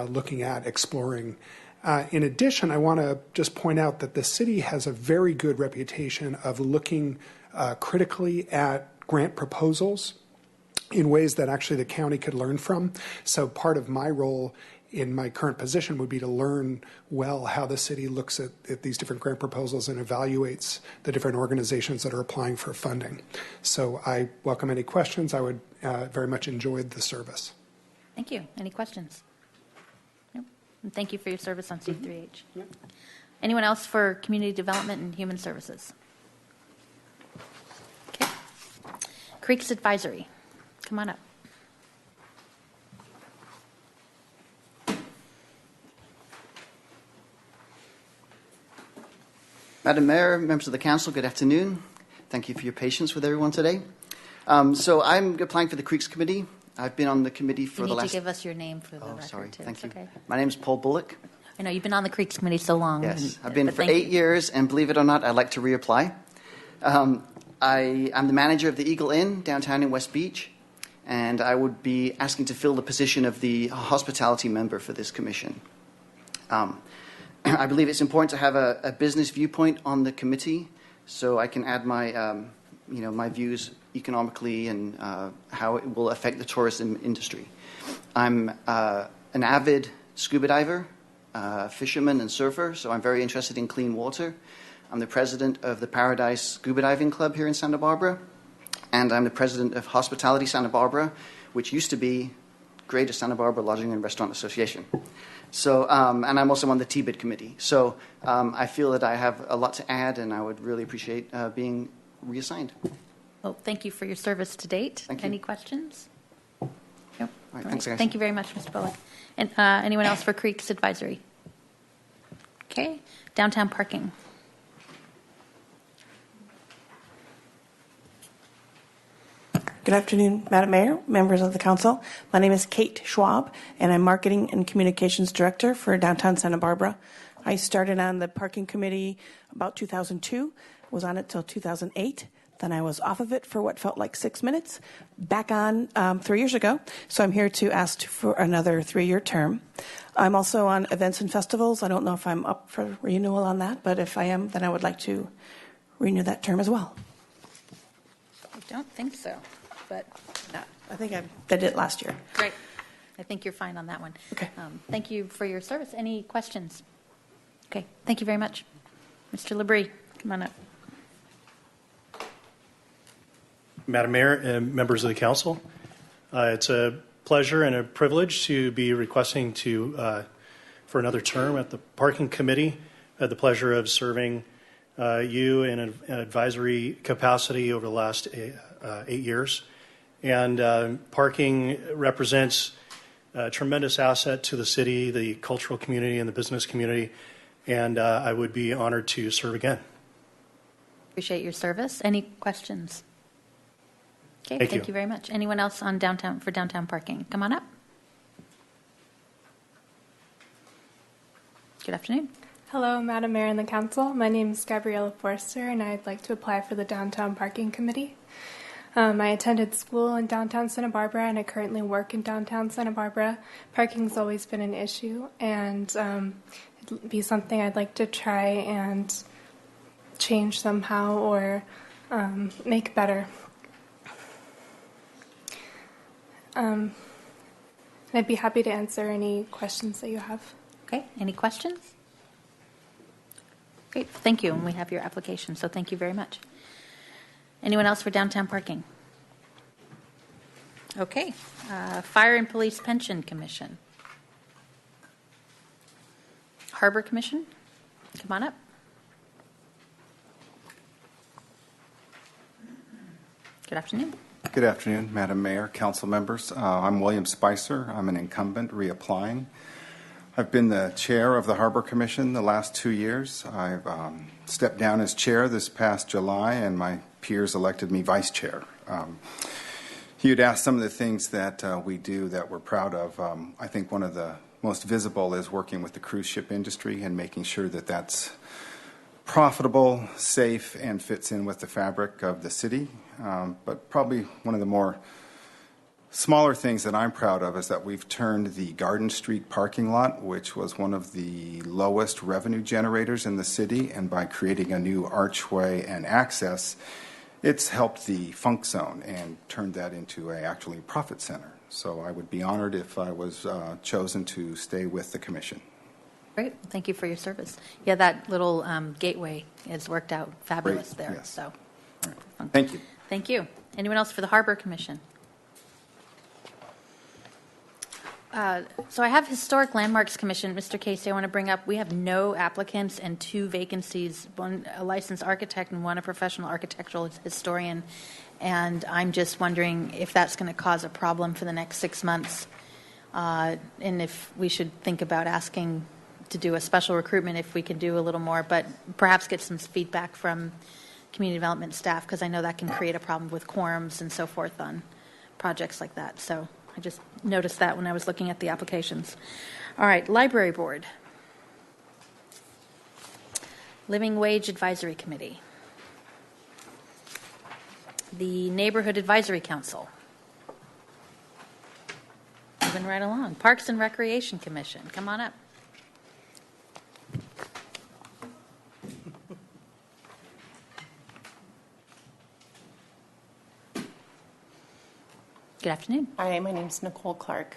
looking at, exploring. In addition, I want to just point out that the city has a very good reputation of looking critically at grant proposals in ways that actually the county could learn from. So part of my role in my current position would be to learn well how the city looks at these different grant proposals and evaluates the different organizations that are applying for funding. So I welcome any questions. I would very much enjoy the service. Thank you. Any questions? Nope. And thank you for your service on C3H. Yep. Anyone else for Community Development and Human Services? Okay. Creeks Advisory. Come on up. Madam Mayor, members of the council, good afternoon. Thank you for your patience with everyone today. So I'm applying for the Creeks Committee. I've been on the committee for the last... You need to give us your name for the record, sorry. too. Thank you. Okay. My name is Paul Bullock. I know you've been on the Creeks Committee so long. Yes, I've been for 8 years, and believe it or not, I'd like to reapply. I'm the manager of the Eagle Inn downtown in West Beach, and I would be asking to fill the position of the hospitality member for this commission. I believe it's important to have a business viewpoint on the committee, so I can add my, my views economically and how it will affect the tourism industry. I'm an avid scuba diver, fisherman, and surfer, so I'm very interested in clean water. I'm the president of the Paradise Scuba Diving Club here in Santa Barbara, and I'm the president of Hospitality Santa Barbara, which used to be Greater Santa Barbara Lodging and Restaurant Association. So, and I'm also on the TBID committee. So I feel that I have a lot to add, and I would really appreciate being reassigned. Well, thank you for your service to date. Thank you. Any questions? Nope. All right, thanks, guys. Thank you very much, Mr. Bullock. And anyone else for Creeks Advisory? Okay. Downtown parking. Good afternoon, Madam Mayor, members of the council. My name is Kate Schwab, and I'm Marketing and Communications Director for Downtown Santa Barbara. I started on the parking committee about 2002, was on it till 2008. Then I was off of it for what felt like 6 minutes, back on 3 years ago. So I'm here to ask for another 3-year term. I'm also on events and festivals. I don't know if I'm up for renewal on that, but if I am, then I would like to renew that term as well. I don't think so, but I think I did it last year. great. I think you're fine on that one. Okay. Thank you for your service. Any questions? Okay. Thank you very much. Mr. Labrie, come on up. Madam Mayor and members of the council, it's a pleasure and a privilege to be requesting for another term at the Parking Committee. I had the pleasure of serving you in an advisory capacity over the last 8 years. And parking represents a tremendous asset to the city, the cultural community, and the business community. And I would be honored to serve again. Appreciate your service. Any questions? Okay, thank you very much. Anyone else on downtown parking? Come on up. Good afternoon. Hello, Madam Mayor and the Council. My name is Gabriella Forster, and I'd like to apply for the Downtown Parking Committee. I attended school in downtown Santa Barbara, and I currently work in downtown Santa Barbara. Parking's always been an issue, and it'd be something I'd like to try and change somehow or make better. I'd be happy to answer any questions that you have. Okay, any questions? Great, thank you, and we have your application, so thank you very much. Anyone else for downtown parking? Okay, Fire and Police Pension Commission. Harbor Commission, come on up. Good afternoon. Good afternoon, Madam Mayor, council members. I'm William Spicer. I'm an incumbent reapplying. I've been the chair of the Harbor Commission the last 2 years. I've stepped down as chair this past July, and my peers elected me vice chair. You'd asked some of the things that we do that we're proud of. I think one of the most visible is working with the cruise ship industry and making sure that that's profitable, safe, and fits in with the fabric of the city. But probably one of the more smaller things that I'm proud of is that we've turned the Garden Street parking lot, which was one of the lowest revenue generators in the city, and by creating a new archway and access, it's helped the Funk Zone and turned that into a actually profit center. So I would be honored if I was chosen to stay with the commission. Great, thank you for your service. Yeah, that little gateway has worked out fabulous there. Yes. So, thank you. Thank you. Anyone else for the Harbor Commission? So I have Historic Landmarks Commission. Mr. Casey, I want to bring up, we have no applicants and 2 vacancies, one a licensed architect and one a professional architectural historian. And I'm just wondering if that's going to cause a problem for the next 6 months, and if we should think about asking to do a special recruitment if we can do a little more, but perhaps get some feedback from community development staff, because I know that can create a problem with quorums and so forth on projects like that. So I just noticed that when I was looking at the applications. All right, Library Board. Living Wage Advisory Committee. The Neighborhood Advisory Council. Moving right along. Parks and Recreation Commission, come on up. Good afternoon. Hi, my name is Nicole Clark.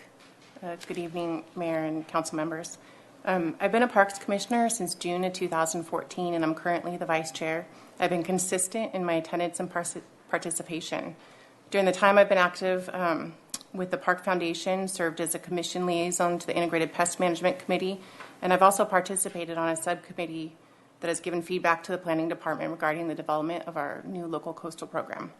Good evening, Mayor and council members. I've been a Parks Commissioner since June of 2014, and I'm currently the Vice Chair. I've been consistent in my attendance and participation. During the time I've been active with the Park Foundation, served as a commission liaison to the Integrated Pest Management Committee, and I've also participated on a subcommittee that has given feedback to the Planning Department regarding the development of our new local coastal program.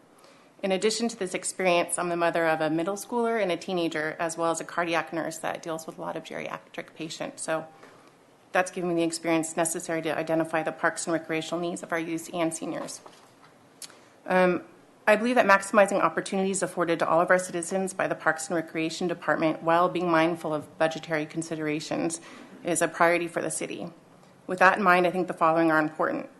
In addition to this experience, I'm the mother of a middle schooler and a teenager, as well as a cardiac nurse that deals with a lot of geriatric patients. So that's given me the experience necessary to identify the parks and recreational needs of our youth and seniors. I believe that maximizing opportunities afforded to all of our citizens by the Parks and Recreation Department while being mindful of budgetary considerations is a priority for the city. With that in mind, I think the following are important.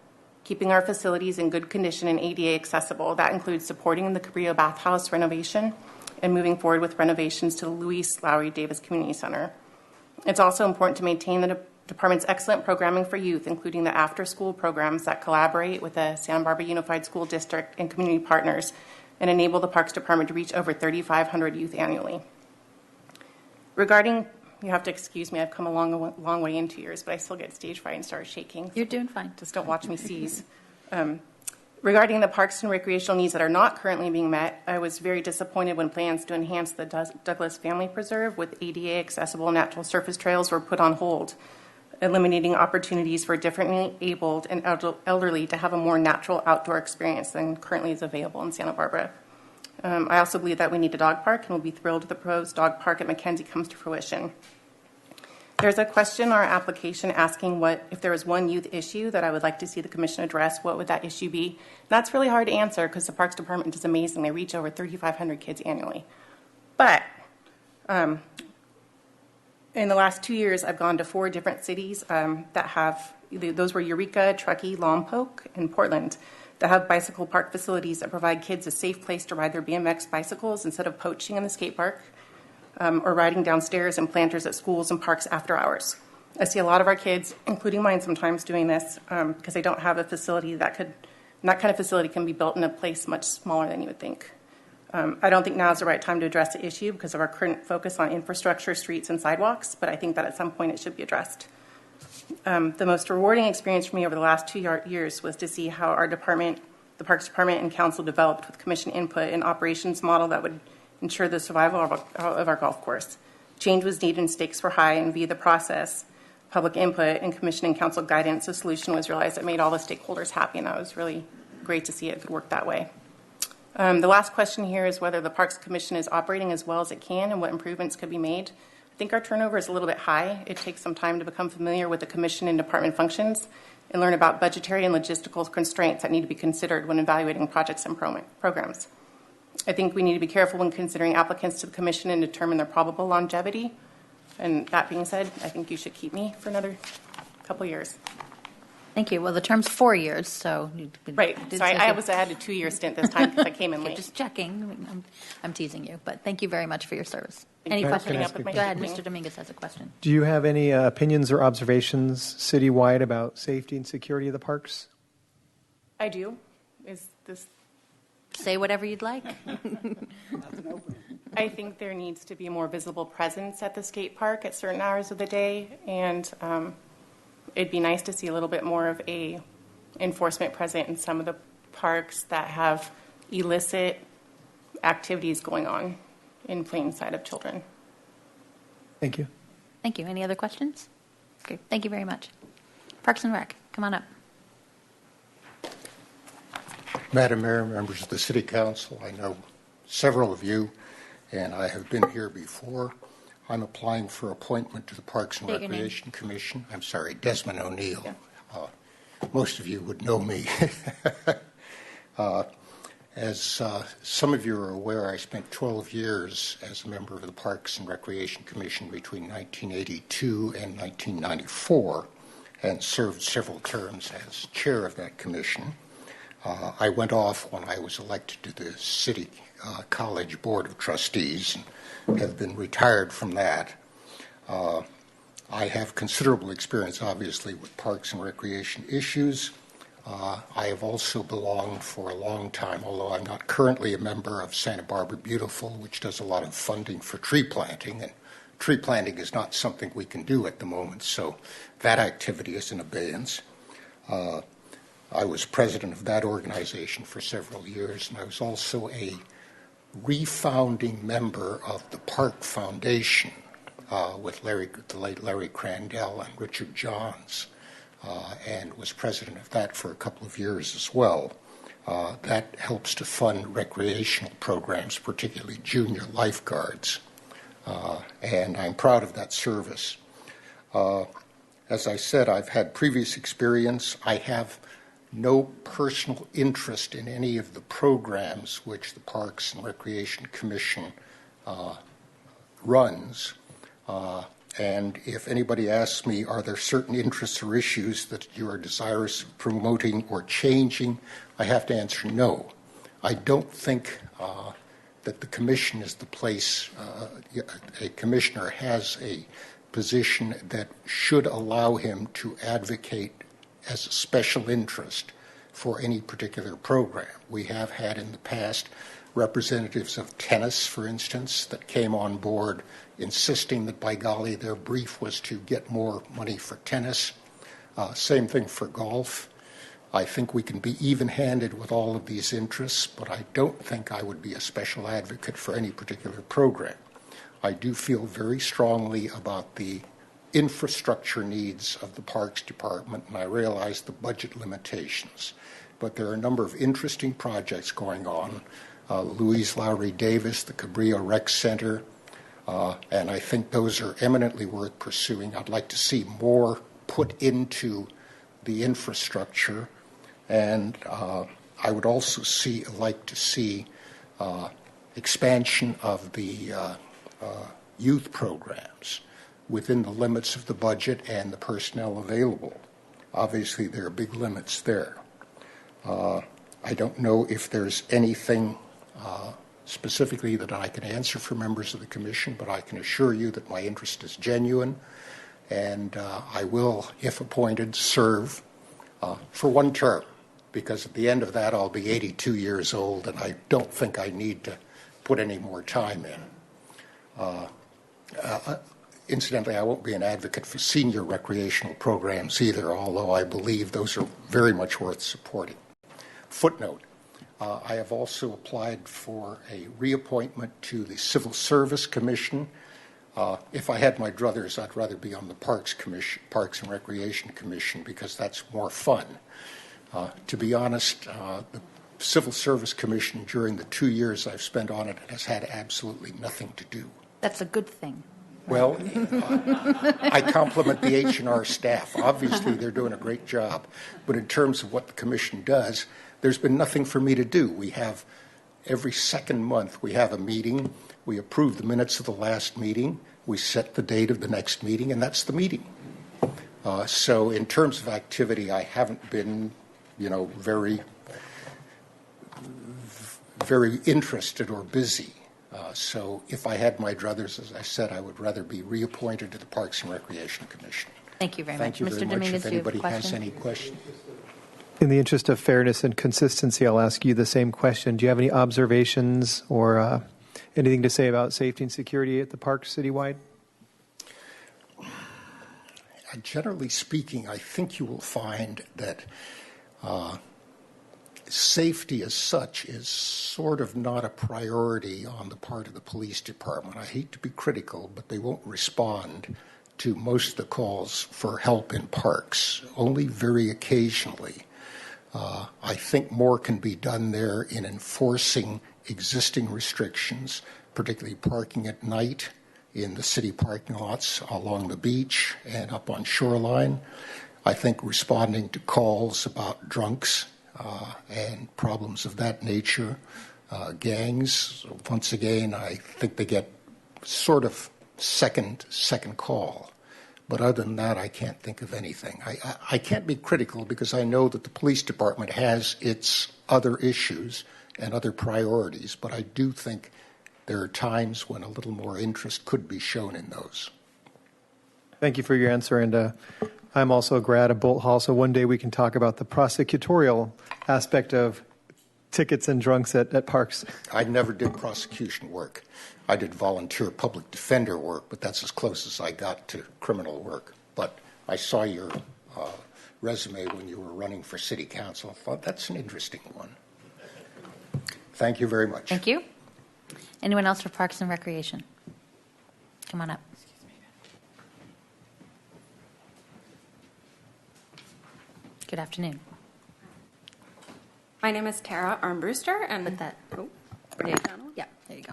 Keeping our facilities in good condition and ADA accessible. That includes supporting the Cabrillo Bathhouse renovation and moving forward with renovations to the Louise Lowry Davis Community Center. It's also important to maintain the department's excellent programming for youth, including the after-school programs that collaborate with the Santa Barbara Unified School District and community partners and enable the Parks Department to reach over 3,500 youth annually. Regarding You have to excuse me, I've come a long way in 2 years, but I still get stage fright and start shaking. You're doing fine. Just don't watch me seize. Regarding the parks and recreational needs that are not currently being met, I was very disappointed when plans to enhance the Douglas Family Preserve with ADA accessible natural surface trails were put on hold, eliminating opportunities for differently abled and elderly to have a more natural outdoor experience than currently is available in Santa Barbara. I also believe that we need a dog park, and we'll be thrilled if the proposed dog park at Mackenzie comes to fruition. There's a question in our application asking if there was one youth issue that I would like to see the commission address, what would that issue be? That's really hard to answer because the Parks Department is amazing. They reach over 3,500 kids annually. But in the last 2 years, I've gone to 4 different cities that have, those were Eureka, Truckee, Lompoc, and Portland, that have bicycle park facilities that provide kids a safe place to ride their BMX bicycles instead of poaching in the skate park or riding downstairs in planters at schools and parks after hours. I see a lot of our kids, including mine sometimes, doing this because they don't have a facility that kind of facility can be built in a place much smaller than you would think. I don't think now is the right time to address the issue because of our current focus on infrastructure, streets, and sidewalks, but I think that at some point it should be addressed. The most rewarding experience for me over the last 2 years was to see how our department, the Parks Department and Council, developed with commission input an operations model that would ensure the survival of our golf course. Change was needed and stakes were high, and via the process, public input, and commission and council guidance, a solution was realized that made all the stakeholders happy, and that was really great to see it could work that way. The last question here is whether the Parks Commission is operating as well as it can and what improvements could be made. I think our turnover is a little bit high. It takes some time to become familiar with the commission and department functions and learn about budgetary and logistical constraints that need to be considered when evaluating projects and programs. I think we need to be careful when considering applicants to the commission and determine their probable longevity. And that being said, I think you should keep me for another couple years. Thank you. Well, the term's 4 years, so. Right. So I had a 2-year stint this time because I came in late. Just checking. I'm teasing you, but thank you very much for your service. Thank Any you. questions? Go ahead. Mr. Dominguez has a question. Do you have any opinions or observations citywide about safety and security of the parks? I do. Is this? Say whatever you'd like. I think there needs to be a more visible presence at the skate park at certain hours of the day, and it'd be nice to see a little bit more of a enforcement present in some of the parks that have illicit activities going on in plain sight of children. Thank you. Thank you. Any other questions? Okay. Thank you very much. Parks and Rec, come on up. Madam Mayor, members of the City Council, I know several of you, and I have been here before. I'm applying for appointment to the Parks and Recreation Commission. I'm sorry, Desmond O'Neill. Yeah. Most of you would know me. As some of you are aware, I spent 12 years as a member of the Parks and Recreation Commission between 1982 and 1994 and served several terms as chair of that commission. I went off when I was elected to the City College Board of Trustees and have been retired from that. I have considerable experience, obviously, with parks and recreation issues. I have also belonged for a long time, although I'm not currently a member of Santa Barbara Beautiful, which does a lot of funding for tree planting. And tree planting is not something we can do at the moment, so that activity is in abeyance. I was president of that organization for several years, and I was also a refounding member of the Park Foundation with the late Larry Crandell and Richard Johns, and was president of that for a couple of years as well. That helps to fund recreational programs, particularly junior lifeguards, and I'm proud of that service. As I said, I've had previous experience. I have no personal interest in any of the programs which the Parks and Recreation Commission runs. And if anybody asks me, are there certain interests or issues that you are desirous of promoting or changing, I have to answer no. I don't think that the commission is the place. A commissioner has a position that should allow him to advocate as a special interest for any particular program. We have had in the past representatives of tennis, for instance, that came on board insisting that, by golly, their brief was to get more money for tennis. Same thing for golf. I think we can be even-handed with all of these interests, but I don't think I would be a special advocate for any particular program. I do feel very strongly about the infrastructure needs of the Parks Department, and I realize the budget limitations. But there are a number of interesting projects going on. Louise Lowry Davis, the Cabrillo Rec Center, and I think those are eminently worth pursuing. I'd like to see more put into the infrastructure, and I would also like to see expansion of the youth programs within the limits of the budget and the personnel available. Obviously, there are big limits there. I don't know if there's anything specifically that I can answer for members of the commission, but I can assure you that my interest is genuine, and I will, if appointed, serve for one term, because at the end of that I'll be 82 years old, and I don't think I need to put any more time in. Incidentally, I won't be an advocate for senior recreational programs either, although I believe those are very much worth supporting. Footnote, I have also applied for a reappointment to the Civil Service Commission. If I had my druthers, I'd rather be on the Parks and Recreation Commission, because that's more fun. To be honest, the Civil Service Commission, during the 2 years I've spent on it, has had absolutely nothing to do. That's a good thing. Well, I compliment the H&R staff. Obviously, they're doing a great job. But in terms of what the commission does, there's been nothing for me to do. We have, every second month, we have a meeting. We approve the minutes of the last meeting. We set the date of the next meeting, and that's the meeting. So in terms of activity, I haven't been, very interested or busy. So if I had my druthers, as I said, I would rather be reappointed to the Parks and Recreation Commission. Thank you very Thank much. you Mr. very much. Dominguez, If do you have a anybody has question? any questions. In the interest of fairness and consistency, I'll ask you the same question. Do you have any observations or anything to say about safety and security at the park citywide? Generally speaking, I think you will find that safety as such is sort of not a priority on the part of the police department. I hate to be critical, but they won't respond to most of the calls for help in parks, only very occasionally. I think more can be done there in enforcing existing restrictions, particularly parking at night in the city parking lots along the beach and up on Shoreline. I think responding to calls about drunks and problems of that nature, gangs, once again, I think they get sort of second call. But other than that, I can't think of anything. I can't be critical because I know that the police department has its other issues and other priorities, but I do think there are times when a little more interest could be shown in those. Thank you for your answer, and I'm also a grad of Bolt Hall, so one day we can talk about the prosecutorial aspect of tickets and drunks at parks. I never did prosecution work. I did volunteer public defender work, but that's as close as I got to criminal work. But I saw your resume when you were running for city council. I thought that's an interesting one. Thank you very much. Thank you. Anyone else for Parks and Recreation? Come on up. Good afternoon. My name is Tara Armbruster, and Put that. Oh, There you go. Yeah, there you go.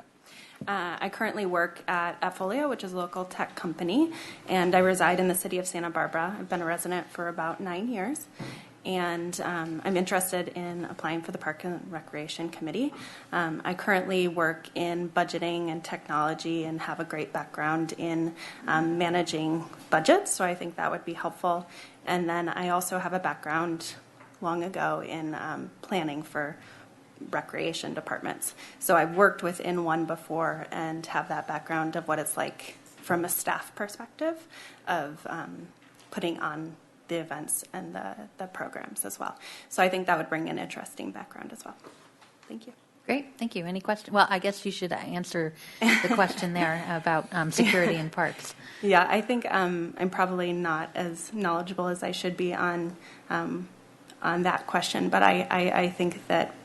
I currently work at Folio, which is a local tech company, and I reside in the city of Santa Barbara. I've been a resident for about 9 years, and I'm interested in applying for the Park and Recreation Committee. I currently work in budgeting and technology and have a great background in managing budgets, so I think that would be helpful. And then I also have a background long ago in planning for recreation departments. So I've worked within one before and have that background of what it's like from a staff perspective of putting on the events and the programs as well. So I think that would bring an interesting background as well. Thank you. Great, thank you. Any question? Well, I guess you should answer the question there about security in parks. Yeah, I think I'm probably not as knowledgeable as I should be on that question, but I think that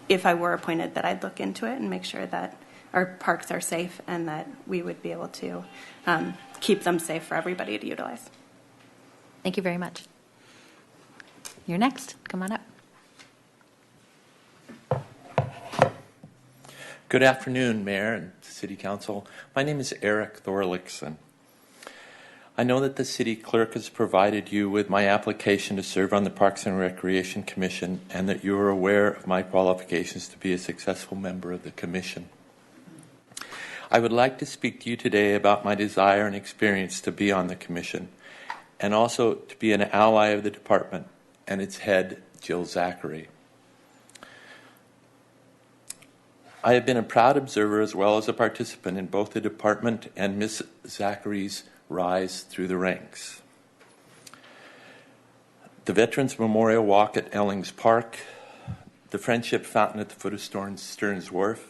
if I were appointed, that I'd look into it and make sure that our parks are safe and that we would be able to keep them safe for everybody to utilize. Thank you very much. You're next. Come on up. Good afternoon, Mayor and City Council. My name is Eric Thorlickson. I know that the City Clerk has provided you with my application to serve on the Parks and Recreation Commission and that you are aware of my qualifications to be a successful member of the Commission. I would like to speak to you today about my desire and experience to be on the Commission and also to be an ally of the department and its head, Jill Zachary. I have been a proud observer as well as a participant in both the department and Ms. Zachary's rise through the ranks. The Veterans Memorial Walk at Ellings Park, the Friendship Fountain at the foot of Stearns Wharf,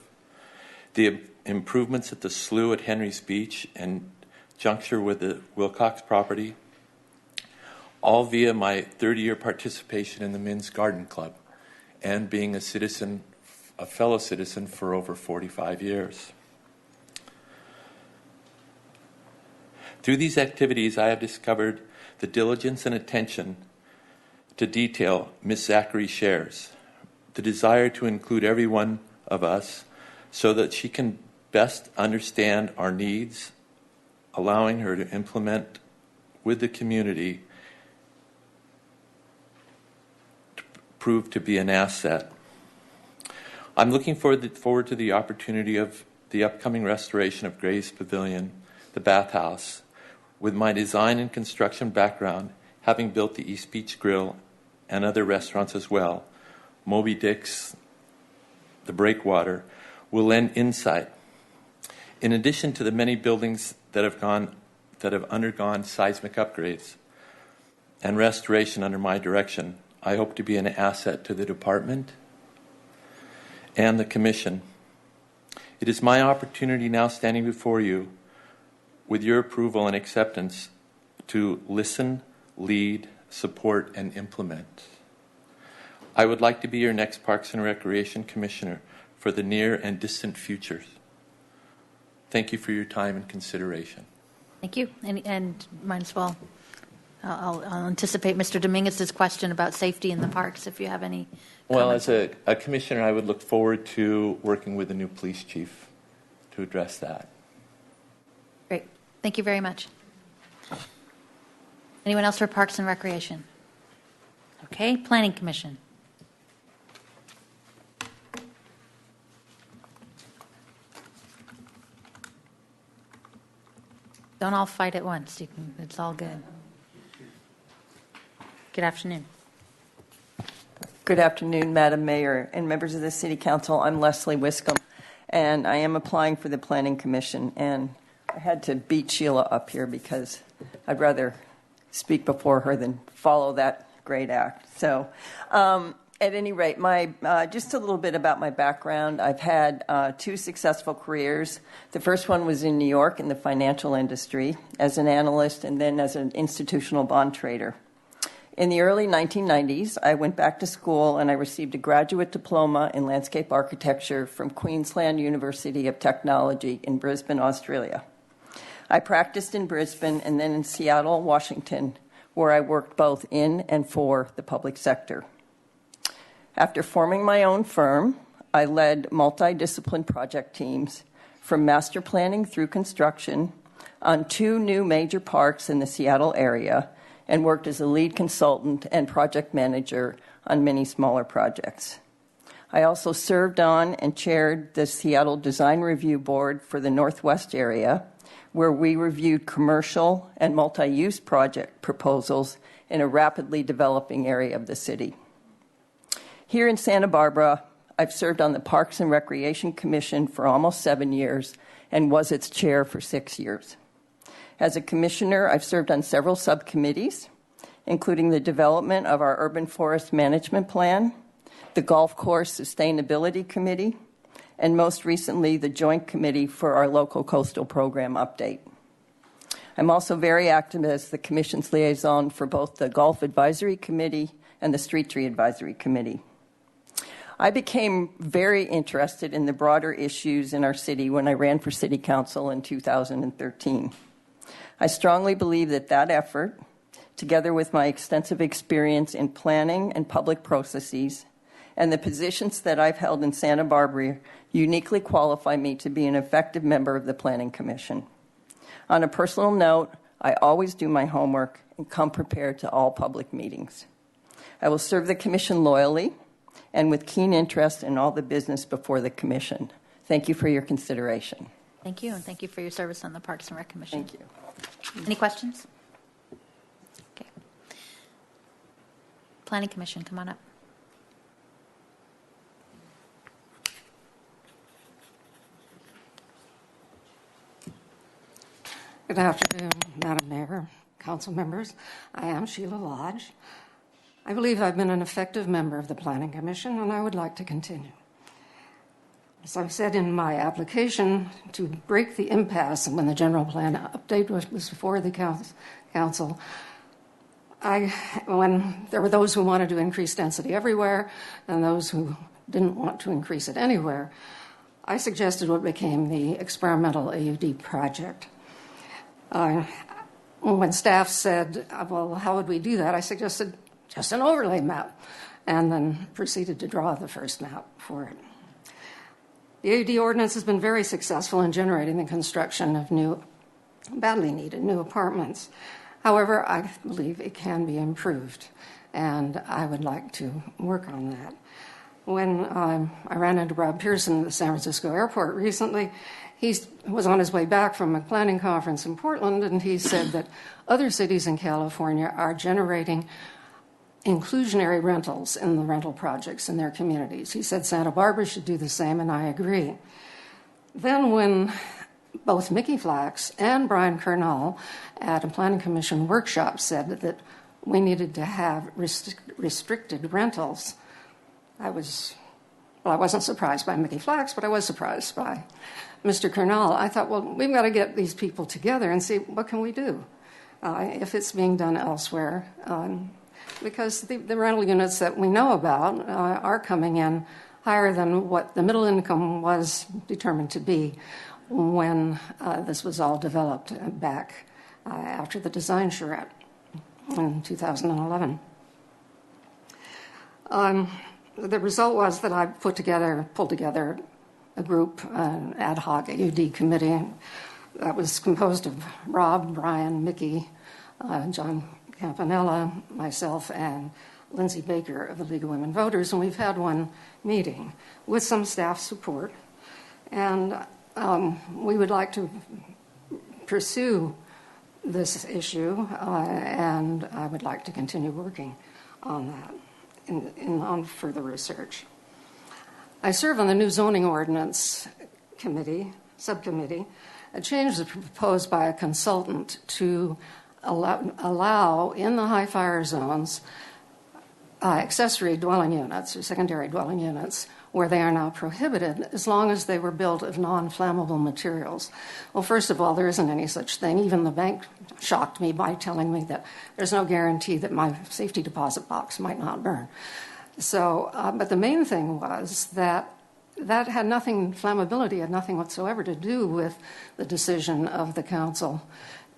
the improvements at the slough at Henry's Beach and juncture with the Wilcox property, all via my 30-year participation in the Men's Garden Club and being a fellow citizen for over 45 years. Through these activities, I have discovered the diligence and attention to detail Ms. Zachary shares, the desire to include every one of us so that she can best understand our needs, allowing her to implement with the community to prove to be an asset. I'm looking forward to the opportunity of the upcoming restoration of Gray's Pavilion, the bathhouse, with my design and construction background, having built the East Beach Grill and other restaurants as well, Moby Dick's, the Breakwater, will lend insight. In addition to the many buildings that have undergone seismic upgrades and restoration under my direction, I hope to be an asset to the department and the Commission. It is my opportunity now standing before you with your approval and acceptance to listen, lead, support, and implement. I would like to be your next Parks and Recreation Commissioner for the near and distant futures. Thank you for your time and consideration. Thank you. And might as well, I'll anticipate Mr. Dominguez's question about safety in the parks if you have any Well, comments. as a commissioner, I would look forward to working with the new police chief to address that. Great. Thank you very much. Anyone else for Parks and Recreation? Okay. Planning Commission. Don't all fight at once. It's all good. Good afternoon. Good afternoon, Madam Mayor and members of the City Council. I'm Leslie Wiscombe, and I am applying for the Planning Commission. And I had to beat Sheila up here because I'd rather speak before her than follow that great act. So, at any rate, just a little bit about my background. I've had 2 successful careers. The first one was in New York in the financial industry as an analyst and then as an institutional bond trader. In the early 1990s, I went back to school and I received a graduate diploma in landscape architecture from Queensland University of Technology in Brisbane, Australia. I practiced in Brisbane and then in Seattle, Washington, where I worked both in and for the public sector. After forming my own firm, I led multidisciplinary project teams from master planning through construction on 2 new major parks in the Seattle area and worked as a lead consultant and project manager on many smaller projects. I also served on and chaired the Seattle Design Review Board for the Northwest area, where we reviewed commercial and multi-use project proposals in a rapidly developing area of the city. Here in Santa Barbara, I've served on the Parks and Recreation Commission for almost 7 years and was its chair for 6 years. As a commissioner, I've served on several subcommittees, including the development of our Urban Forest Management Plan, the Golf Course Sustainability Committee, and most recently, the Joint Committee for our local coastal program update. I'm also very active as the Commission's liaison for both the Golf Advisory Committee and the Street Tree Advisory Committee. I became very interested in the broader issues in our city when I ran for City Council in 2013. I strongly believe that effort, together with my extensive experience in planning and public processes, and the positions that I've held in Santa Barbara uniquely qualify me to be an effective member of the Planning Commission. On a personal note, I always do my homework and come prepared to all public meetings. I will serve the Commission loyally and with keen interest in all the business before the Commission. Thank you for your consideration. Thank you, and thank you for your service on the Parks and Rec Commission. Thank you. Any questions? Okay. Planning Commission, come on up. Good afternoon, Madam Mayor, council members. I am Sheila Lodge. I believe I've been an effective member of the Planning Commission, and I would like to continue. As I've said in my application, to break the impasse when the general plan update was before the council, when there were those who wanted to increase density everywhere and those who didn't want to increase it anywhere, I suggested what became the experimental AUD project. When staff said, well, how would we do that? I suggested just an overlay map, and then proceeded to draw the first map for it. The AUD ordinance has been very successful in generating the construction of new, badly needed new apartments. However, I believe it can be improved, and I would like to work on that. When I ran into Rob Pearson at the San Francisco airport recently, he was on his way back from a planning conference in Portland, and he said that other cities in California are generating inclusionary rentals in the rental projects in their communities. He said Santa Barbara should do the same, and I agree. Then when both Mickey Flax and Brian Kernall at a Planning Commission workshop said that we needed to have restricted rentals, I wasn't surprised by Mickey Flax, but I was surprised by Mr. Kernall. I thought, well, we've got to get these people together and see what can we do if it's being done elsewhere. Because the rental units that we know about are coming in higher than what the middle income was determined to be when this was all developed back after the design charrette in 2011. The result was that I pulled together a group, an ad hoc AUD committee that was composed of Rob, Brian, Mickey, John Campanella, myself, and Lindsay Baker of the League of Women Voters, and we've had one meeting with some staff support. And we would like to pursue this issue, and I would like to continue working on that on further research. I serve on the new zoning ordinance subcommittee. A change was proposed by a consultant to allow in the high fire zones accessory dwelling units or secondary dwelling units where they are now prohibited as long as they were built of non-flammable materials. Well, first of all, there isn't any such thing. Even the bank shocked me by telling me that there's no guarantee that my safety deposit box might not burn. So, but the main thing was that flammability had nothing whatsoever to do with the decision of the council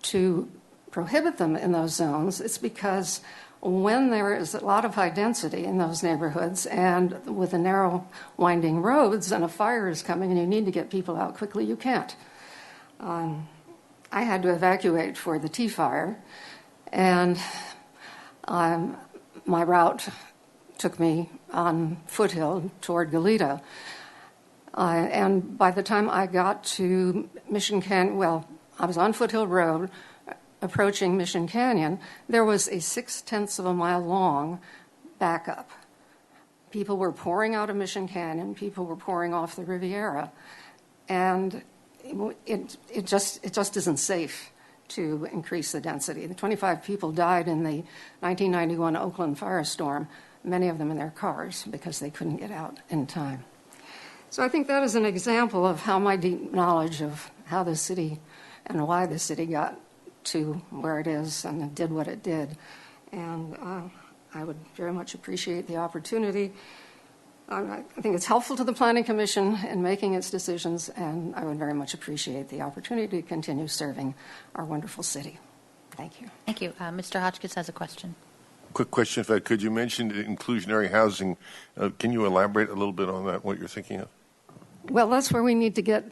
to prohibit them in those zones. It's because when there is a lot of high density in those neighborhoods and with the narrow winding roads and a fire is coming and you need to get people out quickly, you can't. I had to evacuate for the Tea Fire, and my route took me on Foothill toward Goleta. And by the time I got to Mission Canyon, I was on Foothill Road, approaching Mission Canyon, there was a 0.6 of a mile long backup. People were pouring out of Mission Canyon, people were pouring off the Riviera, and it just isn't safe to increase the density. The 25 people died in the 1991 Oakland firestorm, many of them in their cars because they couldn't get out in time. So I think that is an example of how my deep knowledge of how the city and why the city got to where it is and did what it did. And I would very much appreciate the opportunity. I think it's helpful to the Planning Commission in making its decisions, and I would very much appreciate the opportunity to continue serving our wonderful city. Thank you. Thank you. Mr. Hotchkiss has a question. Quick question, if I could. You mentioned inclusionary housing. Can you elaborate a little bit on that, what you're thinking of? Well, that's where we need to get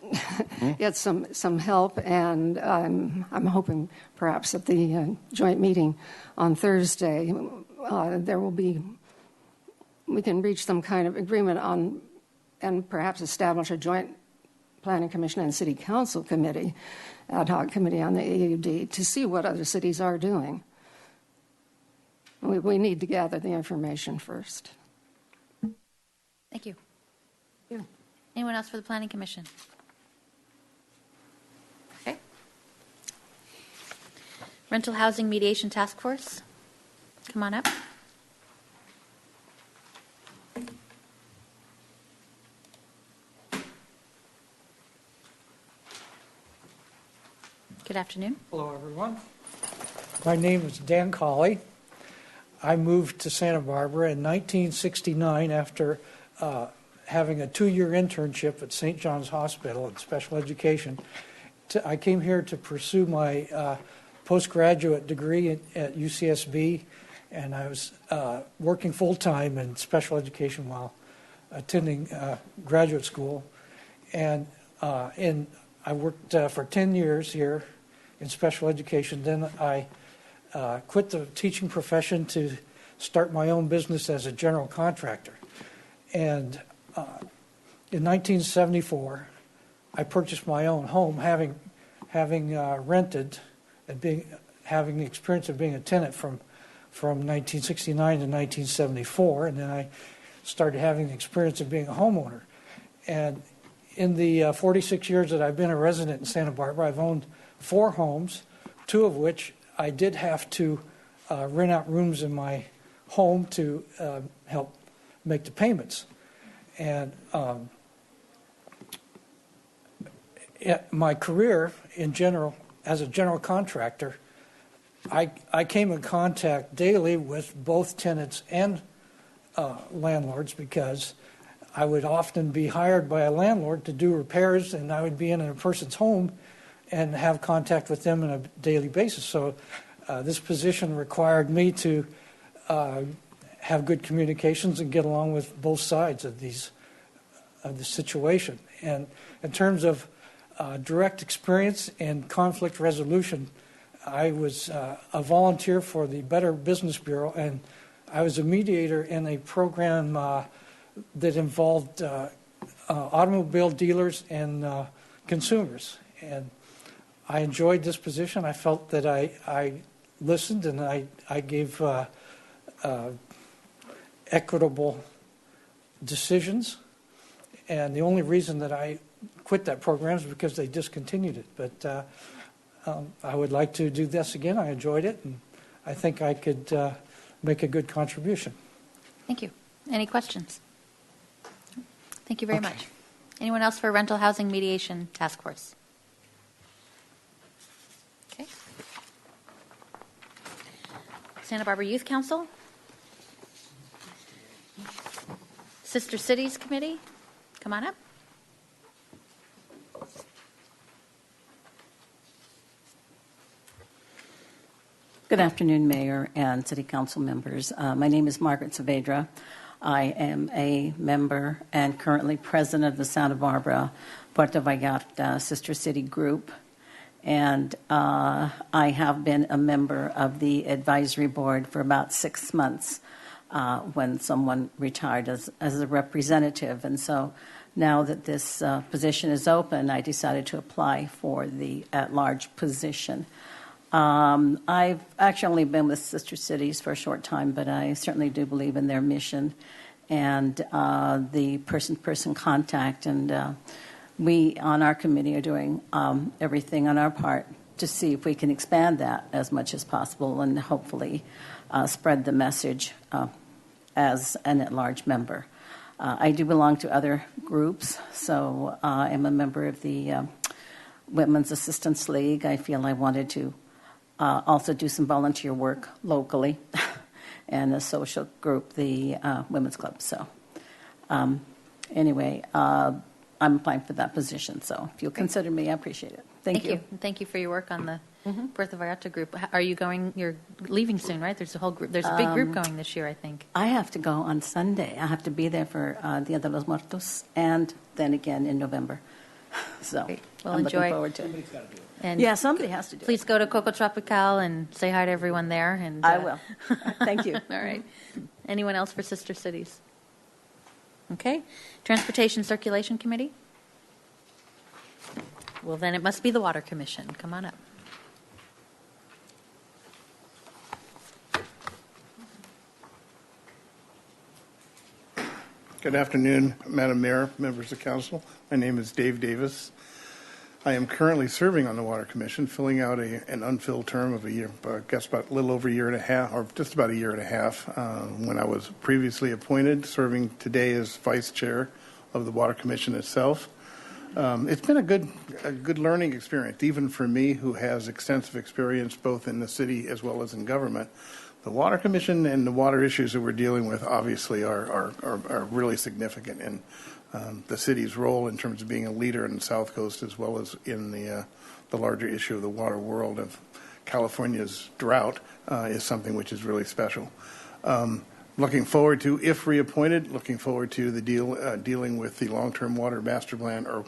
some help, and I'm hoping perhaps at the joint meeting on Thursday we can reach some kind of agreement on and perhaps establish a joint Planning Commission and City Council committee, ad hoc committee on the AUD to see what other cities are doing. We need to gather the information first. Thank you. Anyone else for the Planning Commission? Okay. Rental Housing Mediation Task Force, come on up. Good afternoon. Hello, everyone. My name is Dan Colley. I moved to Santa Barbara in 1969 after having a 2-year internship at St. John's Hospital in special education. I came here to pursue my postgraduate degree at UCSB, and I was working full-time in special education while attending graduate school. And I worked for 10 years here in special education. Then I quit the teaching profession to start my own business as a general contractor. And in 1974, I purchased my own home, having rented and having the experience of being a tenant from 1969 to 1974, and then I started having the experience of being a homeowner. And in the 46 years that I've been a resident in Santa Barbara, I've owned 4 homes, 2 of which I did have to rent out rooms in my home to help make the payments. And my career in general, as a general contractor, I came in contact daily with both tenants and landlords, because I would often be hired by a landlord to do repairs, and I would be in a person's home and have contact with them on a daily basis. So this position required me to have good communications and get along with both sides of the situation. And in terms of direct experience in conflict resolution, I was a volunteer for the Better Business Bureau, and I was a mediator in a program that involved automobile dealers and consumers. And I enjoyed this position. I felt that I listened and I gave equitable decisions. And the only reason that I quit that program is because they discontinued it. But I would like to do this again. I enjoyed it, and I think I could make a good contribution. Thank you. Any questions? Thank you very much. Anyone else for Rental Housing Mediation Task Force? Okay. Santa Barbara Youth Council? Sister Cities Committee? Come on up. Good afternoon, Mayor and City Council members. My name is Margaret Saavedra. I am a member and currently president of the Santa Barbara Puerto Vallarta Sister City Group. And I have been a member of the advisory board for about 6 months when someone retired as a representative. And so now that this position is open, I decided to apply for the at-large position. I've actually only been with Sister Cities for a short time, but I certainly do believe in their mission and the person-to-person contact. And we on our committee are doing everything on our part to see if we can expand that as much as possible and hopefully spread the message as an at-large member. I do belong to other groups, so I'm a member of the Women's Assistance League. I feel I wanted to also do some volunteer work locally, and a social group, the Women's Club. So anyway, I'm applying for that position. So if you'll consider me, I appreciate it. Thank you. And thank you for your work on the Puerto Vallarta group. Are you going? You're leaving soon, right? There's a whole group. There's a big group going this year, I think. I have to go on Sunday. I have to be there for Dia de los Muertos, and then again in November. So Well, I'm enjoy. looking forward to it. And yeah, somebody has to do it. Please go to Coco Tropical and say hi to everyone there. And I will. Thank you. All right. Anyone else for Sister Cities? Okay. Transportation Circulation Committee? Well, then it must be the Water Commission. Come on up. Good afternoon, Madam Mayor, members of council. My name is Dave Davis. I am currently serving on the Water Commission, filling out an unfilled term of a year, I guess about a little over a year and a half, or just about a year and a half, when I was previously appointed, serving today as vice chair of the Water Commission itself. It's been a good learning experience, even for me, who has extensive experience both in the city as well as in government. The Water Commission and the water issues that we're dealing with obviously are really significant in the city's role in terms of being a leader in the South Coast as well as in the larger issue of the water world of California's drought is something which is really special. Looking forward to, if reappointed, looking forward to the dealing with the long-term water master plan,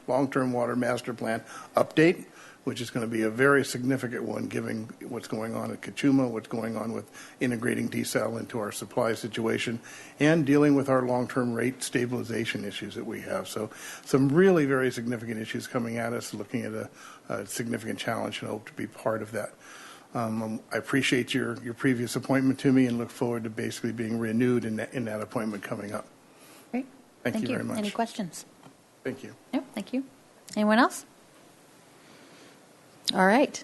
long-term water master plan update, which is going to be a very significant one, given what's going on at Cachuma, what's going on with integrating desal into our supply situation, and dealing with our long-term rate stabilization issues that we have. So some really very significant issues coming at us, looking at a significant challenge, and hope to be part of that. I appreciate your previous appointment to me and look forward to basically being renewed in that appointment coming up. Great. Thank you very much. Any questions? Thank you. No, thank you. Anyone else? All right.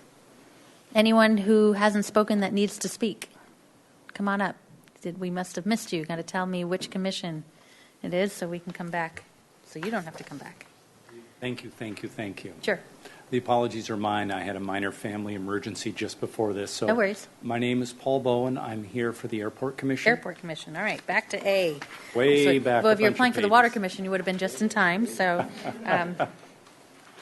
Anyone who hasn't spoken that needs to speak, come on up. We must have missed you. Got to tell me which commission it is so we can come back, so you don't have to come back. Thank you, thank you, thank you. Sure. The apologies are mine. I had a minor family emergency just before this. So no worries. My name is Paul Bowen. I'm here for the Airport Commission. Airport Commission. All right, back to A. Way back. Well, if you're applying for the Water Commission, you would have been just in time. So,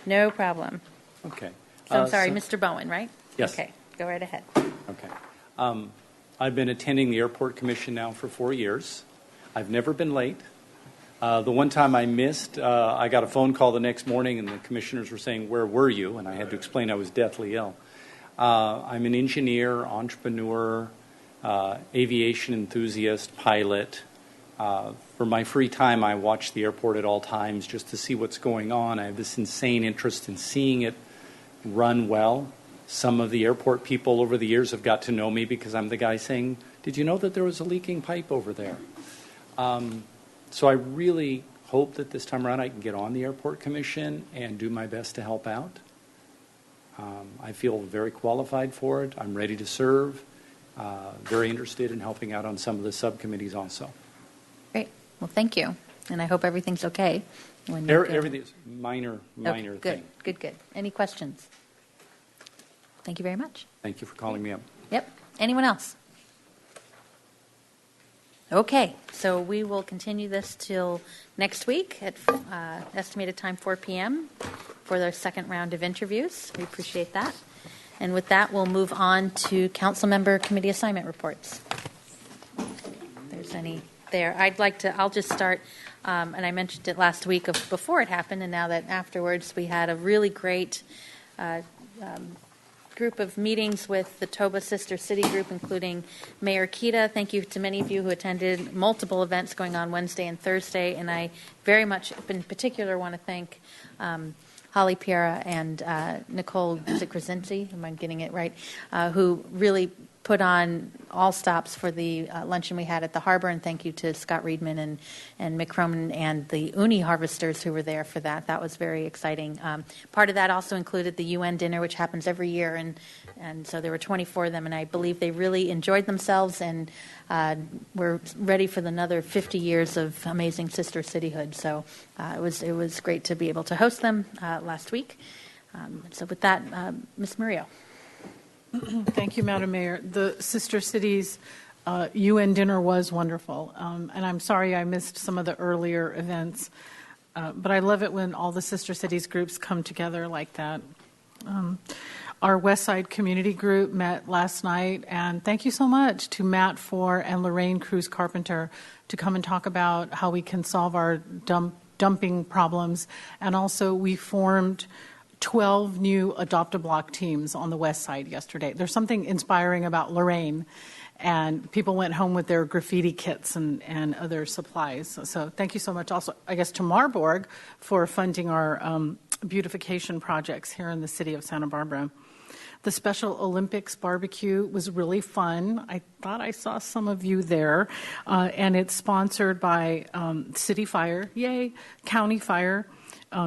no problem. Okay. So I'm sorry, Mr. Bowen, right? Yes. Okay, go right ahead. Okay. I've been attending the Airport Commission now for 4 years. I've never been late. The one time I missed, I got a phone call the next morning, and the commissioners were saying, "Where were you?" And I had to explain I was deathly ill. I'm an engineer, entrepreneur, aviation enthusiast, pilot. For my free time, I watch the airport at all times just to see what's going on. I have this insane interest in seeing it run well. Some of the airport people over the years have got to know me because I'm the guy saying, "Did you know that there was a leaking pipe over there?" So I really hope that this time around I can get on the airport commission and do my best to help out. I feel very qualified for it. I'm ready to serve. Very interested in helping out on some of the subcommittees also. Great. Well, thank you. And I hope everything's okay. When Everything's minor okay, good, thing. Good. Any questions? Thank you very much. Thank you for calling me up. Yep. Anyone else? Okay, so we will continue this till next week at estimated time 4 p.m. for their second round of interviews. We appreciate that. And with that, we'll move on to council member committee assignment reports. If there's any there. I'll just start, and I mentioned it last week before it happened, and now that afterwards we had a really great group of meetings with the Toba Sister City group, including Mayor Kita. Thank you to many of you who attended multiple events going on Wednesday and Thursday, and I very much, in particular, want to thank Holly Piera and Nicole Krasinski, am I getting it right, who really put on all stops for the luncheon we had at the harbor, and thank you to Scott Reedman and Mick Croman and the uni harvesters who were there for that. That was very exciting. Part of that also included the UN dinner, which happens every year, and so there were 24 of them, and I believe they really enjoyed themselves and we're ready for another 50 years of amazing sister cityhood. So it was great to be able to host them last week. So with that, Ms. Murillo. Thank you, Madam Mayor. The Sister Cities UN dinner was wonderful, and I'm sorry I missed some of the earlier events, but I love it when all the Sister Cities groups come together like that. Our West Side Community Group met last night, and thank you so much to Matt Four and Lorraine Cruz Carpenter to come and talk about how we can solve our dumping problems, and also we formed 12 new Adopt-A-Block teams on the West Side yesterday. There's something inspiring about Lorraine, and people went home with their graffiti kits and other supplies. So thank you so much also, I guess, to Marburg for funding our beautification projects here in the city of Santa Barbara. The Special Olympics barbecue was really fun. I thought I saw some of you there, and it's sponsored by City Fire, yay, County Fire,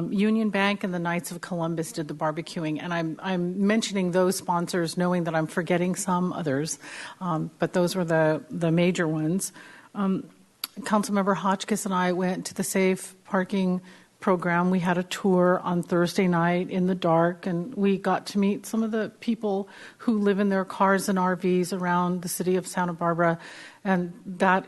Union Bank, and the Knights of Columbus did the barbecuing, and I'm mentioning those sponsors knowing that I'm forgetting some others, but those were the major ones. Councilmember Hotchkiss and I went to the Safe Parking program. We had a tour on Thursday night in the dark, and we got to meet some of the people who live in their cars and RVs around the city of Santa Barbara, and that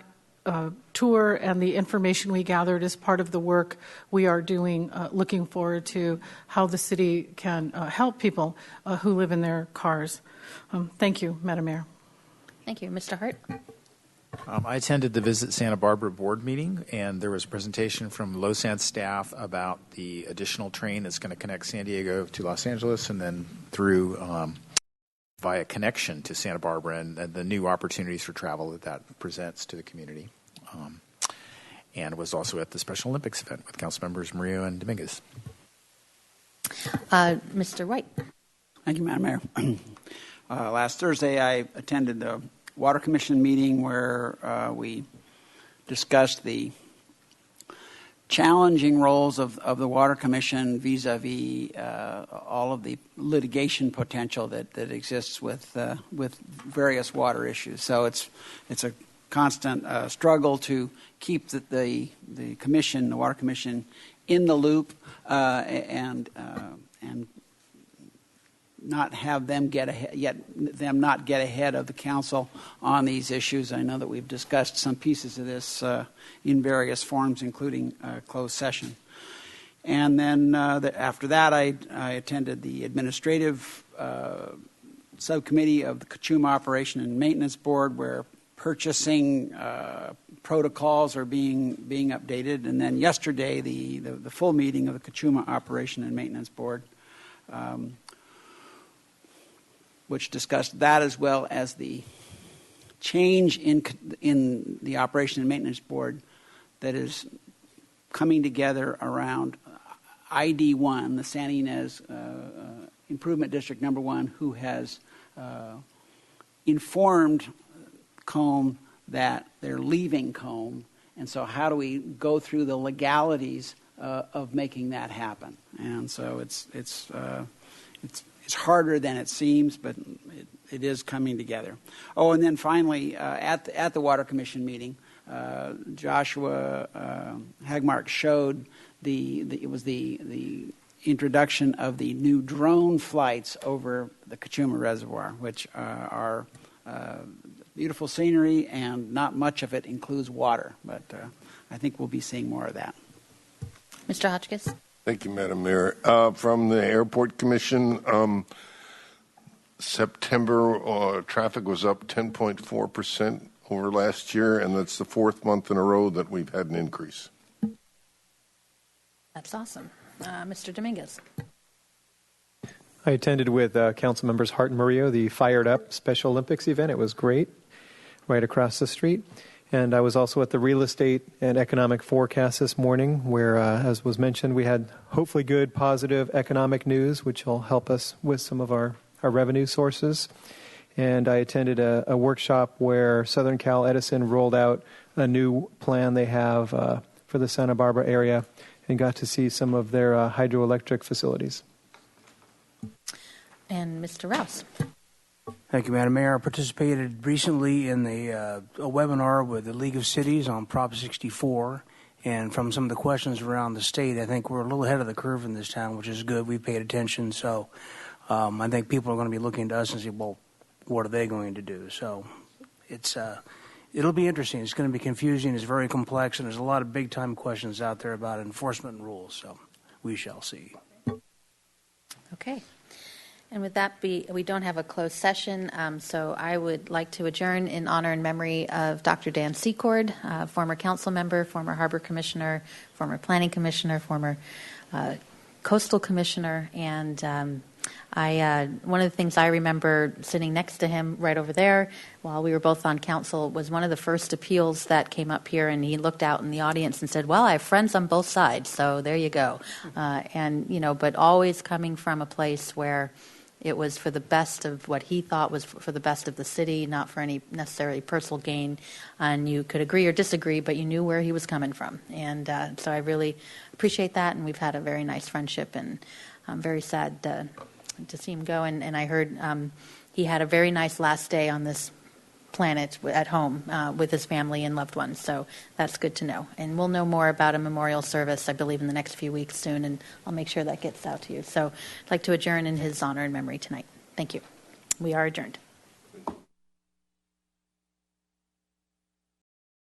tour and the information we gathered is part of the work we are doing, looking forward to how the city can help people who live in their cars. Thank you, Madam Mayor. Thank you. Mr. Hart? I attended the Visit Santa Barbara board meeting, and there was a presentation from LoSan staff about the additional train that's going to connect San Diego to Los Angeles and then through via connection to Santa Barbara and the new opportunities for travel that presents to the community. And was also at the Special Olympics event with Council Members Murillo and Dominguez. Mr. White. Thank you, Madam Mayor. Last Thursday, I attended the Water Commission meeting where we discussed the challenging roles of the Water Commission vis-a-vis all of the litigation potential that exists with various water issues. So it's a constant struggle to keep the commission, the Water Commission, in the loop and not have them not get ahead of the council on these issues. I know that we've discussed some pieces of this in various forms, including closed session. And then after that, I attended the administrative subcommittee of the Kachuma Operation and Maintenance Board, where purchasing protocols are being updated. And then yesterday, the full meeting of the Kachuma Operation and Maintenance Board, which discussed that, as well as the change in the Operation and Maintenance Board that is coming together around ID1, the Santa Ynez Improvement District Number 1 who has informed Cone that they're leaving Cone. And so how do we go through the legalities of making that happen? And so it's harder than it seems, but it is coming together. Oh, and then finally, at the Water Commission meeting, Joshua Hagmark showed the introduction of the new drone flights over the Kachuma Reservoir, which are beautiful scenery, and not much of it includes water. But I think we'll be seeing more of that. Mr. Hotchkiss. Thank you, Madam Mayor. From the Airport Commission, September traffic was up 10.4% over last year, and that's the fourth month in a row that we've had an increase. That's awesome. Mr. Dominguez. I attended with Council Members Hart and Murillo the Fired Up Special Olympics event. It was great, right across the street. And I was also at the Real Estate and Economic Forecast this morning, where, as was mentioned, we had hopefully good, positive economic news, which will help us with some of our revenue sources. And I attended a workshop where Southern Cal Edison rolled out a new plan they have for the Santa Barbara area, and got to see some of their hydroelectric facilities. And Mr. Rouse. Thank you, Madam Mayor. I participated recently in a webinar with the League of Cities on Prop 64, and from some of the questions around the state, I think we're a little ahead of the curve in this town, which is good. We've paid attention, so I think people are going to be looking to us and say, well, what are they going to do? So it'll be interesting. It's going to be confusing. It's very complex, and there's a lot of big-time questions out there about enforcement and rules, so we shall see. Okay. And with that, we don't have a closed session, so I would like to adjourn in honor and memory of Dr. Dan Secord, former council member, former harbor commissioner, former planning commissioner, former coastal commissioner, and one of the things I remember sitting next to him right over there while we were both on council was one of the first appeals that came up here, and he looked out in the audience and said, well, I have friends on both sides, so there you go. But always coming from a place where it was for the best of what he thought was for the best of the city, not for any necessarily personal gain. And you could agree or disagree, but you knew where he was coming from. And so I really appreciate that, and we've had a very nice friendship, and I'm very sad to see him go. And I heard he had a very nice last day on this planet at home with his family and loved ones. So that's good to know. And we'll know more about a memorial service, I believe, in the next few weeks soon, and I'll make sure that gets out to you. So I'd like to adjourn in his honor and memory tonight. Thank you. We are adjourned.